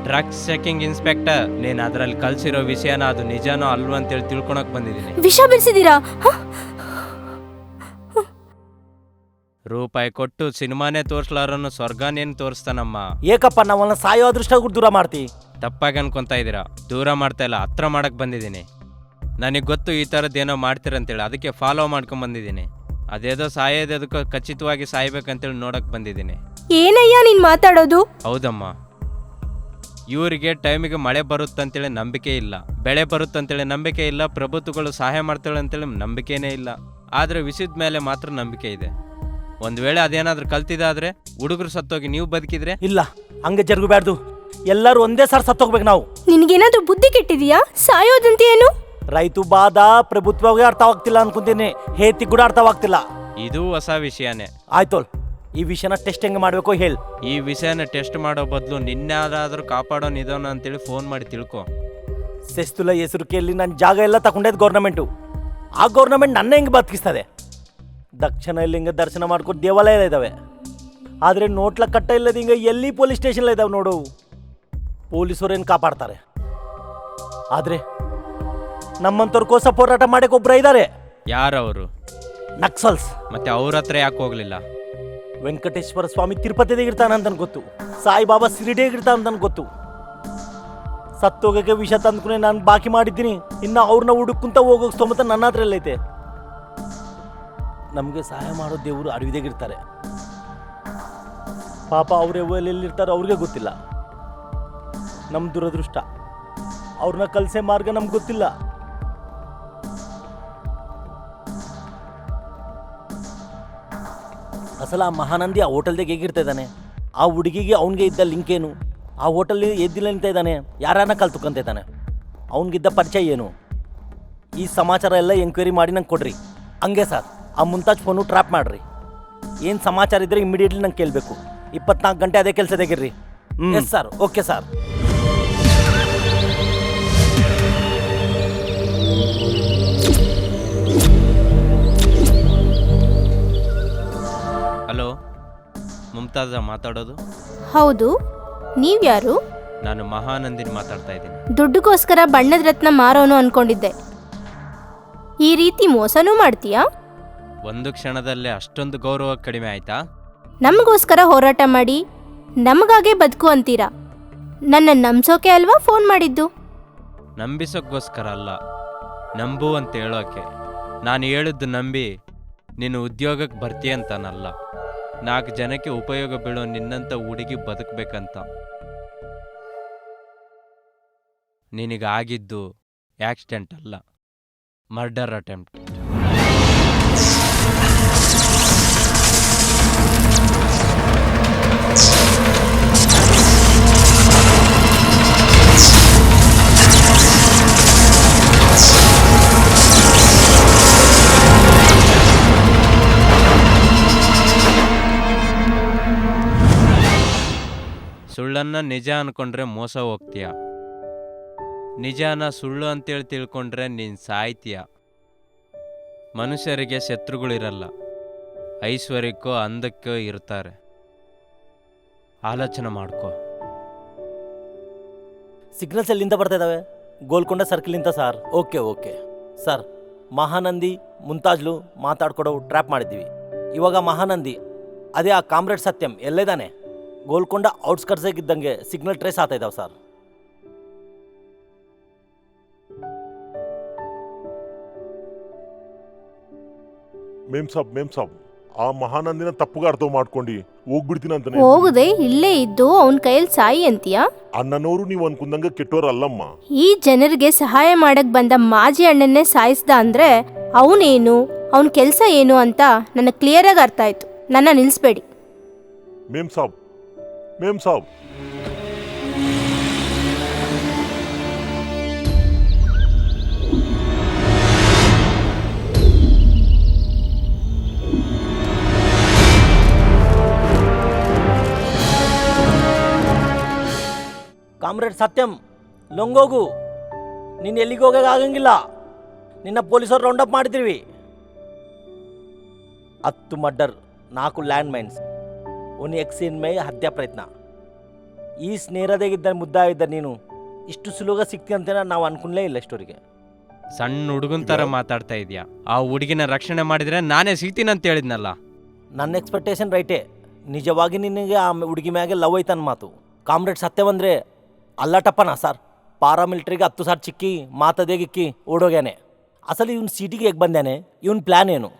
Drugs checking inspector. ನೀನು ಅದರಲ್ಲಿ ಕಲ್ಸಿರೋ ವಿಷಯನ ಅದು ನಿಜನೋ ಅಲ್ವೋ ಅಂತೇಳಿ ತಿಳ್ಕೊಳಕ್ ಬಂದಿದ್ದೀನಿ. ವಿಷ ಬೆರೆಸಿದೀರಾ? ರೂಪಾಯಿ ಕೊಟ್ಟು ಸಿನಿಮಾನೇ ತೋರ್ಸ್ಲಾರನ್ನು ಸ್ವರ್ಗನೇನು ತೋರಿಸ್ತಾನಮ್ಮ. ಏಕಪ್ಪ ನಾವನ್ನ ಸಾಯೋ ಅದೃಷ್ಟ ದೂರ ಮಾಡ್ತಿ? ತಪ್ಪಾಗಿ ಅನ್ಕೊಂತಾ ಇದ್ದೀರಾ. ದೂರ ಮಾಡ್ತಾ ಇಲ್ಲ, ಹತ್ರ ಮಾಡಕ್ ಬಂದಿದ್ದೀನಿ. ನನಗೆ ಗೊತ್ತು ಈ ಥರದ್ದೇನೋ ಮಾಡ್ತೀರಂತೇಳಿ, ಅದಕ್ಕೆ ಫಾಲೋ ಮಾಡ್ಕೊಂಡ್ ಬಂದಿದ್ದೀನಿ. ಅದೇದೋ ಸಾಯೋದಕ್ಕೂ ಖಚಿತವಾಗಿ ಸಾಯ್ಬೇಕಂತೇಳಿ ನೋಡಕ್ ಬಂದಿದ್ದೀನಿ. ಏನಯ್ಯ ನೀನ್ ಮಾತಾಡೋದು? ಹೌದಮ್ಮ, ಇವರಿಗೆ ಟೈಮಿಗೆ ಮಳೆ ಬರುತ್ತಂತೇಳಿ ನಂಬಿಕೆ ಇಲ್ಲ, ಬೆಳೆ ಬರುತ್ತಂತೇಳಿ ನಂಬಿಕೆ ಇಲ್ಲ, ಪ್ರಭುತ್ವಗಳು ಸಹಾಯ ಮಾಡ್ತಾಳೆ ಅಂತೇಳಿ ನಂಬಿಕೆನೇ ಇಲ್ಲ. ಆದರೆ ವಿಷಯದ ಮೇಲೆ ಮಾತ್ರ ನಂಬಿಕೆ ಇದೆ. ಒಂದ್ ವೇಳೆ ಅದೇನಾದ್ರೂ ಕಲ್ತಿದಾದ್ರೆ ಹುಡುಗರು ಸತ್ತೋಗಿ ನೀವು ಬದುಕಿದ್ರೆ? ಇಲ್ಲ, ಹಂಗೆ ಜರುಗಬಾರ್ದು. ಎಲ್ಲರೂ ಒಂದೇ ಸಾರ್ ಸತ್ತೋಗ್ಬೇಕು ನಾವು. ನಿನ್ಗೇನಾದ್ರೂ ಬುದ್ಧಿ ಕೆಟ್ಟಿದೀಯಾ? ಸಾಯೋದಂತ ಏನು? ರೈತು ಬಾದ ಪ್ರಭುತ್ವಗೆ ಅರ್ಥವಾಗ್ತಿಲ್ಲ ಅನ್ಕೊಂತೀನಿ, ಹೇತಿ ಕೂಡ ಅರ್ಥವಾಗ್ತಿಲ್ಲ. ಇದು ಹೊಸ ವಿಷಯನೇ. ಆಯ್ತೋಲ್, ಈ ವಿಷಯನ ಟೆಸ್ಟ್ ಹೆಂಗೆ ಮಾಡ್ಬೇಕು ಹೇಳಿ. ಈ ವಿಷಯನ ಟೆಸ್ಟ್ ಮಾಡೋ ಬದಲು ನಿನ್ಯಾರಾದ್ರೂ ಕಾಪಾಡೋ ನಿಧಾನ ಅಂತೇಳಿ ಫೋನ್ ಮಾಡಿ ತಿಳ್ಕೊ. ಸೆಸ್ತುಲ ಹೆಸರು ಕೇಳಿ ನನ್ನ ಜಾಗ ಎಲ್ಲ ತಗೊಂಡೈದು ಗೌರ್ನಮೆಂಟು. ಆ ಗೌರ್ನಮೆಂಟ್ ನನ್ನ ಹೆಂಗೆ ಬದುಕಿಸ್ತದೆ? ದಕ್ಷಿಣ ಇಲ್ಲಿ ಹಿಂಗೆ ದರ್ಶನ ಮಾಡ್ಕೊಂಡು ದೇವಾಲಯ ಇದ್ದಾವೆ, ಆದರೆ ನೋಟ್ಲ ಕಟ್ಟ ಇಲ್ಲದ ಹಿಂಗೆ ಎಲ್ಲಿ ಪೊಲೀಸ್ ಸ್ಟೇಷನ್ ಇದಾವೆ ನೋಡು. ಪೊಲೀಸರೇನು ಕಾಪಾಡ್ತಾರೆ, ಆದರೆ ನಮ್ಮಂತವ್ರಿಗೋಸ ಹೋರಾಟ ಮಾಡಕ್ಕೆ ಒಬ್ಬರ ಇದ್ದಾರೆ. ಯಾರವರು? ನಕ್ಸಲ್ಸ್. ಮತ್ತೆ ಅವ್ರ ಹತ್ರ ಯಾಕೆ ಹೋಗ್ಲಿಲ್ಲ? ವೆಂಕಟೇಶ್ವರ ಸ್ವಾಮಿ ತಿರುಪತಿಯಾಗಿರ್ತಾನ ಅಂತ ಗೊತ್ತು, ಸಾಯಿಬಾಬಾ ಶಿರಡಿಯಾಗಿರ್ತಾನ ಅಂತ ಗೊತ್ತು. ಸತ್ತೋಗಕ್ಕೆ ವಿಷ ತಂದ್ಕೊಂಡೆ ನಾನು ಬಾಕಿ ಮಾಡಿದ್ದೀನಿ. ಇನ್ನು ಅವ್ರನ್ನ ಹುಡುಕುಂತ ಹೋಗೋಕೆ ಸ್ತೋಮತ ನನ್ನ ಹತ್ರ ಎಲ್ಲೈತೆ. ನಮಗೆ ಸಹಾಯ ಮಾಡೋ ದೇವರು ಅಡವಿದಾಗಿರ್ತಾರೆ. ಪಾಪ ಅವ್ರೆ ಎಲ್ಲಿರ್ತಾರೆ ಅವ್ರಿಗೆ ಗೊತ್ತಿಲ್ಲ. ನಮ್ಮ ದುರದೃಷ್ಟ, ಅವ್ರನ್ನ ಕಲ್ಸೆ ಮಾರ್ಗ ನಮ್ಗೆ ಗೊತ್ತಿಲ್ಲ. ಅಸಲ ಆ ಮಹಾನಂದಿ ಆ ಹೋಟೆಲ್ದಾಗ ಹೇಗಿರ್ತಾ ಇದ್ದಾನೆ? ಆ ಹುಡುಗಿಗೆ ಅವನಿಗೆ ಇದ್ದ ಲಿಂಕ್ ಏನು? ಆ ಹೋಟೆಲ್ ಎದ್ದಿಲ್ಲ ನಿಂತ ಇದ್ದಾನೆ, ಯಾರನ್ನ ಕಲ್ತುಕೊಂತ ಇದ್ದಾನೆ? ಅವನಿಗಿದ್ದ ಪರಿಚಯ ಏನು? ಈ ಸಮಾಚಾರ ಎಲ್ಲ ಎಂಕ್ವೈರಿ ಮಾಡಿ ನಂಗೆ ಕೊಡ್ರಿ. ಹಂಗೆ ಸರ್, ಆ ಮುಂತಾಜ್ ಫೋನು ಟ್ರ್ಯಾಪ್ ಮಾಡ್ರಿ. ಏನು ಸಮಾಚಾರ ಇದ್ದರೆ ಇಮಿಡಿಯೇಟ್ಲಿ ನಂಗೆ ಕೇಳಬೇಕು. 24 ಗಂಟೆ ಅದೇ ಕೆಲಸದಾಗಿರ್ರಿ. Yes sir, okay sir. Hello, ಮುಮ್ತಾಜ ಮಾತಾಡೋದು? ಹೌದು, ನೀವ್ಯಾರು? ನಾನು ಮಹಾನಂದಿನಿ ಮಾತಾಡ್ತಾ ಇದ್ದೀನಿ. ದುಡ್ಡುಗೋಸ್ಕರ ಬಣ್ಣದ ರತ್ನ ಮಾರೋನು ಅನ್ಕೊಂಡಿದ್ದೆ. ಈ ರೀತಿ ಮೋಸನೂ ಮಾಡ್ತೀಯಾ? ಒಂದು ಕ್ಷಣದಲ್ಲೇ ಅಷ್ಟೊಂದು ಗೌರವ ಕಡಿಮೆ ಆಯ್ತಾ? ನಮಗೋಸ್ಕರ ಹೋರಾಟ ಮಾಡಿ ನಮಗಾಗೆ ಬದುಕು ಅಂತೀರಾ. ನನ್ನ ನಂಬ್ಸೋಕೆ ಅಲ್ವಾ ಫೋನ್ ಮಾಡಿದ್ದು? ನಂಬಿಸೋಕ್ಕೋಸ್ಕರ ಅಲ್ಲ, ನಂಬು ಅಂತ ಹೇಳೋಕೆ. ನಾನು ಹೇಳಿದ್ದು ನಂಬಿ ನೀನು ಉದ್ಯೋಗಕ್ಕೆ ಬರ್ತೀಯಂತಾನಲ್ಲ, 4 ಜನಕ್ಕೆ ಉಪಯೋಗ ಬೀಳೋ ನಿನ್ನಂಥ ಹುಡುಗಿ ಬದುಕಬೇಕಂತ. ನಿನಗಾಗಿದ್ದು ಆಕ್ಸಿಡೆಂಟ್ ಅಲ್ಲ, ಮರ್ಡರ್ ಅಟೆಂಪ್ಟ್. ಸುಳ್ಳನ್ನ ನಿಜ ಅನ್ಕೊಂಡ್ರೆ ಮೋಸ ಹೋಗ್ತೀಯ, ನಿಜಾನ ಸುಳ್ಳು ಅಂತೇಳಿ ತಿಳ್ಕೊಂಡ್ರೆ ನೀನು ಸಾಯ್ತೀಯ. ಮನುಷ್ಯರಿಗೆ ಶತ್ರುಗಳಿರಲ್ಲ, ಐಶ್ವರ್ಯಕ್ಕೋ ಅಂದಕ್ಕೋ ಇರ್ತಾರೆ. ಆಲೋಚನೆ ಮಾಡ್ಕೋ. ಸಿಗ್ನಲ್ಸ್ ಎಲ್ಲಿಂದ ಬರ್ತಾ ಇದ್ದಾವೆ? ಗೋಲ್ಕೊಂಡ ಸರ್ಕಲಿಂದ ಸರ್. ಓಕೆ ಸರ್, ಮಹಾನಂದಿ ಮುಂತಾಜ್ಲು ಮಾತಾಡ್ಕೊಡೋ ಟ್ರ್ಯಾಪ್ ಮಾಡಿದ್ದೀವಿ. ಇವಾಗ ಮಹಾನಂದಿ ಅದೇ ಆ ಕಾಮ್ರೇಡ್ ಸತ್ಯಂ ಎಲ್ಲಿದ್ದಾನೆ? ಗೋಲ್ಕೊಂಡ ಔಟ್ಸ್ಕರ್ಟ್ಸಾಗಿದ್ದಂಗೆ ಸಿಗ್ನಲ್ ಟ್ರೇಸ್ ಆಗ್ತಾ ಇದ್ದಾವೆ ಸರ್. ಮೇಮ್ ಸಾಬ್ ಆ ಮಹಾನಂದಿನ ತಪ್ಪುಗ ಅರ್ಥ ಮಾಡ್ಕೊಂಡು ಹೋಗ್ಬಿಡ್ತೀನಿ ಅಂತಾನೆ. ಹೋಗದೆ ಇಲ್ಲೇ ಇದ್ದು ಅವನ ಕೈಯಲ್ಲಿ ಸಾಯಿ ಅಂತೀಯಾ? ಅಣ್ಣನವರು ನೀವು ಅನ್ಕೊಂಡಂಗ ಕೆಟ್ಟೋರಲ್ಲಮ್ಮ. ಈ ಜನರಿಗೆ ಸಹಾಯ ಮಾಡಕ್ ಬಂದ ಮಾಜಿ ಅಣ್ಣನ್ನೇ ಸಾಯಿಸ್ದ ಅಂದ್ರೆ ಅವನೇನು, ಅವನ ಕೆಲಸ ಏನು ಅಂತ ನನಗೆ ಕ್ಲಿಯರ್ ಆಗಿ ಅರ್ಥ ಆಯ್ತು. ನನ್ನ ನಿಲ್ಲಿಸ್ಬೇಡಿ. ಮೇಮ್ ಸಾಬ್ ಕಾಮ್ರೇಡ್ ಸತ್ಯಂ, ಲೊಂಗೋಗು. ನೀನು ಎಲ್ಲಿಗೆ ಹೋಗೋಕ್ಕಾಗಂಗಿಲ್ಲ. ನಿನ್ನ ಪೊಲೀಸರು ರೌಂಡಪ್ ಮಾಡಿದ್ದೀವಿ. 10 ಮರ್ಡರ್, 4 ಲ್ಯಾಂಡ್ ಮೈನ್ಸ್, 1 ಎಕ್ಸಿನ್ ಮೇ ಹತ್ಯಾ ಪ್ರಯತ್ನ. ಈ ಸ್ನೇಹದಾಗಿದ್ದ ಮುದ್ದ ಇದ್ದ ನೀನು ಇಷ್ಟು ಸುಲಭ ಸಿಗ್ತಿ ಅಂತ ನಾವು ಅನ್ಕೊಂಡಲೇ ಇಲ್ಲ ಇಷ್ಟವರಿಗೆ. ಸಣ್ಣ ಹುಡುಗನ ಥರ ಮಾತಾಡ್ತಾ ಇದೀಯಾ. ಆ ಹುಡುಗಿನ ರಕ್ಷಣೆ ಮಾಡಿದ್ರೆ ನಾನೇ ಸಿಗ್ತೀನಿ ಅಂತ ಹೇಳಿದ್ನಲ್ಲ. ನನ್ನ ಎಕ್ಸ್ಪೆಕ್ಟೇಷನ್ ರೈಟೇ. ನಿಜವಾಗಿ ನಿನಗೆ ಆ ಹುಡುಗಿ ಮ್ಯಾಗೆ ಲವ್ ಐತನ್ ಮಾತು. ಕಾಮ್ರೇಡ್ ಸತ್ಯವಂದ್ರೆ ಅಲ್ಲಟಪ್ಪನ ಸರ್. ಪಾರಾಮಿಲಿಟ್ರಿಗೆ 10 ಸಾರ್ ಚಿಕ್ಕಿ ಮಾತದೇಗಿಕ್ಕಿ ಓಡೋಗ್ಯಾನೆ. ಅಸಲು ಇವನು ಸಿಟಿಗೆ ಹೇಗೆ ಬಂದಾನೆ? ಇವನ್ ಪ್ಲಾನ್ ಏನು?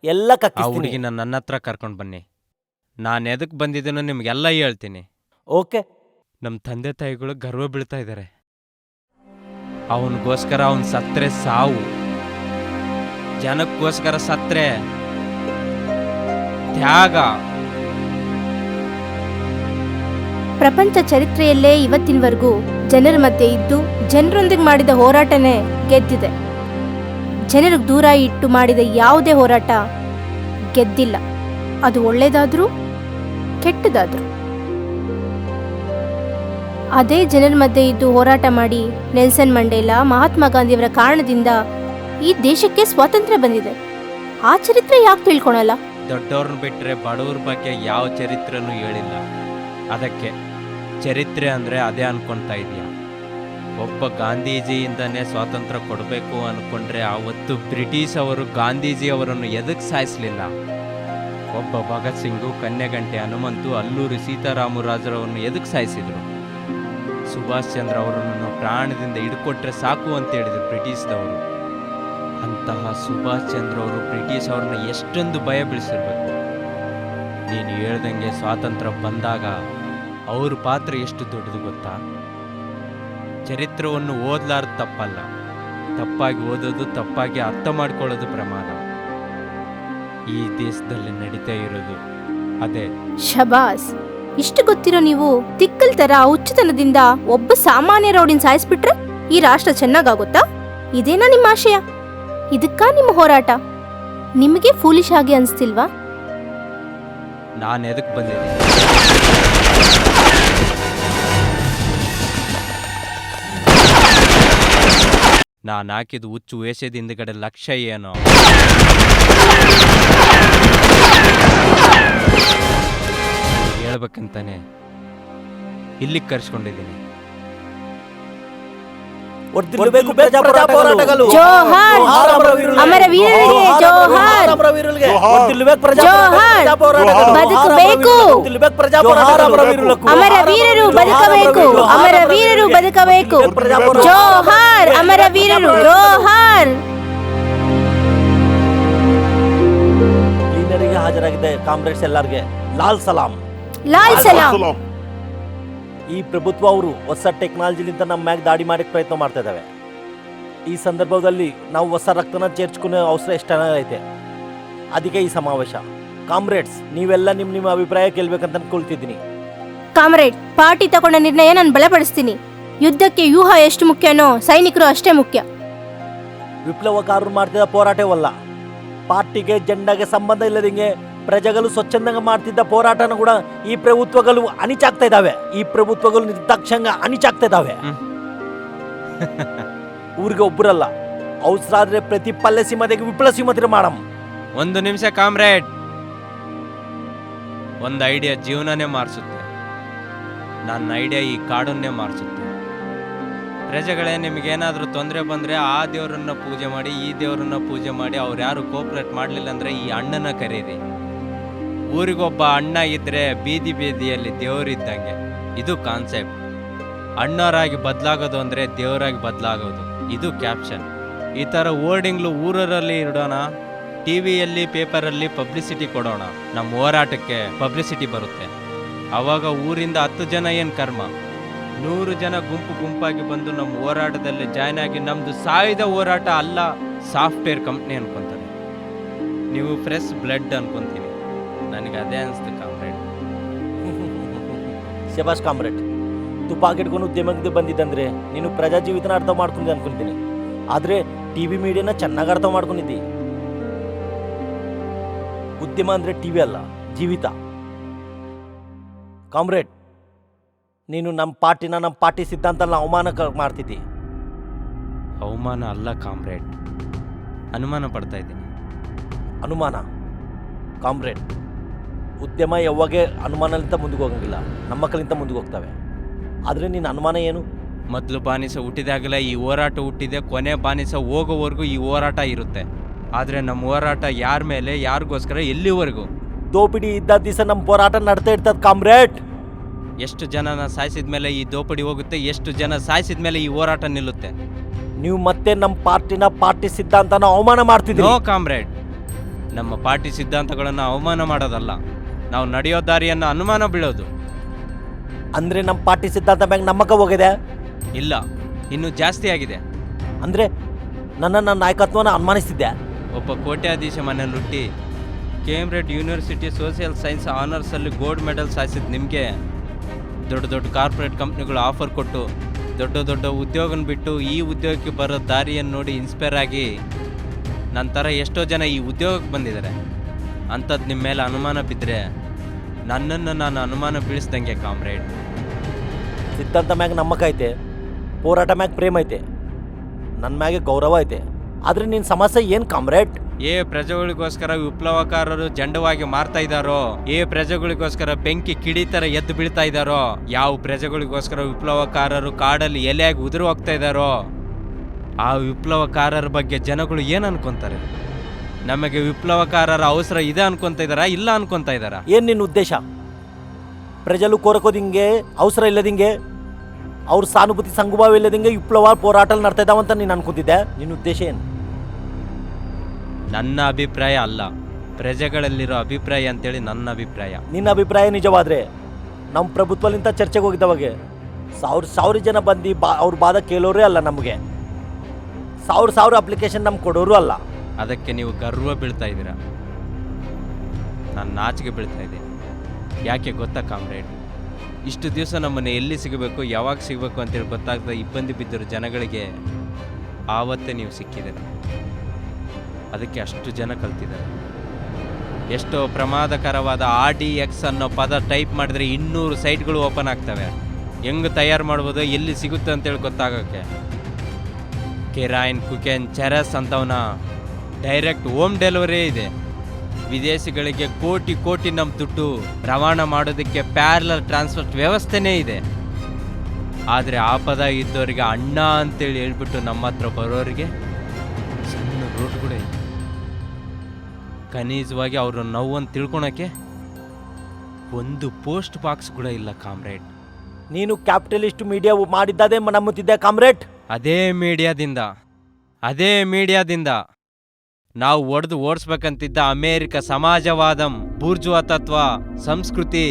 ಎಲ್ಲ ಆ ಕಕ್ಕಿ ಹುಡುಗಿನ ನನ್ನ ಹತ್ರ ಕರ್ಕೊಂಡು ಬನ್ನಿ. ನಾನು ಎದಕ್ಕೆ ಬಂದಿದ್ದೀನೋ ನಿಮ್ಗೆಲ್ಲ ಹೇಳ್ತೀನಿ. ಓಕೆ. ನಮ್ಮ ತಂದೆ ತಾಯಿಗಳು ಗರ್ವ ಬೀಳ್ತಾ ಇದ್ದಾರೆ. ಅವನಿಗೋಸ್ಕರ ಅವನು ಸತ್ರೆ ಸಾವು, ಜನಕ್ಕೋಸ್ಕರ ಸತ್ರೆ ತ್ಯಾಗ. ಪ್ರಪಂಚ ಚರಿತ್ರೆಯಲ್ಲೇ ಇವತ್ತಿನವರೆಗೂ ಜನರ ಮಧ್ಯೆ ಇದ್ದು ಜನರೊಂದಿಗೆ ಮಾಡಿದ ಹೋರಾಟನೇ ಗೆದ್ದಿದೆ. ಜನರಿಗೆ ದೂರ ಇಟ್ಟು ಮಾಡಿದ ಯಾವುದೇ ಹೋರಾಟ ಗೆದ್ದಿಲ್ಲ. ಅದು ಒಳ್ಳೇದಾದ್ರೂ ಕೆಟ್ಟದಾದ್ರೂ. ಅದೇ ಜನರ ಮಧ್ಯೆ ಇದ್ದು ಹೋರಾಟ ಮಾಡಿ ನೆಲ್ಸನ್ ಮಂಡೇಲಾ, ಮಹಾತ್ಮ ಗಾಂಧಿಯವರ ಕಾರಣದಿಂದ ಈ ದೇಶಕ್ಕೆ ಸ್ವಾತಂತ್ರ್ಯ ಬಂದಿದೆ. ಆ ಚರಿತ್ರೆ ಯಾಕೆ ತಿಳ್ಕೊಳಲ್ಲ? ದೊಡ್ಡವ್ರನ್ನ ಬಿಟ್ಟರೆ ಬಡವ್ರ ಬಗ್ಗೆ ಯಾವ ಚರಿತ್ರೆನೂ ಹೇಳಿಲ್ಲ. ಅದಕ್ಕೆ ಚರಿತ್ರೆ ಅಂದರೆ ಅದೇ ಅನ್ಕೊಳ್ತಾ ಇದೆಯಾ? ಒಬ್ಬ ಗಾಂಧೀಜಿಯಿಂದನೇ ಸ್ವಾತಂತ್ರ್ಯ ಕೊಡಬೇಕು ಅನ್ಕೊಂಡ್ರೆ ಆವತ್ತು ಬ್ರಿಟಿಷ್ ಅವರು ಗಾಂಧೀಜಿ ಅವರನ್ನು ಎದಕ್ಕೆ ಸಾಯಿಸಲಿಲ್ಲ? ಒಬ್ಬ ಭಗತ್ ಸಿಂಗು, ಕನ್ನೆಗಂಟೆ ಹನುಮಂತು, ಅಲ್ಲೂರಿ ಸೀತಾರಾಮರಾಜರವನ್ನು ಎದಕ್ಕೆ ಸಾಯಿಸಿದ್ರು? ಸುಭಾಷ್ ಚಂದ್ರ ಅವರನ್ನು ಪ್ರಾಣದಿಂದ ಹಿಡ್ಕೊಟ್ರೆ ಸಾಕು ಅಂತ ಹೇಳಿದ್ರು ಬ್ರಿಟಿಷ್ದವರು. ಅಂತಹ ಸುಭಾಷ್ ಚಂದ್ರ ಅವರು ಬ್ರಿಟಿಷ್ ಅವ್ರನ್ನ ಎಷ್ಟೊಂದು ಭಯ ಬೀಳಿಸಿರ್ಬೇಕು. ನೀನು ಹೇಳ್ದಂಗೆ ಸ್ವಾತಂತ್ರ್ಯ ಬಂದಾಗ ಅವ್ರ ಪಾತ್ರ ಎಷ್ಟು ದೊಡ್ಡದು ಗೊತ್ತಾ? ಚರಿತ್ರೆಯನ್ನು ಓದಲಾರ್ದು ತಪ್ಪಲ್ಲ, ತಪ್ಪಾಗಿ ಓದೋದು, ತಪ್ಪಾಗಿ ಅರ್ಥ ಮಾಡ್ಕೊಳ್ಳೋದು ಪ್ರಮಾದ. ಈ ದೇಶದಲ್ಲಿ ನಡೀತಾ ಇರೋದು ಅದೇ. ಶಬಾಸ್. ಇಷ್ಟು ಗೊತ್ತಿರೋ ನೀವು ತಿಕ್ಕಲ್ ತರ ಹುಚ್ಚುತನದಿಂದ ಒಬ್ಬ ಸಾಮಾನ್ಯ ರೌಡಿನ ಸಾಯಿಸ್ಬಿಟ್ರೆ ಈ ರಾಷ್ಟ್ರ ಚೆನ್ನಾಗಾಗುತ್ತಾ? ಇದೇನಾ ನಿಮ್ಮ ಆಶಯ? ಇದಕ್ಕಾ ನಿಮ್ಮ ಹೋರಾಟ? ನಿಮಗೆ ಫೂಲಿಶ್ ಆಗಿ ಅನ್ಸ್ತಿಲ್ವಾ? ನಾನು ಎದಕ್ಕೆ ಬಂದಿದ್ದೀನಿ? ನಾನು ಹಾಕಿದ ಹುಚ್ಚು ವೇಷದ ಹಿಂದ್ಗಡೆ ಲಕ್ಷ್ಯ ಏನೋ. ಹೇಳ್ಬೇಕಂತಾನೆ ಇಲ್ಲಿಗೆ ಕರ್ಸ್ಕೊಂಡಿದ್ದೀನಿ. ಹೊರ್ದಿಲ್ಲಬೇಕು ಪ್ರಜಾ ಹೋರಾಟಗಳು. ಜೋಹಾರ್ ಅಮರ ವೀರರಿಗೆ ಜೋಹಾರ್. ಹೊರ್ದಿಲ್ಲಬೇಕು ಪ್ರಜಾ ಜೋಹಾರ್ ಹೋರಾಟಗಳು. ಬದುಕಬೇಕು. ಹೊರ್ದಿಲ್ಲಬೇಕು ಪ್ರಜಾ ಹೋರಾಟಗಳು. ಅಮರ ವೀರರು ಬದುಕಬೇಕು. ಅಮರ ವೀರರು ಬದುಕಬೇಕು. ಜೋಹಾರ್ ಅಮರ ವೀರರು ಜೋಹಾರ್. ಕ್ಲೀನರಿಗೆ ಹಾಜರಾಗಿದೆ ಕಾಮ್ರೇಡ್ಸ್ ಎಲ್ಲರಿಗೆ ಲಾಲ್ ಸಲಾಂ. ಲಾಲ್ ಸಲಾಂ. ಸಲಾಂ. ಈ ಪ್ರಭುತ್ವ ಅವರು ಹೊಸ ಟೆಕ್ನಾಲಜಿಲಿಂದ ನಮ್ಮ ಮ್ಯಾಗ ದಾಡಿ ಮಾಡಕ್ಕೆ ಪ್ರಯತ್ನ ಮಾಡ್ತಾ ಇದ್ದಾವೆ. ಈ ಸಂದರ್ಭದಲ್ಲಿ ನಾವು ಹೊಸ ರಕ್ತನ ಸೇರ್ಸ್ಕೊಳೋ ಅವಸರ ಎಷ್ಟೈತೆ. ಅದಕ್ಕೆ ಈ ಸಮಾವೇಶ. ಕಾಮ್ರೇಡ್ಸ್, ನೀವೆಲ್ಲ ನಿಮ್ಮ ಅಭಿಪ್ರಾಯ ಕೇಳ್ಬೇಕಂತ ಅನ್ಕೊಳ್ತಿದ್ದೀನಿ. ಕಾಮ್ರೇಡ್, ಪಾರ್ಟಿ ತಗೊಂಡ ನಿರ್ಣಯ ನಾನು ಬಲಪಡಿಸ್ತೀನಿ. ಯುದ್ಧಕ್ಕೆ ವ್ಯೂಹ ಎಷ್ಟು ಮುಖ್ಯನೋ ಸೈನಿಕರು ಅಷ್ಟೇ ಮುಖ್ಯ. ವಿಪ್ಲವಕಾರರು ಮಾಡ್ತಿದ್ದ ಹೋರಾಟವಲ್ಲ, ಪಾರ್ಟಿಗೆ ಜೆಂಡಾಗೆ ಸಂಬಂಧ ಇಲ್ಲದಂಗೆ ಪ್ರಜೆಗಳು ಸ್ವಚ್ಛಂದಂಗ ಮಾಡ್ತಿದ್ದ ಹೋರಾಟನ ಕೂಡ ಈ ಪ್ರಭುತ್ವಗಳು ಅಣಿಚಾಕ್ತಾ ಇದ್ದಾವೆ. ಈ ಪ್ರಭುತ್ವಗಳು ನಿರ್ದಾಕ್ಷಂಗ ಅಣಿಚಾಕ್ತಾ ಇದ್ದಾವೆ. ಊರಿಗೆ ಒಬ್ಬರಲ್ಲ, ಅವಸರ ಆದ್ರೆ ಪ್ರತಿ ಪಲ್ಲೆ ಸೀಮತೆಗೆ ವಿಪ್ಲವ ಸೀಮತಿ ಮಾಡಮ್. ಒಂದು ನಿಮಿಷ ಕಾಮ್ರೇಡ್. ಒಂದು ಐಡಿಯಾ ಜೀವನನೇ ಮಾರಿಸುತ್ತೆ. ನನ್ನ ಐಡಿಯಾ ಈ ಕಾಡನ್ನೇ ಮಾರಿಸುತ್ತೆ. ಪ್ರಜೆಗಳೇ, ನಿಮಗೇನಾದರೂ ತೊಂದರೆ ಬಂದರೆ ಆ ದೇವರನ್ನ ಪೂಜೆ ಮಾಡಿ, ಈ ದೇವರನ್ನ ಪೂಜೆ ಮಾಡಿ, ಅವ್ರು ಯಾರು ಕೋಪ್ರೇಟ್ ಮಾಡಲಿಲ್ಲ ಅಂದರೆ ಈ ಅಣ್ಣನ ಕರೀರಿ. ಊರಿಗೊಬ್ಬ ಅಣ್ಣ ಇದ್ದರೆ ಬೀದಿ ಬೀದಿಯಲ್ಲಿ ದೇವರಿದ್ದಂಗೆ. ಇದು ಕಾನ್ಸೆಪ್ಟ್. ಅಣ್ಣವರಾಗಿ ಬದಲಾಗೋದು ಅಂದರೆ ದೇವರಾಗಿ ಬದಲಾಗೋದು. ಇದು ಕ್ಯಾಪ್ಷನ್. ಈ ಥರ ವರ್ಡಿಂಗ್ಲು ಊರಲ್ಲಿ ಇಡೋಣ, ಟಿವಿಯಲ್ಲಿ ಪೇಪರಲ್ಲಿ ಪಬ್ಲಿಸಿಟಿ ಕೊಡೋಣ. ನಮ್ಮ ಹೋರಾಟಕ್ಕೆ ಪಬ್ಲಿಸಿಟಿ ಬರುತ್ತೆ. ಆವಾಗ ಊರಿಂದ 10 ಜನ ಏನು ಕರ್ಮ, 100 ಜನ ಗುಂಪು ಗುಂಪಾಗಿ ಬಂದು ನಮ್ಮ ಹೋರಾಟದಲ್ಲಿ ಜಾಯ್ನ್ ಆಗಿ ನಮ್ಮದು ಸಾಯುಧ ಹೋರಾಟ ಅಲ್ಲ, ಸಾಫ್ಟ್ವೇರ್ ಕಂಪ್ನಿ ಅನ್ಕೊಂತಾರೆ. ನೀವು ಫ್ರೆಶ್ ಬ್ಲಡ್ ಅನ್ಕೊಂತೀನಿ. ನನಗೆ ಅದೇ ಅನಿಸ್ತು ಕಾಮ್ರೇಡ್. ಶಬಾಷ್ ಕಾಮ್ರೇಡ್, ತುಪ್ಪಾಕಿ ಇಟ್ಕೊಂಡು ಉದ್ಯಮಕ್ಕೆ ಬಂದಿದ್ದಂದ್ರೆ ನೀನು ಪ್ರಜಾ ಜೀವಿತನ ಅರ್ಥ ಮಾಡ್ಕೊಂಡಿದ್ದೆ ಅನ್ಕೊಂತೀನಿ. ಆದ್ರೆ ಟಿವಿ ಮೀಡಿಯಾನ ಚೆನ್ನಾಗಿ ಅರ್ಥ ಮಾಡ್ಕೊಂಡಿದ್ದಿ. ಉದ್ಯಮ ಅಂದ್ರೆ ಟಿವಿ ಅಲ್ಲ, ಜೀವಿತ. ಕಾಮ್ರೇಡ್, ನೀನು ನಮ್ಮ ಪಾರ್ಟಿ ಸಿದ್ಧಾಂತ ಅವಮಾನ ಮಾಡ್ತಿದ್ದಿ. ಅವಮಾನ ಅಲ್ಲ ಕಾಮ್ರೇಡ್, ಅನುಮಾನ ಪಡ್ತಾ ಇದ್ದೀನಿ. ಅನುಮಾನ? ಕಾಮ್ರೇಡ್, ಉದ್ಯಮ ಯಾವಾಗ ಅನುಮಾನಲಿಂದ ಮುಂದಕ್ಕೆ ಹೋಗಂಗಿಲ್ಲ, ನಮ್ಮ ಮಕ್ಕಳಿಂದ ಮುಂದಕ್ಕೆ ಹೋಗ್ತವೆ. ಆದರೆ ನಿನ್ನ ಅನುಮಾನ ಏನು? ಮೊದಲು ಬಾನಿಸ ಹುಟ್ಟಿದಾಗಲೇ ಈ ಹೋರಾಟ ಹುಟ್ಟಿದೆ, ಕೊನೆ ಬಾನಿಸ ಹೋಗೋವರೆಗೂ ಈ ಹೋರಾಟ ಇರುತ್ತೆ. ಆದರೆ ನಮ್ಮ ಹೋರಾಟ ಯಾರ ಮೇಲೆ, ಯಾರಿಗೋಸ್ಕರ, ಎಲ್ಲಿವರೆಗೂ? ದೋಪಿಡಿ ಇದ್ದ ದಿವಸ ನಮ್ಮ ಹೋರಾಟ ನಡ್ತಾ ಇರ್ತದೆ ಕಾಮ್ರೇಡ್. ಎಷ್ಟು ಜನನ ಸಾಯಿಸಿದ ಮೇಲೆ ಈ ದೋಪಡಿ ಹೋಗುತ್ತೆ, ಎಷ್ಟು ಜನ ಸಾಯಿಸಿದ ಮೇಲೆ ಈ ಹೋರಾಟ ನಿಲ್ಲುತ್ತೆ. ನೀವು ಮತ್ತೆ ನಮ್ಮ ಪಾರ್ಟಿ ಸಿದ್ಧಾಂತನ ಅವಮಾನ ಮಾಡ್ತಿದ್ದೀರಿ. ನೋ ಕಾಮ್ರೇಡ್, ನಮ್ಮ ಪಾರ್ಟಿ ಸಿದ್ಧಾಂತಗಳನ್ನು ಅವಮಾನ ಮಾಡೋದಲ್ಲ, ನಾವು ನಡೆಯೋ ದಾರಿಯನ್ನು ಅನುಮಾನ ಬೀಳೋದು. ಅಂದ್ರೆ ನಮ್ಮ ಪಾರ್ಟಿ ಸಿದ್ಧಾಂತ ಮ್ಯಾಗ ನಮ್ಮಕ್ಕ ಹೋಗಿದೆ? ಇಲ್ಲ, ಇನ್ನೂ ಜಾಸ್ತಿ ಆಗಿದೆ. ಅಂದ್ರೆ ನನ್ನ ನಾಯಕತ್ವನ ಅನುಮಾನಿಸ್ತಿದ್ದೆ. ಒಬ್ಬ ಕೋಟ್ಯಾಧೀಶ ಮನೆಯಲ್ಲಿ ಹುಟ್ಟಿ ಕೇಂಬ್ರಿಡ್ಜ್ ಯೂನಿವರ್ಸಿಟಿ ಸೋಷಿಯಲ್ ಸೈನ್ಸ್ ಆನರ್ಸಲ್ಲಿ ಗೋಲ್ಡ್ ಮೆಡಲ್ ಸಾಯಿಸಿದ ನಿಮಗೆ ದೊಡ್ಡ ದೊಡ್ಡ ಕಾರ್ಪೊರೇಟ್ ಕಂಪ್ನಿಗಳು ಆಫರ್ ಕೊಟ್ಟು ದೊಡ್ಡ ಉದ್ಯೋಗನ ಬಿಟ್ಟು ಈ ಉದ್ಯೋಗಕ್ಕೆ ಬರೋ ದಾರಿಯನ್ನು ನೋಡಿ ಇನ್ಸ್ಪೈರ್ ಆಗಿ ನಂತರ ಎಷ್ಟೋ ಜನ ಈ ಉದ್ಯೋಗಕ್ಕೆ ಬಂದಿದ್ದಾರೆ. ಅಂಥದ್ದು ನಿಮ್ಮ ಮೇಲೆ ಅನುಮಾನ ಬಿದ್ದರೆ ನನ್ನನ್ನು ನಾನು ಅನುಮಾನ ಬೀಳಿಸ್ದಂಗೆ ಕಾಮ್ರೇಡ್. ಸಿದ್ಧಾಂತ ಮ್ಯಾಗ ನಮ್ಮಕ್ಕ ಐತೆ, ಹೋರಾಟ ಮ್ಯಾಗ ಪ್ರೇಮ ಐತೆ, ನನ್ನ ಮ್ಯಾಗೆ ಗೌರವ ಐತೆ. ಆದ್ರೆ ನಿನ್ನ ಸಮಸ್ಯೆ ಏನು ಕಾಮ್ರೇಡ್? ಪ್ರಜೆಗಳಿಗೋಸ್ಕರ ವಿಪ್ಲವಕಾರರು ಜಂಡವಾಗಿ ಮಾರ್ತಾ ಇದ್ದಾರೋ, ಪ್ರಜೆಗಳಿಗೋಸ್ಕರ ಬೆಂಕಿ ಕಿಡಿತರ ಎದ್ದು ಬೀಳ್ತಾ ಇದ್ದಾರೋ, ಯಾವ ಪ್ರಜೆಗಳಿಗೋಸ್ಕರ ವಿಪ್ಲವಕಾರರು ಕಾಡಲ್ಲಿ ಎಲೆಯಾಗಿ ಉದುರು ಹೋಗ್ತಾ ಇದ್ದಾರೋ, ಆ ವಿಪ್ಲವಕಾರರ ಬಗ್ಗೆ ಜನಗಳು ಏನು ಅನ್ಕೊಂತಾರೆ? ನಮಗೆ ವಿಪ್ಲವಕಾರರ ಅವಸರ ಇದೆ ಅನ್ಕೊಂತ ಇದ್ದಾರಾ, ಇಲ್ಲ ಅನ್ಕೊಂತ ಇದ್ದಾರಾ? ಏನು ನಿನ್ನ ಉದ್ದೇಶ? ಪ್ರಜಲು ಕೋರಕೋದಿಂಗೆ, ಅವಸರ ಇಲ್ಲದಿಂಗೆ, ಅವ್ರ ಸಾನುಭೂತಿ ಸಂಗುಭಾವ ಇಲ್ಲದಿಂಗೆ ವಿಪ್ಲವ ಹೋರಾಟ ನಡ್ತಾ ಇದ್ದಾವಂತ ನೀನು ಅನ್ಕೊಂತಿದ್ದೆ. ನಿನ್ನ ಉದ್ದೇಶ ಏನು? ನನ್ನ ಅಭಿಪ್ರಾಯ ಅಲ್ಲ, ಪ್ರಜೆಗಳಲ್ಲಿರೋ ಅಭಿಪ್ರಾಯ ಅಂತೇಳಿ ನನ್ನ ಅಭಿಪ್ರಾಯ. ನಿನ್ನ ಅಭಿಪ್ರಾಯ ನಿಜವಾದ್ರೆ ನಮ್ಮ ಪ್ರಭುತ್ವಲಿಂದ ಚರ್ಚೆಗೆ ಹೋಗಿದ್ದವಾಗೆ ಸಾವಿರ ಜನ ಬಂದು ಅವ್ರ ಬಾದ ಕೇಳೋರೇ ಅಲ್ಲ, ನಮಗೆ ಸಾವಿರ ಅಪ್ಲಿಕೇಶನ್ ನಮ್ಗೆ ಕೊಡೋರು ಅಲ್ಲ. ಅದಕ್ಕೆ ನೀವು ಗರ್ವ ಬೀಳ್ತಾ ಇದ್ದೀರಾ, ನಾನು ನಾಚಿಕೆ ಬೀಳ್ತಾ ಇದ್ದೀನಿ. ಯಾಕೆ ಗೊತ್ತಾ ಕಾಮ್ರೇಡ್? ಇಷ್ಟು ದಿವಸ ನಮ್ಮನ್ನು ಎಲ್ಲಿ ಸಿಗಬೇಕು, ಯಾವಾಗ ಸಿಗಬೇಕು ಅಂತೇಳಿ ಗೊತ್ತಾಗದ ಇಬ್ಬಂದಿ ಬಿದ್ದಿರೋ ಜನಗಳಿಗೆ ಆವತ್ತೇ ನೀವು ಸಿಕ್ಕಿದ್ದೀರ. ಅದಕ್ಕೆ ಅಷ್ಟು ಜನ ಕಲ್ತಿದ್ದಾರೆ. ಎಷ್ಟೋ ಪ್ರಮಾದಕರವಾದ RDX ಅನ್ನೋ ಪದ ಟೈಪ್ ಮಾಡಿದ್ರೆ 200 ಸೈಟ್ಗಳು ಓಪನ್ ಆಗ್ತವೆ. ಹೆಂಗೆ ತಯಾರು ಮಾಡ್ಬೋದು, ಎಲ್ಲಿ ಸಿಗುತ್ತೆ ಅಂತೇಳಿ ಗೊತ್ತಾಗೋಕ್ಕೆ. ಕೆರಾಯಿನ್, ಕುಕೆನ್, ಚೆರಸ್ ಅಂತವನ ಡೈರೆಕ್ಟ್ ಹೋಮ್ ಡೆಲಿವರಿ ಇದೆ. ವಿದೇಶಿಗಳಿಗೆ ಕೋಟಿ ಕೋಟಿ ನಮ್ಮ ದುಡ್ಡು ರವಾನ ಮಾಡೋದಕ್ಕೆ ಪ್ಯಾರಲಲ್ ಟ್ರಾನ್ಸ್ಪೋರ್ಟ್ ವ್ಯವಸ್ಥೆನೇ ಇದೆ. ಆದರೆ ಆಪದ ಇದ್ದವರಿಗೆ ಅಣ್ಣ ಅಂತೇಳಿ ಹೇಳ್ಬಿಟ್ಟು ನಮ್ಮ ಹತ್ರ ಬರೋರಿಗೆ ಸಣ್ಣ ರೂಟ್ಗಳೇ ಇದೆ. ಕನೀಸವಾಗಿ ಅವ್ರ ನೋವನ್ನು ತಿಳ್ಕೊಳಕ್ಕೆ ಒಂದು ಪೋಸ್ಟ್ ಬಾಕ್ಸ್ ಕೂಡ ಇಲ್ಲ ಕಾಮ್ರೇಡ್. ನೀನು ಕ್ಯಾಪಿಟಲಿಸ್ಟ್ ಮೀಡಿಯಾ ಮಾಡಿದ್ದದೇ ನಂಬುತ್ತಿದ್ದೆ ಕಾಮ್ರೇಡ್. ಅದೇ ಮೀಡಿಯಾದಿಂದ ನಾವು ಒಡೆದು ಓಡಿಸ್ಬೇಕಂತಿದ್ದ ಅಮೇರಿಕ ಸಮಾಜವಾದ ಬೂರ್ಜುವಾ ತತ್ವ ಸಂಸ್ಕೃತಿ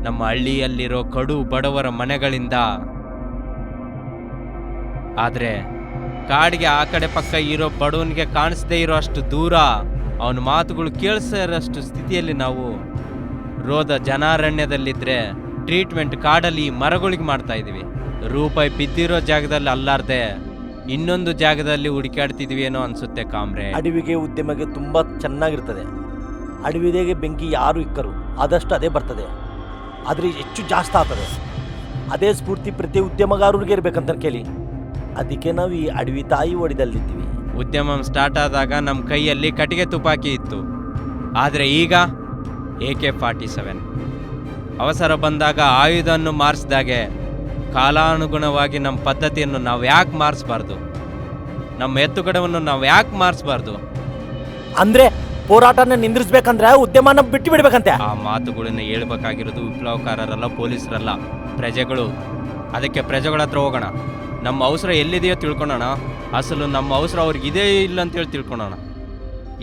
ನಮ್ಮ ಹಳ್ಳಿಯಲ್ಲಿರೋ ಕಡು ಬಡವರ ಮನೆಗಳಿಂದ. ಆದ್ರೆ ಕಾಡಿಗೆ ಆ ಕಡೆ ಪಕ್ಕ ಇರೋ ಬಡವನಿಗೆ ಕಾಣಿಸದೇ ಇರೋ ಅಷ್ಟು ದೂರ ಅವನ ಮಾತುಗಳು ಕೇಳಿಸೋರಷ್ಟು ಸ್ಥಿತಿಯಲ್ಲಿ ನಾವು ರೋದ ಜನಾರಣ್ಯದಲ್ಲಿದ್ರೆ ಟ್ರೀಟ್ಮೆಂಟ್ ಕಾಡಲ್ಲಿ ಮರಗಳಿಗೆ ಮಾಡ್ತಾ ಇದೀವಿ. ರೂಪಾಯಿ ಬಿದ್ದಿರೋ ಜಾಗದಲ್ಲಿ ಅಲ್ಲಾರ್ದೆ ಇನ್ನೊಂದು ಜಾಗದಲ್ಲಿ ಹುಡುಕಾಡ್ತಿದ್ವಿ ಏನೋ ಅನ್ಸುತ್ತೆ ಕಾಮ್ರೆ. ಅಡವಿಗೆ ಉದ್ಯಮಕ್ಕೆ ತುಂಬಾ ಚೆನ್ನಾಗಿರ್ತದೆ. ಅಡವಿದೇಗೆ ಬೆಂಕಿ ಯಾರು ಇಕ್ಕರು ಆದಷ್ಟು ಅದೇ ಬರ್ತದೆ, ಆದರೆ ಹೆಚ್ಚು ಜಾಸ್ತಿ ಆಗ್ತದೆ. ಅದೇ ಸ್ಫೂರ್ತಿ ಪ್ರತಿ ಉದ್ಯಮಗಾರರಿಗೆ ಇರ್ಬೇಕಂತ ಕೇಳಿ. ಅದಕ್ಕೆ ನಾವು ಈ ಅಡವಿ ತಾಯಿ ಹೊಡೆದಲ್ಲಿದ್ದೀವಿ. ಉದ್ಯಮ ಸ್ಟಾರ್ಟ್ ಆದಾಗ ನಮ್ಮ ಕೈಯಲ್ಲಿ ಕಟ್ಟಿಗೆ ತುಪಾಕಿ ಇತ್ತು, ಆದರೆ ಈಗ AK-47. ಅವಸರ ಬಂದಾಗ ಆಯುಧವನ್ನು ಮಾರಿಸಿದಾಗೆ ಕಾಲಾನುಗುಣವಾಗಿ ನಮ್ಮ ಪದ್ಧತಿಯನ್ನು ನಾವು ಯಾಕೆ ಮಾರಿಸಬಾರ್ದು? ನಮ್ಮ ಎತ್ತುಗಡವನ್ನು ನಾವು ಯಾಕೆ ಮಾರಿಸಬಾರ್ದು? ಅಂದ್ರೆ ಹೋರಾಟನ ನಿಂದ್ರಿಸ್ಬೇಕಂದ್ರೆ ಉದ್ಯಮನ ಬಿಟ್ಟು ಬಿಡ್ಬೇಕಂತೆ. ಆ ಮಾತುಗಳನ್ನು ಹೇಳ್ಬೇಕಾಗಿರೋದು ವಿಪ್ಲವಕಾರರಲ್ಲ, ಪೊಲೀಸರಲ್ಲ, ಪ್ರಜೆಗಳು. ಅದಕ್ಕೆ ಪ್ರಜೆಗಳ ಹತ್ರ ಹೋಗೋಣ. ನಮ್ಮ ಅವಸರ ಎಲ್ಲಿದೆಯೋ ತಿಳ್ಕೊಳೋಣ. ಅಸಲು ನಮ್ಮ ಅವಸರ ಅವ್ರಿಗೆ ಇದೇ ಇಲ್ಲ ಅಂತೇಳಿ ತಿಳ್ಕೊಳೋಣ.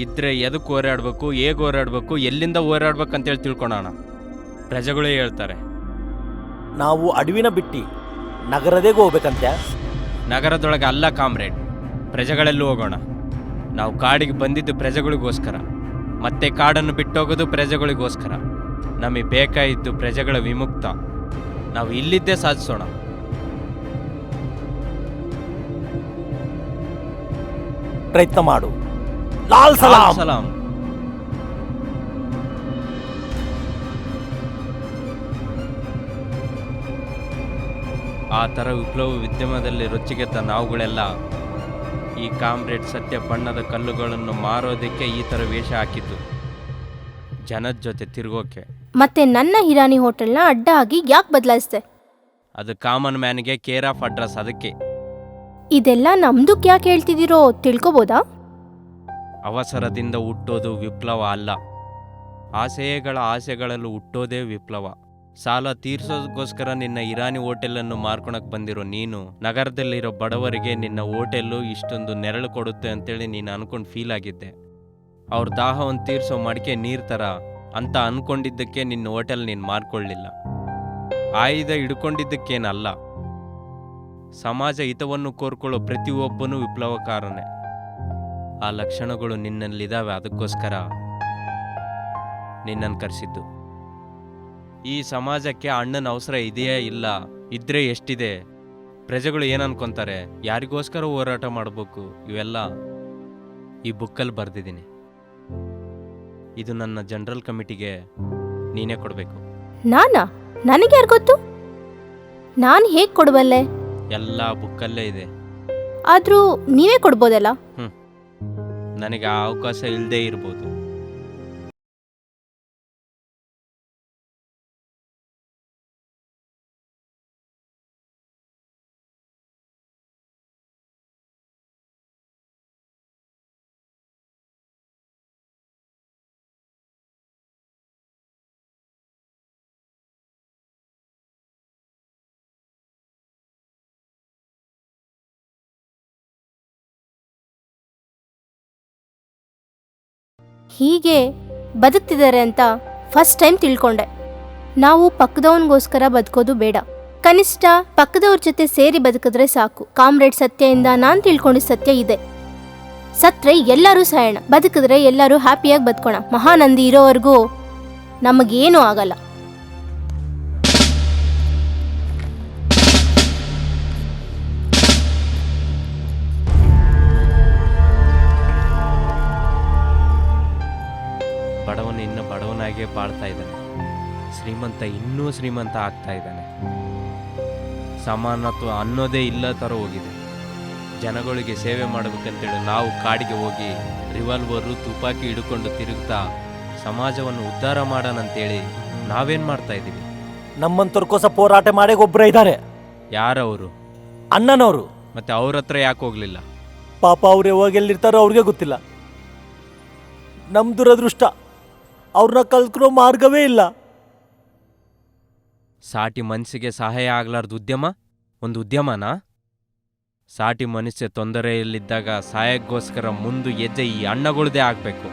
ಇದ್ರೆ ಎದಕ್ಕೆ ಹೋರಾಡಬೇಕು, ಹೇಗೆ ಹೋರಾಡಬೇಕು, ಎಲ್ಲಿಂದ ಹೋರಾಡ್ಬೇಕು ಅಂತೇಳಿ ತಿಳ್ಕೊಳೋಣ. ಪ್ರಜೆಗಳೇ ಹೇಳ್ತಾರೆ. ನಾವು ಅಡವಿನ ಬಿಟ್ಟು ನಗರದೇಗೆ ಹೋಗ್ಬೇಕಂತೆ. ನಗರದೊಳಗೆ ಅಲ್ಲ ಕಾಮ್ರೇಡ್, ಪ್ರಜೆಗಳೆಲ್ಲೂ ಹೋಗೋಣ. ನಾವು ಕಾಡಿಗೆ ಬಂದಿದ್ದು ಪ್ರಜೆಗಳಿಗೋಸ್ಕರ, ಮತ್ತೆ ಕಾಡನ್ನು ಬಿಟ್ಟೋಗೋದು ಪ್ರಜೆಗಳಿಗೋಸ್ಕರ. ನಮಗೆ ಬೇಕಾಗಿದ್ದು ಪ್ರಜೆಗಳ ವಿಮುಕ್ತ. ನಾವು ಇಲ್ಲಿದ್ದೇ ಸಾಧಿಸೋಣ. ಪ್ರಯತ್ನ ಮಾಡು. ಲಾಲ್ ಸಲಾಂ. ಸಲಾಂ. ಆ ಥರ ವಿಪ್ಲವ ಉದ್ಯಮದಲ್ಲಿ ರೊಚ್ಚಿಗೆದ್ದ ನಾವುಗಳೆಲ್ಲ ಈ ಕಾಮ್ರೇಡ್ ಸತ್ಯ ಬಣ್ಣದ ಕಲ್ಲುಗಳನ್ನು ಮಾರೋದಕ್ಕೆ ಈ ಥರ ವೇಷ ಹಾಕಿದ್ದು, ಜನದ ಜೊತೆ ತಿರುಗೋಕೆ. ಮತ್ತೆ ನನ್ನ ಹಿರಾನಿ ಹೋಟೆಲ್ನ ಅಡ್ಡ ಆಗಿ ಯಾಕೆ ಬದಲಾಯಿಸ್ದೆ? ಅದು ಕಾಮನ್ ಮ್ಯಾನ್ಗೆ ಕೇರ್ ಆಫ್ ಅಡ್ರೆಸ್. ಅದಕ್ಕೆ ಇದೆಲ್ಲ ನಮ್ದಕ್ಕೆ ಯಾಕೆ ಹೇಳ್ತಿದ್ದೀರೋ ತಿಳ್ಕೊಬೋದಾ? ಅವಸರದಿಂದ ಹುಟ್ಟೋದು ವಿಪ್ಲವ ಅಲ್ಲ, ಆಸೆಗಳ ಆಸೆಗಳಲ್ಲೂ ಹುಟ್ಟೋದೇ ವಿಪ್ಲವ. ಸಾಲ ತೀರ್ಸೋದಕ್ಕೋಸ್ಕರ ನಿನ್ನ ಇರಾನಿ ಹೋಟೆಲನ್ನು ಮಾರ್ಕೊಳಕ್ ಬಂದಿರೋ ನೀನು ನಗರದಲ್ಲಿರೋ ಬಡವರಿಗೆ ನಿನ್ನ ಹೋಟೆಲ್ಲು ಇಷ್ಟೊಂದು ನೆರಳು ಕೊಡುತ್ತೆ ಅಂತೇಳಿ ನೀನು ಅನ್ಕೊಂಡು ಫೀಲ್ ಆಗಿದ್ದೆ. ಅವ್ರ ದಾಹವನ್ನು ತೀರ್ಸೋ ಮಡಿಕೆ ನೀರ್ ಥರ ಅಂತ ಅನ್ಕೊಂಡಿದ್ದಕ್ಕೆ ನಿನ್ನ ಹೋಟೆಲ್ ನೀನು ಮಾರ್ಕೊಳ್ಳಿಲ್ಲ. ಆಯುಧ ಹಿಡ್ಕೊಂಡಿದ್ದಕ್ಕೇನಲ್ಲ. ಸಮಾಜ ಹಿತವನ್ನು ಕೋರ್ಕೊಳ್ಳೋ ಪ್ರತಿಯೊಬ್ಬನೂ ವಿಪ್ಲವಕಾರನೇ. ಆ ಲಕ್ಷಣಗಳು ನಿನ್ನಲ್ಲಿದ್ದಾವೆ, ಅದಕ್ಕೋಸ್ಕರ ನಿನ್ನನ್ನು ಕರೆಸಿದ್ದು. ಈ ಸಮಾಜಕ್ಕೆ ಅಣ್ಣನ ಅವಸರ ಇದೆಯೇ ಇಲ್ಲ, ಇದ್ರೆ ಎಷ್ಟಿದೆ, ಪ್ರಜೆಗಳು ಏನನ್ಕೊಂತಾರೆ, ಯಾರಿಗೋಸ್ಕರ ಹೋರಾಟ ಮಾಡಬೇಕು, ಇವೆಲ್ಲ ಈ ಬುಕ್ಕಲ್ಲಿ ಬರೆದಿದ್ದೀನಿ. ಇದು ನನ್ನ ಜನರಲ್ ಕಮಿಟಿಗೆ ನೀನೇ ಕೊಡಬೇಕು. ನಾನಾ? ನನಗೆ ಯಾರು ಗೊತ್ತು? ನಾನು ಹೇಗೆ ಕೊಡಬಲ್ಲೆ? ಎಲ್ಲ ಬುಕ್ಕಲ್ಲೇ ಇದೆ. ಆದ್ರೂ ನೀವೇ ಕೊಡ್ಬೋದಲ್ಲ? ನನಗೆ ಆ ಅವಕಾಶ ಇಲ್ಲದೆ ಇರ್ಬೋದು. ಹೀಗೆ ಬದುಕ್ತಿದ್ದಾರೆ ಅಂತ ಫಸ್ಟ್ ಟೈಮ್ ತಿಳ್ಕೊಂಡೆ. ನಾವು ಪಕ್ಕದವನಿಗೋಸ್ಕರ ಬದುಕೋದು ಬೇಡ, ಕನಿಷ್ಠ ಪಕ್ಕದವ್ರ ಜೊತೆ ಸೇರಿ ಬದುಕಿದ್ರೆ ಸಾಕು. ಕಾಮ್ರೇಡ್ ಸತ್ಯದಿಂದ ನಾನು ತಿಳ್ಕೊಂಡಿದ್ದ ಸತ್ಯ ಇದೆ. ಸತ್ರೆ ಎಲ್ಲರೂ ಸಾಯೋಣ, ಬದುಕಿದ್ರೆ ಎಲ್ಲರೂ ಹ್ಯಾಪಿಯಾಗಿ ಬದುಕೋಣ. ಮಹಾನಂದಿ ಇರೋವರೆಗೂ ನಮಗೇನೂ ಆಗಲ್ಲ. ಬಡವನು ಇನ್ನು ಬಡವನಾಗೇ ಬಾಳ್ತಾ ಇದ್ದಾನೆ, ಶ್ರೀಮಂತ ಇನ್ನೂ ಶ್ರೀಮಂತ ಆಗ್ತಾ ಇದ್ದಾನೆ. ಸಮಾನತ್ವ ಅನ್ನೋದೇ ಇಲ್ಲ ಥರ ಹೋಗಿದೆ. ಜನಗಳಿಗೆ ಸೇವೆ ಮಾಡಬೇಕಂತೇಳಿ ನಾವು ಕಾಡಿಗೆ ಹೋಗಿ ರಿವಾಲ್ವರು ತುಪಾಕಿ ಹಿಡ್ಕೊಂಡು ತಿರುಗ್ತಾ ಸಮಾಜವನ್ನು ಉದ್ಧಾರ ಮಾಡೋಣಂತೇಳಿ ನಾವೇನು ಮಾಡ್ತಾ ಇದ್ದೀವಿ? ನಮ್ಮಂತರ್ಕೋಸ ಹೋರಾಟ ಮಾಡಿ ಒಬ್ಬರೇ ಇದ್ದಾರೆ, ಯಾರವರು? ಅಣ್ಣನವರು. ಮತ್ತೆ ಅವ್ರ ಹತ್ರ ಯಾಕೆ ಹೋಗ್ಲಿಲ್ಲ? ಪಾಪ ಅವ್ರು ಯಾವಾಗ ಎಲ್ಲಿರ್ತಾರೋ ಅವ್ರಿಗೆ ಗೊತ್ತಿಲ್ಲ. ನಮ್ಮ ದುರದೃಷ್ಟ, ಅವ್ರನ್ನ ಕಲ್ತ್ರೋ ಮಾರ್ಗವೇ ಇಲ್ಲ. ಸಾಟಿ ಮನಸ್ಸಿಗೆ ಸಹಾಯ ಆಗ್ಲಾರ್ದು ಉದ್ಯಮ ಒಂದು ಉದ್ಯಮನಾ? ಸಾಟಿ ಮನುಷ್ಯ ತೊಂದರೆಯಲ್ಲಿದ್ದಾಗ ಸಹಾಯಕ್ಕೋಸ್ಕರ ಮುಂದೆ ಹೆಜ್ಜೆ ಈ ಅಣ್ಣಗಳದೇ ಆಗಬೇಕು.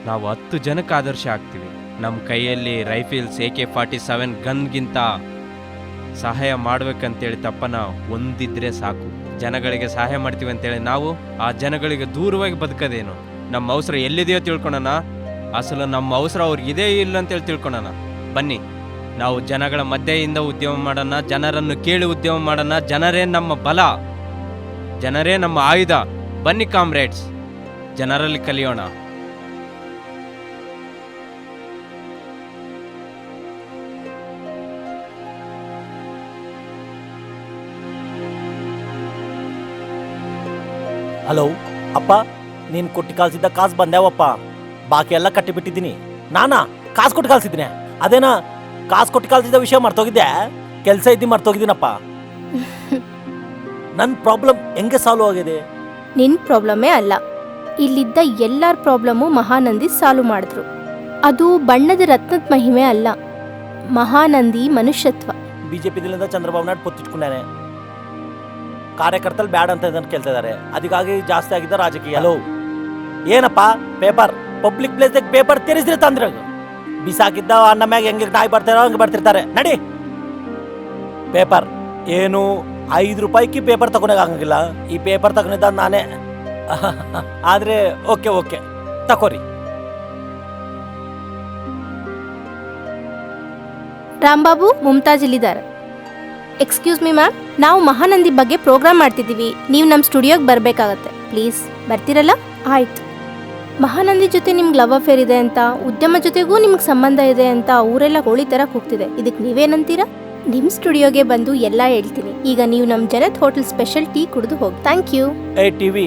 ನಾವು 10 ಜನಕ್ಕೆ ಆದರ್ಶ ಆಗ್ತೀವಿ. ನಮ್ಮ ಕೈಯಲ್ಲಿ ರೈಫಲ್ಸ್ AK-47 ಗನ್ಗಿಂತ ಸಹಾಯ ಮಾಡ್ಬೇಕಂತೇಳಿ ತಪ್ಪನ ಒಂದಿದ್ರೆ ಸಾಕು. ಜನಗಳಿಗೆ ಸಹಾಯ ಮಾಡ್ತೀವಿ ಅಂತೇಳಿ ನಾವು ಆ ಜನಗಳಿಗೆ ದೂರವಾಗಿ ಬದುಕೋದೇನು? ನಮ್ಮ ಅವಸರ ಎಲ್ಲಿದೆಯೋ ತಿಳ್ಕೊಳೋಣ, ಅಸಲು ನಮ್ಮ ಅವಸರ ಅವ್ರಿಗಿದೆ ಇಲ್ಲ ಅಂತೇಳಿ ತಿಳ್ಕೊಳೋಣ. ಬನ್ನಿ, ನಾವು ಜನಗಳ ಮಧ್ಯೆಯಿಂದ ಉದ್ಯಮ ಮಾಡೋಣ, ಜನರನ್ನು ಕೇಳಿ ಉದ್ಯಮ ಮಾಡೋಣ. ಜನರೇ ನಮ್ಮ ಬಲ, ಜನರೇ ನಮ್ಮ ಆಯುಧ. ಬನ್ನಿ ಕಾಮ್ರೇಡ್ಸ್, ಜನರಲ್ಲಿ ಕಲಿಯೋಣ. ಹಲೋ ಅಪ್ಪ, ನೀನು ಕೊಟ್ಟು ಕಳ್ಸಿದ್ದ ಕಾಸು ಬಂದ್ಯಾವಪ್ಪ. ಬಾಕಿ ಎಲ್ಲ ಕಟ್ಟಿಬಿಟ್ಟಿದ್ದೀನಿ. ನಾನಾ ಕಾಸು ಕೊಟ್ಟು ಕಳ್ಸಿದ್ದೀನಿ? ಅದೇನಾ ಕಾಸು ಕೊಟ್ಟು ಕಳ್ಸಿದ್ದ ವಿಷಯ ಮರ್ತೋಗಿದ್ದೆ. ಕೆಲಸ ಇದ್ದು ಮರ್ತೋಗಿದ್ದೀನಪ್ಪ. ನನ್ನ ಪ್ರಾಬ್ಲಮ್ ಹೆಂಗೆ ಸಾಲ್ವ್ ಆಗಿದೆ? ನಿನ್ ಪ್ರಾಬ್ಲಮೇ ಅಲ್ಲ, ಇಲ್ಲಿದ್ದ ಎಲ್ಲರ ಪ್ರಾಬ್ಲಮ್ಮು ಮಹಾನಂದಿ ಸಾಲ್ವ್ ಮಾಡಿದ್ರು. ಅದು ಬಣ್ಣದ ರತ್ನದ ಮಹಿಮೆ ಅಲ್ಲ, ಮಹಾನಂದಿ ಮನುಷ್ಯತ್ವ. ಬಿಜೆಪಿದಿಂದ ಚಂದ್ರಬಾಬು ನಾಯ್ಡು ಪೊತ್ತಿಟ್ಕೊಂಡಾನೆ. ಕಾರ್ಯಕರ್ತಲ್ಲಿ ಬ್ಯಾಡ್ ಅಂತ ಇದನ್ನು ಕೇಳ್ತಾ ಇದ್ದಾರೆ. ಅದಕ್ಕಾಗಿ ಜಾಸ್ತಿ ಆಗಿದ್ದ ರಾಜಕೀಯ. ಹಲೋ ಏನಪ್ಪ, ಪೇಪರ್ ಪಬ್ಲಿಕ್ ಪ್ಲೇಸ್ದಾಗ ಪೇಪರ್ ತೆರೆಸಿದ್ರೆ ತಂದ್ರೆ ಬಿಸಾಕಿದ್ದ ಅನ್ನ ಮ್ಯಾಗ ಹೆಂಗೆ ನಾಯಿ ಬರ್ತಾರೋ ಹಂಗೆ ಬರ್ತಿರ್ತಾರೆ. ನಡಿ ಪೇಪರ್ ಏನು 5 ರೂಪಾಯಿಗೆ ಪೇಪರ್ ತಗೊಂಡಾಗಂಗಿಲ್ಲ. ಈ ಪೇಪರ್ ತಗೊಂಡಿದ್ದ ನಾನೇ. ಆದ್ರೆ ಓಕೆ ತಕೋರಿ. ರಾಂಬಾಬು, ಮುಮ್ತಾಜ್ ಇಲ್ಲಿದ್ದಾರೆ. ಎಕ್ಸ್ಕ್ಯೂಸ್ ಮಿ ಮ್ಯಾಮ್, ನಾವು ಮಹಾನಂದಿ ಬಗ್ಗೆ ಪ್ರೋಗ್ರಾಮ್ ಮಾಡ್ತಿದ್ದೀವಿ. ನೀವು ನಮ್ಮ ಸ್ಟುಡಿಯೋಗೆ ಬರಬೇಕಾಗತ್ತೆ. ಪ್ಲೀಸ್ ಬರ್ತೀರಲ್ಲ? ಆಯ್ತು. ಮಹಾನಂದಿ ಜೊತೆ ನಿಮ್ಗೆ ಲವ್ ಅಫೇರ್ ಇದೆ ಅಂತ, ಉದ್ಯಮ ಜೊತೆಗೂ ನಿಮ್ಗೆ ಸಂಬಂಧ ಇದೆ ಅಂತ ಊರೆಲ್ಲ ಹೋಳಿ ಥರ ಕೂಗ್ತಿದೆ. ಇದಕ್ಕೆ ನೀವೇನಂತೀರಾ? ನಿಮ್ಮ ಸ್ಟುಡಿಯೋಗೆ ಬಂದು ಎಲ್ಲ ಹೇಳ್ತೀನಿ. ಈಗ ನೀವು ನಮ್ಮ ಜನತ್ ಹೋಟೆಲ್ ಸ್ಪೆಷಲ್ ಟೀ ಕುಡಿದು ಹೋಗಿ. Thank you. ಏ ಟಿವಿ,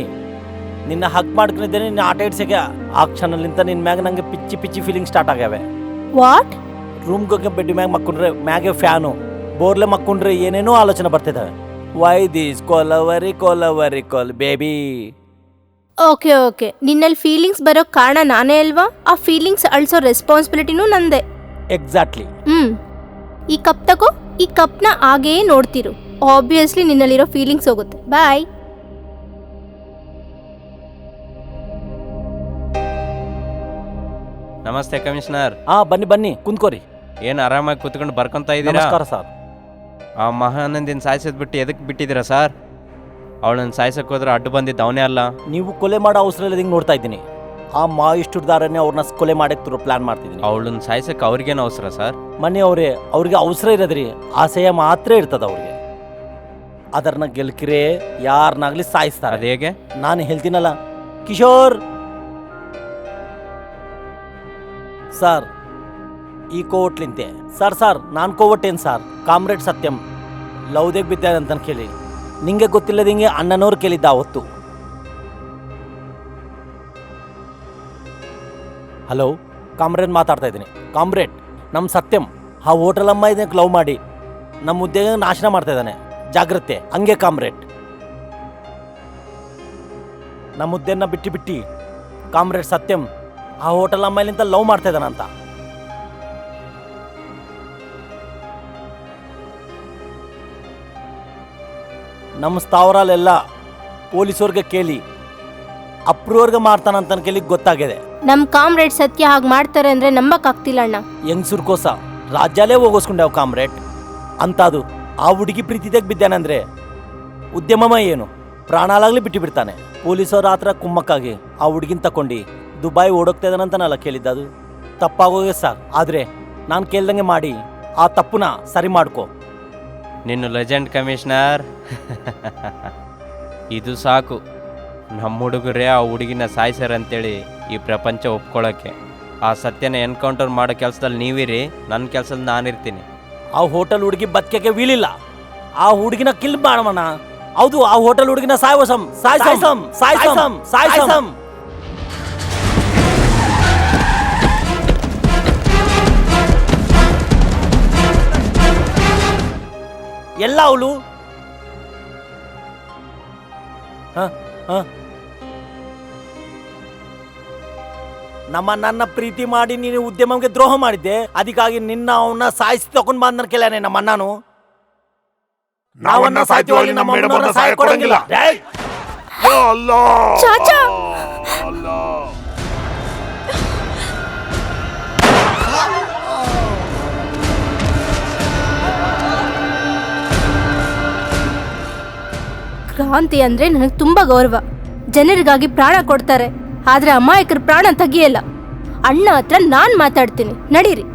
ನಿನ್ನ ಹಕ್ ಮಾಡ್ಕೊಂಡಿದ್ದೇನೆ. ನಿನ್ನ ಆಟ ಇಡ್ಸಕ್ಕೆ ಆ ಕ್ಷಣಲಿಂತ ನಿನ್ನ ಮ್ಯಾಗ ನಂಗೆ ಪಿಚ್ಚಿ ಫೀಲಿಂಗ್ ಸ್ಟಾರ್ಟ್ ಆಗ್ಯಾವೆ. ವಾಟ್? ರೂಮ್ಗೆ ಬೆಡ್ ಮ್ಯಾಗ ಮಕ್ಕೊಂಡ್ರೆ ಮ್ಯಾಗೆ ಫ್ಯಾನು, ಬೋರ್ಲೆ ಮಕ್ಕೊಂಡ್ರೆ ಏನೇನೋ ಆಲೋಚನೆ ಬರ್ತಿದ್ದಾವೆ. ವೈ ದಿಸ್ ಕೊಲವರಿ ಕೋಲ್ ಬೇಬಿ. ಓಕೆ, ನಿನ್ನಲ್ಲಿ ಫೀಲಿಂಗ್ಸ್ ಬರೋ ಕಾರಣ ನಾನೇ ಅಲ್ವಾ? ಆ ಫೀಲಿಂಗ್ಸ್ ಅಳಿಸೋ ರೆಸ್ಪಾನ್ಸಿಬಿಲಿಟಿನೂ ನಂದೆ. ಎಕ್ಸಾಕ್ಟ್ಲಿ. ಈ ಕಪ್ ತಗೋ. ಈ ಕಪ್ನ ಹಾಗೆಯೇ ನೋಡ್ತಿರು. ಆಬ್ವಿಯಸ್ಲಿ ನಿನ್ನಲ್ಲಿರೋ ಫೀಲಿಂಗ್ಸ್ ಹೋಗುತ್ತೆ. ಬಾಯ್. ನಮಸ್ತೆ ಕಮಿಷನರ್. ಬನ್ನಿ ಕುಂತ್ಕೋರಿ. ಏನು ಆರಾಮಾಗಿ ಕೂತ್ಕೊಂಡು ಬರ್ಕೊಂತ ಇದ್ದೀರಾ? ನಮಸ್ಕಾರ ಸರ್. ಆ ಮಹಾನಂದಿನ ಸಾಯಿಸೋದು ಬಿಟ್ಟು ಎದಕ್ಕೆ ಬಿಟ್ಟಿದ್ದೀರಾ ಸರ್? ಅವಳನ್ನ ಸಾಯಿಸಕ್ಕೆ ಹೋದ್ರೆ ಅಡ್ಡು ಬಂದಿದ್ದು ಅವನೇ ಅಲ್ಲ. ನೀವು ಕೊಲೆ ಮಾಡೋ ಅವಸರ ಇಲ್ಲ, ಹಿಂಗೆ ನೋಡ್ತಾ ಇದ್ದೀನಿ. ಆ ಮಾಯಿಷ್ಟುದಾರನೇ ಅವ್ರನ್ನ ಕೊಲೆ ಮಾಡಕ್ಕೆ ಪ್ಲಾನ್ ಮಾಡ್ತಿದ್ದೀನಿ. ಅವಳನ್ನ ಸಾಯಿಸಕ್ಕೆ ಅವ್ರಿಗೇನು ಅವಸರ ಸರ್? ಮನೆ ಅವ್ರಿಗೆ ಅವಸರ ಇರೋದ್ರಿ, ಆಸೆಯ ಮಾತ್ರ ಇರ್ತದ ಅವ್ರಿಗೆ. ಅದನ್ನ ಗೆಲ್ಕಿರೇ ಯಾರನ್ನಾಗ್ಲಿ ಸಾಯಿಸ್ತಾರೆ. ಅದು ಹೇಗೆ? ನಾನು ಹೇಳ್ತೀನಲ್ಲ ಕಿಶೋರ್ ಸರ್, ಈ ಕೋವಟ್ಲಿಂತೆ ಸರ್ ನಾನು ಕೋವಟ್ಟೇನು ಸರ್? ಕಾಮ್ರೇಡ್ ಸತ್ಯಂ ಲವ್ದೇಗ್ ಬಿದ್ದಾನೆ ಅಂತ ಕೇಳಿ ನಿಂಗೆ ಗೊತ್ತಿಲ್ಲದಿಂಗೆ ಅಣ್ಣನವ್ರು ಕೇಳಿದ್ದ ಅವತ್ತು. ಹಲೋ ಕಾಮ್ರೇಡ್ ಮಾತಾಡ್ತಾ ಇದ್ದೀನಿ. ಕಾಮ್ರೇಡ್, ನಮ್ಮ ಸತ್ಯಂ ಆ ಹೋಟೆಲ್ ಅಮ್ಮ ಇದಕ್ಕೆ ಲವ್ ಮಾಡಿ ನಮ್ಮ ಉದ್ಯೋಗ ನಾಶನ ಮಾಡ್ತಾ ಇದ್ದಾನೆ. ಜಾಗ್ರತೆ. ಹಂಗೆ ಕಾಮ್ರೇಡ್, ನಮ್ಮ ಹುದ್ದೆನ ಬಿಟ್ಟು ಕಾಮ್ರೇಡ್ ಸತ್ಯಂ ಆ ಹೋಟೆಲ್ ಅಮ್ಮಲಿಂತ ಲವ್ ಮಾಡ್ತಾ ಇದ್ದಾನಂತ. ನಮ್ಮ ಸ್ಥಾವರಲ್ಲೆಲ್ಲ ಪೊಲೀಸವ್ರಿಗೆ ಕೇಳಿ ಅಪ್ರೂವರ್ಗೆ ಮಾಡ್ತಾನಂತ ಕೇಳಿ ಗೊತ್ತಾಗಿದೆ. ನಮ್ ಕಾಮ್ರೇಡ್ ಸತ್ಯ ಹಾಗೆ ಮಾಡ್ತಾರೆ ಅಂದ್ರೆ ನಂಬಕ್ ಆಗ್ತಿಲ್ಲ ಅಣ್ಣ. ಹೆಂಗ್ಸುರ್ಕೋಸ ರಾಜ್ಯಲ್ಲೇ ಹೋಗೋಸ್ಕೊಂಡೇವ್ ಕಾಮ್ರೇಡ್ ಅಂತದು. ಆ ಹುಡುಗಿ ಪ್ರೀತಿದಾಗ ಬಿದ್ದಾನಂದ್ರೆ ಉದ್ಯಮಮ ಏನು ಪ್ರಾಣಾಲಾಗ್ಲಿ ಬಿಟ್ಟು ಬಿಡ್ತಾನೆ. ಪೊಲೀಸವ್ರ ಆತರ ಕುಮ್ಮಕ್ಕಾಗಿ ಆ ಹುಡುಗಿನ ತಕೊಂಡು ದುಬೈ ಓಡೋಗ್ತಾ ಇದ್ದಾನಂತನಲ್ಲ ಕೇಳಿದ್ದ. ಅದು ತಪ್ಪಾಗೋಗೆ ಸರ್. ಆದ್ರೆ ನಾನು ಕೇಳ್ದಂಗೆ ಮಾಡಿ ಆ ತಪ್ಪುನ ಸರಿ ಮಾಡ್ಕೊ. ನಿನ್ನ ಲೆಜೆಂಡ್ ಕಮಿಷನರ್. ಇದು ಸಾಕು, ನಮ್ಮ ಹುಡುಗರೇ ಆ ಹುಡುಗಿನ ಸಾಯಿಸ್ಯಾರಂತೇಳಿ ಈ ಪ್ರಪಂಚ ಒಪ್ಕೊಳ್ಳೋಕ್ಕೆ. ಆ ಸತ್ಯನ ಎನ್ಕೌಂಟರ್ ಮಾಡೋ ಕೆಲಸದಲ್ಲಿ ನೀವಿರಿ, ನನ್ನ ಕೆಲಸದಲ್ಲಿ ನಾನಿರ್ತೀನಿ. ಆ ಹೋಟೆಲ್ ಹುಡುಗಿ ಬದುಕಕ್ಕೆ ವೀಲಿಲ್ಲ. ಆ ಹುಡುಗಿನ ಕಿಲ್ ಮಾಡೋಣ. ಹೌದು, ಆ ಹೋಟೆಲ್ ಹುಡುಗಿನ ಸಾಯ್ಸಂ. ಎಲ್ಲ ಅವಳು ನನ್ನ ಪ್ರೀತಿ ಮಾಡಿ ನೀನು ಉದ್ಯಮಕ್ಕೆ ದ್ರೋಹ ಮಾಡಿದ್ದೆ, ಅದಕ್ಕಾಗಿ ನಿನ್ನ ಅವನ್ನ ಸಾಯಿಸಿ ತಗೊಂಡ್ ಬಂದ ಕೇಳನೆ ನಮ್ಮ ಅಣ್ಣನು. ನಾವನ್ನ ಸಾಯ್ತೀವಲ್ಲಿ ನಮ್ಮ ಅಮ್ಮನವ್ರನ್ನ ಸಾಯ ಕೊಡಂಗಿಲ್ಲ. ಚಾಚಾ ಕ್ರಾಂತಿ ಅಂದ್ರೆ ನನಗೆ ತುಂಬಾ ಗೌರವ. ಜನರಿಗಾಗಿ ಪ್ರಾಣ ಕೊಡ್ತಾರೆ, ಆದ್ರೆ ಅಮಾಯಕರ ಪ್ರಾಣ ತೆಗಿಯಲ್ಲ. ಅಣ್ಣ ಹತ್ರ ನಾನ್ ಮಾತಾಡ್ತೀನಿ, ನಡೀರಿ.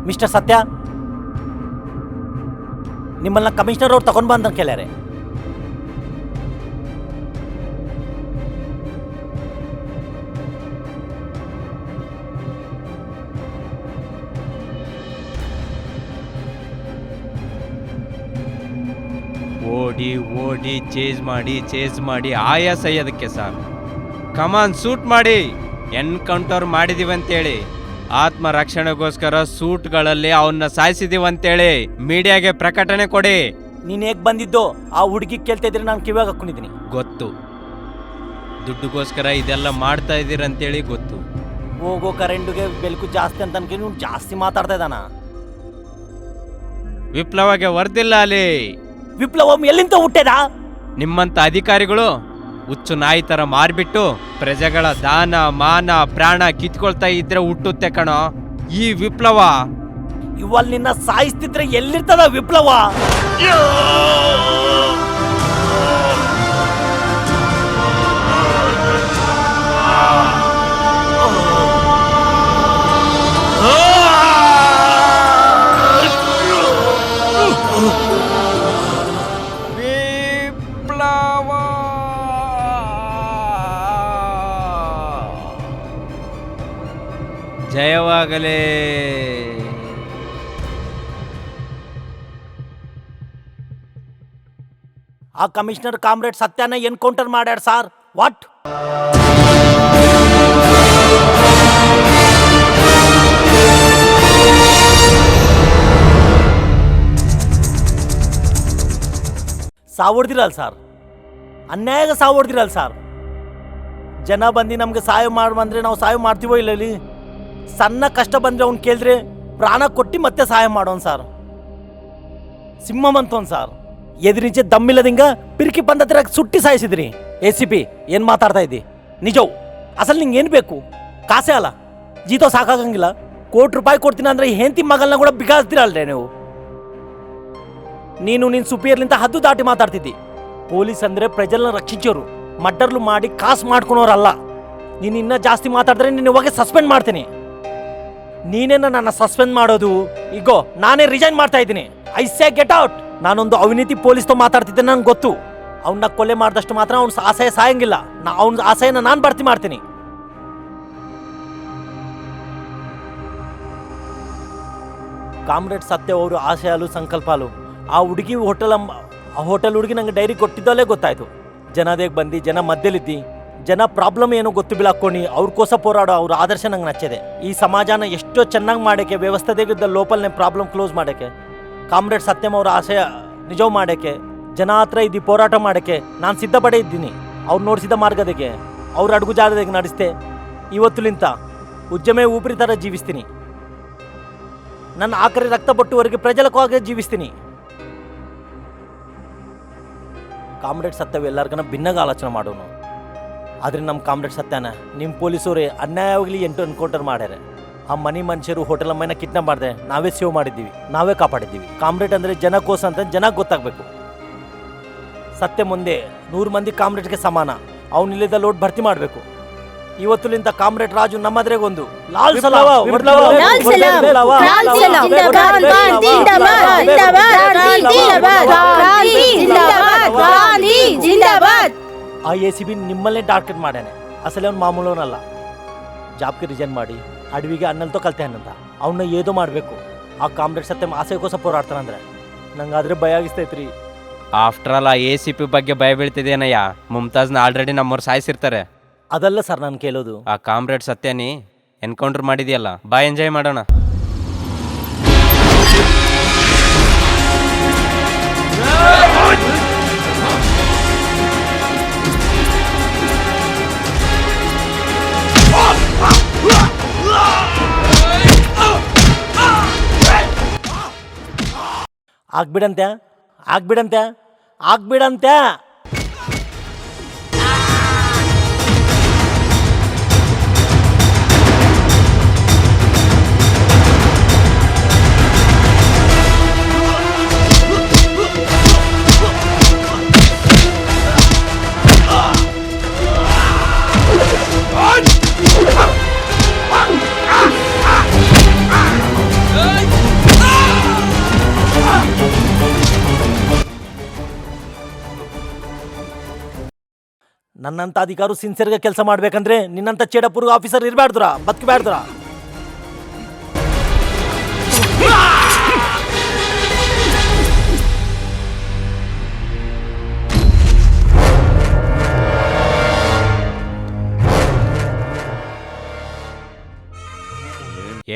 ಮಿಸ್ಟರ್ ಸತ್ಯ, ನಿಮ್ಮನ್ನ ಕಮಿಷನರ್ ಅವ್ರು ತಗೊಂಡ್ ಬಂದ ಕೇಳ್ಯಾರೆ. ಓಡಿ ಓಡಿ ಚೇಸ್ ಮಾಡಿ ಆಯಾಸ ಅದಕ್ಕೆ ಸರ್. ಕಮಾನ್ ಶೂಟ್ ಮಾಡಿ, ಎನ್ಕೌಂಟರ್ ಮಾಡಿದೀವಿ ಅಂತೇಳಿ, ಆತ್ಮ ರಕ್ಷಣೆಗೋಸ್ಕರ ಸೂಟ್ಗಳಲ್ಲಿ ಅವನ್ನ ಸಾಯಿಸಿದೀವಂತೇಳಿ ಮೀಡಿಯಾಗೆ ಪ್ರಕಟಣೆ ಕೊಡಿ. ನೀನ್ ಹೇಗ್ ಬಂದಿದ್ದು ಆ ಹುಡುಗಿ ಕೇಳ್ತಾ ಇದ್ರೆ ನಾನು ಕಿವಾಗ ಹಾಕೊಂಡಿದ್ದೀನಿ. ಗೊತ್ತು, ದುಡ್ಡುಗೋಸ್ಕರ ಇದೆಲ್ಲ ಮಾಡ್ತಾ ಇದೀರಂತೇಳಿ ಗೊತ್ತು. ಹೋಗೋ ಕರೆಂಟ್ಗೆ ಬೆಳಕು ಜಾಸ್ತಿ ಅಂತ ಅನ್ಕೊಂಡು ನೀವು ಜಾಸ್ತಿ ಮಾತಾಡ್ತಾ ಇದ್ದಾನ. ವಿಪ್ಲವಗೆ ವರ್ದಿಲ್ಲ ಅಲ್ಲಿ. ವಿಪ್ಲವ ಎಲ್ಲಿಂದ ಹುಟ್ಟೆದ? ನಿಮ್ಮಂತ ಅಧಿಕಾರಿಗಳು ಹುಚ್ಚು ನಾಯಿ ತರ ಮಾರ್ಬಿಟ್ಟು ಪ್ರಜೆಗಳ ದಾನ ಮಾನ ಪ್ರಾಣ ಕಿತ್ಕೊಳ್ತಾ ಇದ್ರೆ ಹುಟ್ಟುತ್ತೆ ಕಣೋ ಈ ವಿಪ್ಲವ. ಇವಲ್ ನಿನ್ನ ಸಾಯಿಸ್ತಿದ್ರೆ ಎಲ್ಲಿರ್ತದ ವಿಪ್ಲವ? ಜಯವಾಗಲೇ. ಆ ಕಮಿಷನರ್ ಕಾಮ್ರೇಡ್ ಸತ್ಯನ ಎನ್ಕೌಂಟರ್ ಮಾಡ್ಯಾರ ಸಾರ್. ವಾಟ್? ಸಾವಡ್ದಿರಲ್ಲ ಸರ್, ಅನ್ಯಾಯ ಸಾವಡ್ದಿರಲ್ಲ ಸರ್. ಜನ ಬಂದು ನಮ್ಗೆ ಸಹಾಯ ಬಂದ್ರೆ ನಾವು ಸಹಾಯ ಮಾಡ್ತೀವೋ ಇಲ್ಲ? ಇಲ್ಲಿ ಸಣ್ಣ ಕಷ್ಟ ಬಂದ್ರೆ ಅವ್ನು ಕೇಳಿದ್ರೆ ಪ್ರಾಣ ಕೊಟ್ಟು ಮತ್ತೆ ಸಹಾಯ ಮಾಡೋನ್ ಸರ್. ಸಿಂಹಮಂತೋನ್ ಸರ್, ಎದುರಿಂಚೆ ದಮ್ಮಿಲ್ಲದಿಂಗ ಪಿರ್ಕಿ ಬಂದತ್ರ ಸುಟ್ಟಿ ಸಾಯಿಸಿದ್ರಿ. ACP ಏನ್ ಮಾತಾಡ್ತಾ ಇದ್ದಿ? ನಿಜವು ಅಸಲ್ ನಿಂಗೆ ಏನ್ ಬೇಕು? ಕಾಸೆ ಅಲ್ಲ, ಜೀತೋ ಸಾಕಾಗಂಗಿಲ್ಲ. ₹1,00,00,000 ಕೊಡ್ತೀನಿ ಅಂದ್ರೆ ಹೆಂಡತಿ ಮಗಳನ್ನ ಕೂಡ ಬಿಗಾಸ್ತೀರಲ್ರೇ ನೀವು. ನೀನು ನಿನ್ ಸುಪಿಯರ್ಲಿಂದ ಹದ್ದು ದಾಟಿ ಮಾತಾಡ್ತಿದ್ದಿ. ಪೊಲೀಸ್ ಅಂದ್ರೆ ಪ್ರಜೆಗಳನ್ನ ರಕ್ಷಿಸೋರು, ಮರ್ಡರ್ಲು ಮಾಡಿ ಕಾಸು ಮಾಡ್ಕೊಳೋರಲ್ಲ. ನೀನು ಇನ್ನ ಜಾಸ್ತಿ ಮಾತಾಡಿದ್ರೆ ನಿನ್ನ ಇವಾಗ ಸಸ್ಪೆಂಡ್ ಮಾಡ್ತೀನಿ. ನೀನೇನ ನನ್ನ ಸಸ್ಪೆಂಡ್ ಮಾಡೋದು? ಈಗೋ ನಾನೇ ರಿಸೈನ್ ಮಾಡ್ತಾ ಇದ್ದೀನಿ. I say get out. ನಾನೊಂದು ಅವಿನೀತಿ ಪೊಲೀಸ್ ತೋ ಮಾತಾಡ್ತಿದ್ದೆ, ನಂಗೆ ಗೊತ್ತು. ಅವನ್ನ ಕೊಲೆ ಮಾಡಿದಷ್ಟು ಮಾತ್ರ ಅವ್ನ ಆಸೆ ಸಾಯಂಗಿಲ್ಲ. ಅವನ ಆಸೆಯನ್ನ ನಾನು ಭರ್ತಿ ಮಾಡ್ತೀನಿ. ಕಾಮ್ರೇಡ್ ಸತ್ಯ ಅವರು ಆಶಯಾಲು ಸಂಕಲ್ಪಾಲು. ಆ ಹುಡುಗಿ ಹೋಟೆಲ್ ಹುಡುಗಿ ನಂಗೆ ಡೈರಿ ಕೊಟ್ಟಿದ್ದಲ್ಲೇ ಗೊತ್ತಾಯ್ತು. ಜನದೇಗ್ ಬಂದು ಜನ ಮಧ್ಯಲಿದ್ದಿ, ಜನ ಪ್ರಾಬ್ಲಮ್ ಏನೋ ಗೊತ್ತು ಬಿಲಾಕ್ಕೊಂಡು ಅವ್ರಕೋಸ ಹೋರಾಡೋ ಅವ್ರ ಆದರ್ಶ ನಂಗೆ ನಚ್ಚಿದೆ. ಈ ಸಮಾಜನ ಎಷ್ಟೋ ಚೆನ್ನಾಗಿ ಮಾಡೋಕ್ಕೆ, ವ್ಯವಸ್ಥೆಗಿದ್ದ ಲೋಪಲ್ನೇ ಪ್ರಾಬ್ಲಮ್ ಕ್ಲೋಸ್ ಮಾಡೋಕ್ಕೆ, ಕಾಮ್ರೇಡ್ ಸತ್ಯಂ ಅವರ ಆಶಯ ನಿಜವ್ ಮಾಡೋಕ್ಕೆ, ಜನ ಹತ್ರ ಇದ್ದು ಹೋರಾಟ ಮಾಡೋಕ್ಕೆ ನಾನು ಸಿದ್ಧಪಡೇ ಇದ್ದೀನಿ. ಅವ್ರು ನೋಡಿಸಿದ ಮಾರ್ಗದಕ್ಕೆ, ಅವ್ರ ಅಡುಗು ಜಾಗದಾಗ ನಡೆಸ್ತೆ ಇವತ್ತುಲಿಂತ ಉದ್ಯಮೇ ಊಪಿರಿ ಥರ ಜೀವಿಸ್ತೀನಿ. ನನ್ನ ಆಖರಿ ರಕ್ತ ಬಟ್ಟುವರೆಗೆ ಪ್ರಜಲಕವಾಗಿ ಜೀವಿಸ್ತೀನಿ. ಕಾಮ್ರೇಡ್ ಸತ್ಯವು ಎಲ್ಲರಿಗನ ಭಿನ್ನಾಗಿ ಆಲೋಚನೆ ಮಾಡೋನು. ಆದರೆ ನಮ್ಮ ಕಾಮ್ರೇಡ್ ಸತ್ಯನ ನಿಮ್ಮ ಪೊಲೀಸರೇ ಅನ್ಯಾಯವಾಗಲಿ 8 ಎನ್ಕೌಂಟರ್ ಮಾಡ್ಯಾರೆ. ಆ ಮನಿ ಮನುಷ್ಯರು ಹೋಟೆಲ್ ಅಮ್ಮನ ಕಿಡ್ನಾಪ್ ಮಾಡಿದೆ, ನಾವೇ ಸೇವ್ ಮಾಡಿದ್ದೀವಿ, ನಾವೇ ಕಾಪಾಡಿದ್ದೀವಿ. ಕಾಮ್ರೇಡ್ ಅಂದರೆ ಜನಕ್ಕೋಸ ಅಂತ ಜನಕ್ಕೆ ಗೊತ್ತಾಗಬೇಕು. ಸತ್ಯ ಮುಂದೆ 100 ಮಂದಿ ಕಾಮ್ರೇಡ್ಗೆ ಸಮಾನ. ಅವನಿಲ್ಲದ ಲೋಡ್ ಭರ್ತಿ ಮಾಡಬೇಕು. ಇವತ್ತುಲಿಂದ ಕಾಮ್ರೇಡ್ ರಾಜು ನಮ್ಮದ್ರೆಗೊಂದು ಲಾಲ್ ಸಲಾವ ಲಾಲ್ ಸಲಾಂ, ಲಾಲ್ ಸಲಾಂ, ಜಿಂದಾಬಾದ್, ಗಾಂಧಿ ಜಿಂದಾಬಾದ್, ಗಾಂಧಿ ಜಿಂದಾಬಾದ್, ಗಾಂಧಿ ಜಿಂದಾಬಾದ್, ಗಾಂಧಿ ಜಿಂದಾಬಾದ್. ಆ ACB ನಿಮ್ಮಲ್ಲೇ ಟಾರ್ಗೆಟ್ ಮಾಡ್ಯಾನೆ. ಅಸಲೇ ಅವ್ನು ಮಾಮೂಲವನಲ್ಲ. ಜಾಬ್ಗೆ ರಿಜೈನ್ ಮಾಡಿ ಅಡವಿಗೆ ಅನ್ನಲ್ತೋ ಕಲ್ತೇನಂತ ಅವನ್ನ ಏದೋ ಮಾಡಬೇಕು. ಆ ಕಾಮ್ರೇಡ್ ಸತ್ಯಂ ಆಸೆಗೋಸ ಹೋರಾಡ್ತಾನಂದ್ರೆ ನಂಗಾದ್ರೆ ಭಯ ಆಗಿಸ್ತೈತ್ರಿ. ಆಫ್ಟರ್ ಆಲ್ ಆ ACP ಬಗ್ಗೆ ಭಯ ಬೀಳ್ತಿದೇನಯ್ಯ. ಮುಮ್ತಾಜ್ನ ಆಲ್ರೆಡಿ ನಮ್ಮವ್ರು ಸಾಯಿಸಿರ್ತಾರೆ. ಅದಲ್ಲ ಸರ್ ನಾನು ಕೇಳೋದು. ಆ ಕಾಮ್ರೇಡ್ ಸತ್ಯನಿ ಎನ್ಕೌಂಟರ್ ಮಾಡಿದ್ಯಲ್ಲ, ಬಾ ಎಂಜಾಯ್ ಮಾಡೋಣ. ಆಗ್ಬಿಡಂತೆ ಆಗ್ಬಿಡಂತೆ ಆಗ್ಬಿಡಂತೆ. ನನ್ನಂತ ಅಧಿಕಾರು ಸಿನ್ಸಿಯರ್ಗೆ ಕೆಲಸ ಮಾಡ್ಬೇಕಂದ್ರೆ ನಿನ್ನಂತ ಚೇಡಪುರ್ಗ ಆಫೀಸರ್ ಇರಬಾರ್ದ್ರ, ಬದುಕಬಾರ್ದ್ರ.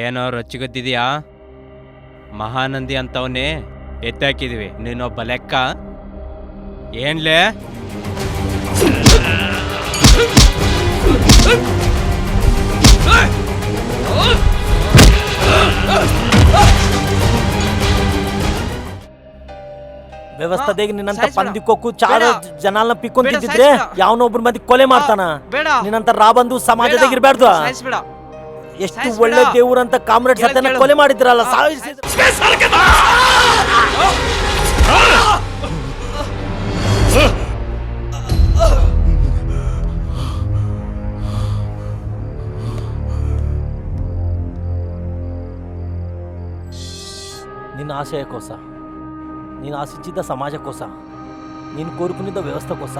ಏನೋ ರೊಚ್ಚಿಗೊದ್ದಿದ್ಯಾ? ಮಹಾನಂದಿ ಅಂತವನ್ನೇ ಎತ್ತಾಕಿದೀವಿ, ನೀನೊಬ್ಬ ಲೆಕ್ಕ ಏನ್ಲೇ? ವ್ಯವಸ್ಥೆಗೆ ನಿನ್ನಂತ ಪಂದಿಕ್ಕೊಕ್ಕು ಚಾರ ಜನಲ್ನ ಪಿಕ್ಕೊಂತಿದ್ರೆ ಯಾವನೊಬ್ರು ಮಂದಿ ಕೊಲೆ ಮಾಡ್ತಾನ. ನಿನ್ನಂತ ರಾಬಂದು ಸಮಾಜದಾಗ ಇರಬಾರ್ದು. ಎಷ್ಟು ಒಳ್ಳೆ ದೇವ್ರಂತ ಕಾಮ್ರೇಡ್ ಸತ್ಯನ ಕೊಲೆ ಮಾಡಿದ್ರಲ್ಲ, ಸಾಯಿಸಿದ್ರು. నిన్న ఆశయ కోస నేను ఆశించిన సమాజ కోస నేను కోరుకునేದ వ్యవస్థ కోస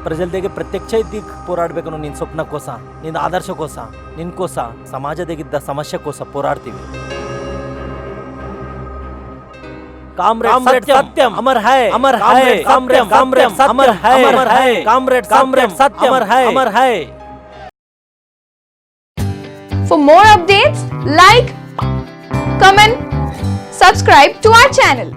ప్రజల దగ్గర ప్రత్యక్ష ಇದ್ದಿ ಹೋರಾಡಬೇಕು ನಿನ್ನ ಸ್ವಪ್ನ ಕೋಸ ನಿನ್ನ ಆದರ್ಶ ಕೋಸ ನಿನ್ನ ಕೋಸ ಸಮಾಜದಾಗಿದ್ದ ಸಮಸ್ಯೆ ಕೋಸ ಹೋರಾಡ್ತೀವಿ. ಕಾಮ್ರೇಡ್ ಸತ್ಯಂ ಅಮರ್ ಹೈ, ಅಮರ್ ಹೈ, ಕಾಮ್ರೇಡ್ ಅಮರ್ ಹೈ, ಅಮರ್ ಹೈ, ಕಾಮ್ರೇಡ್ ಸತ್ಯಂ ಅಮರ್ ಹೈ. For more updates, like, comment, subscribe to our channel.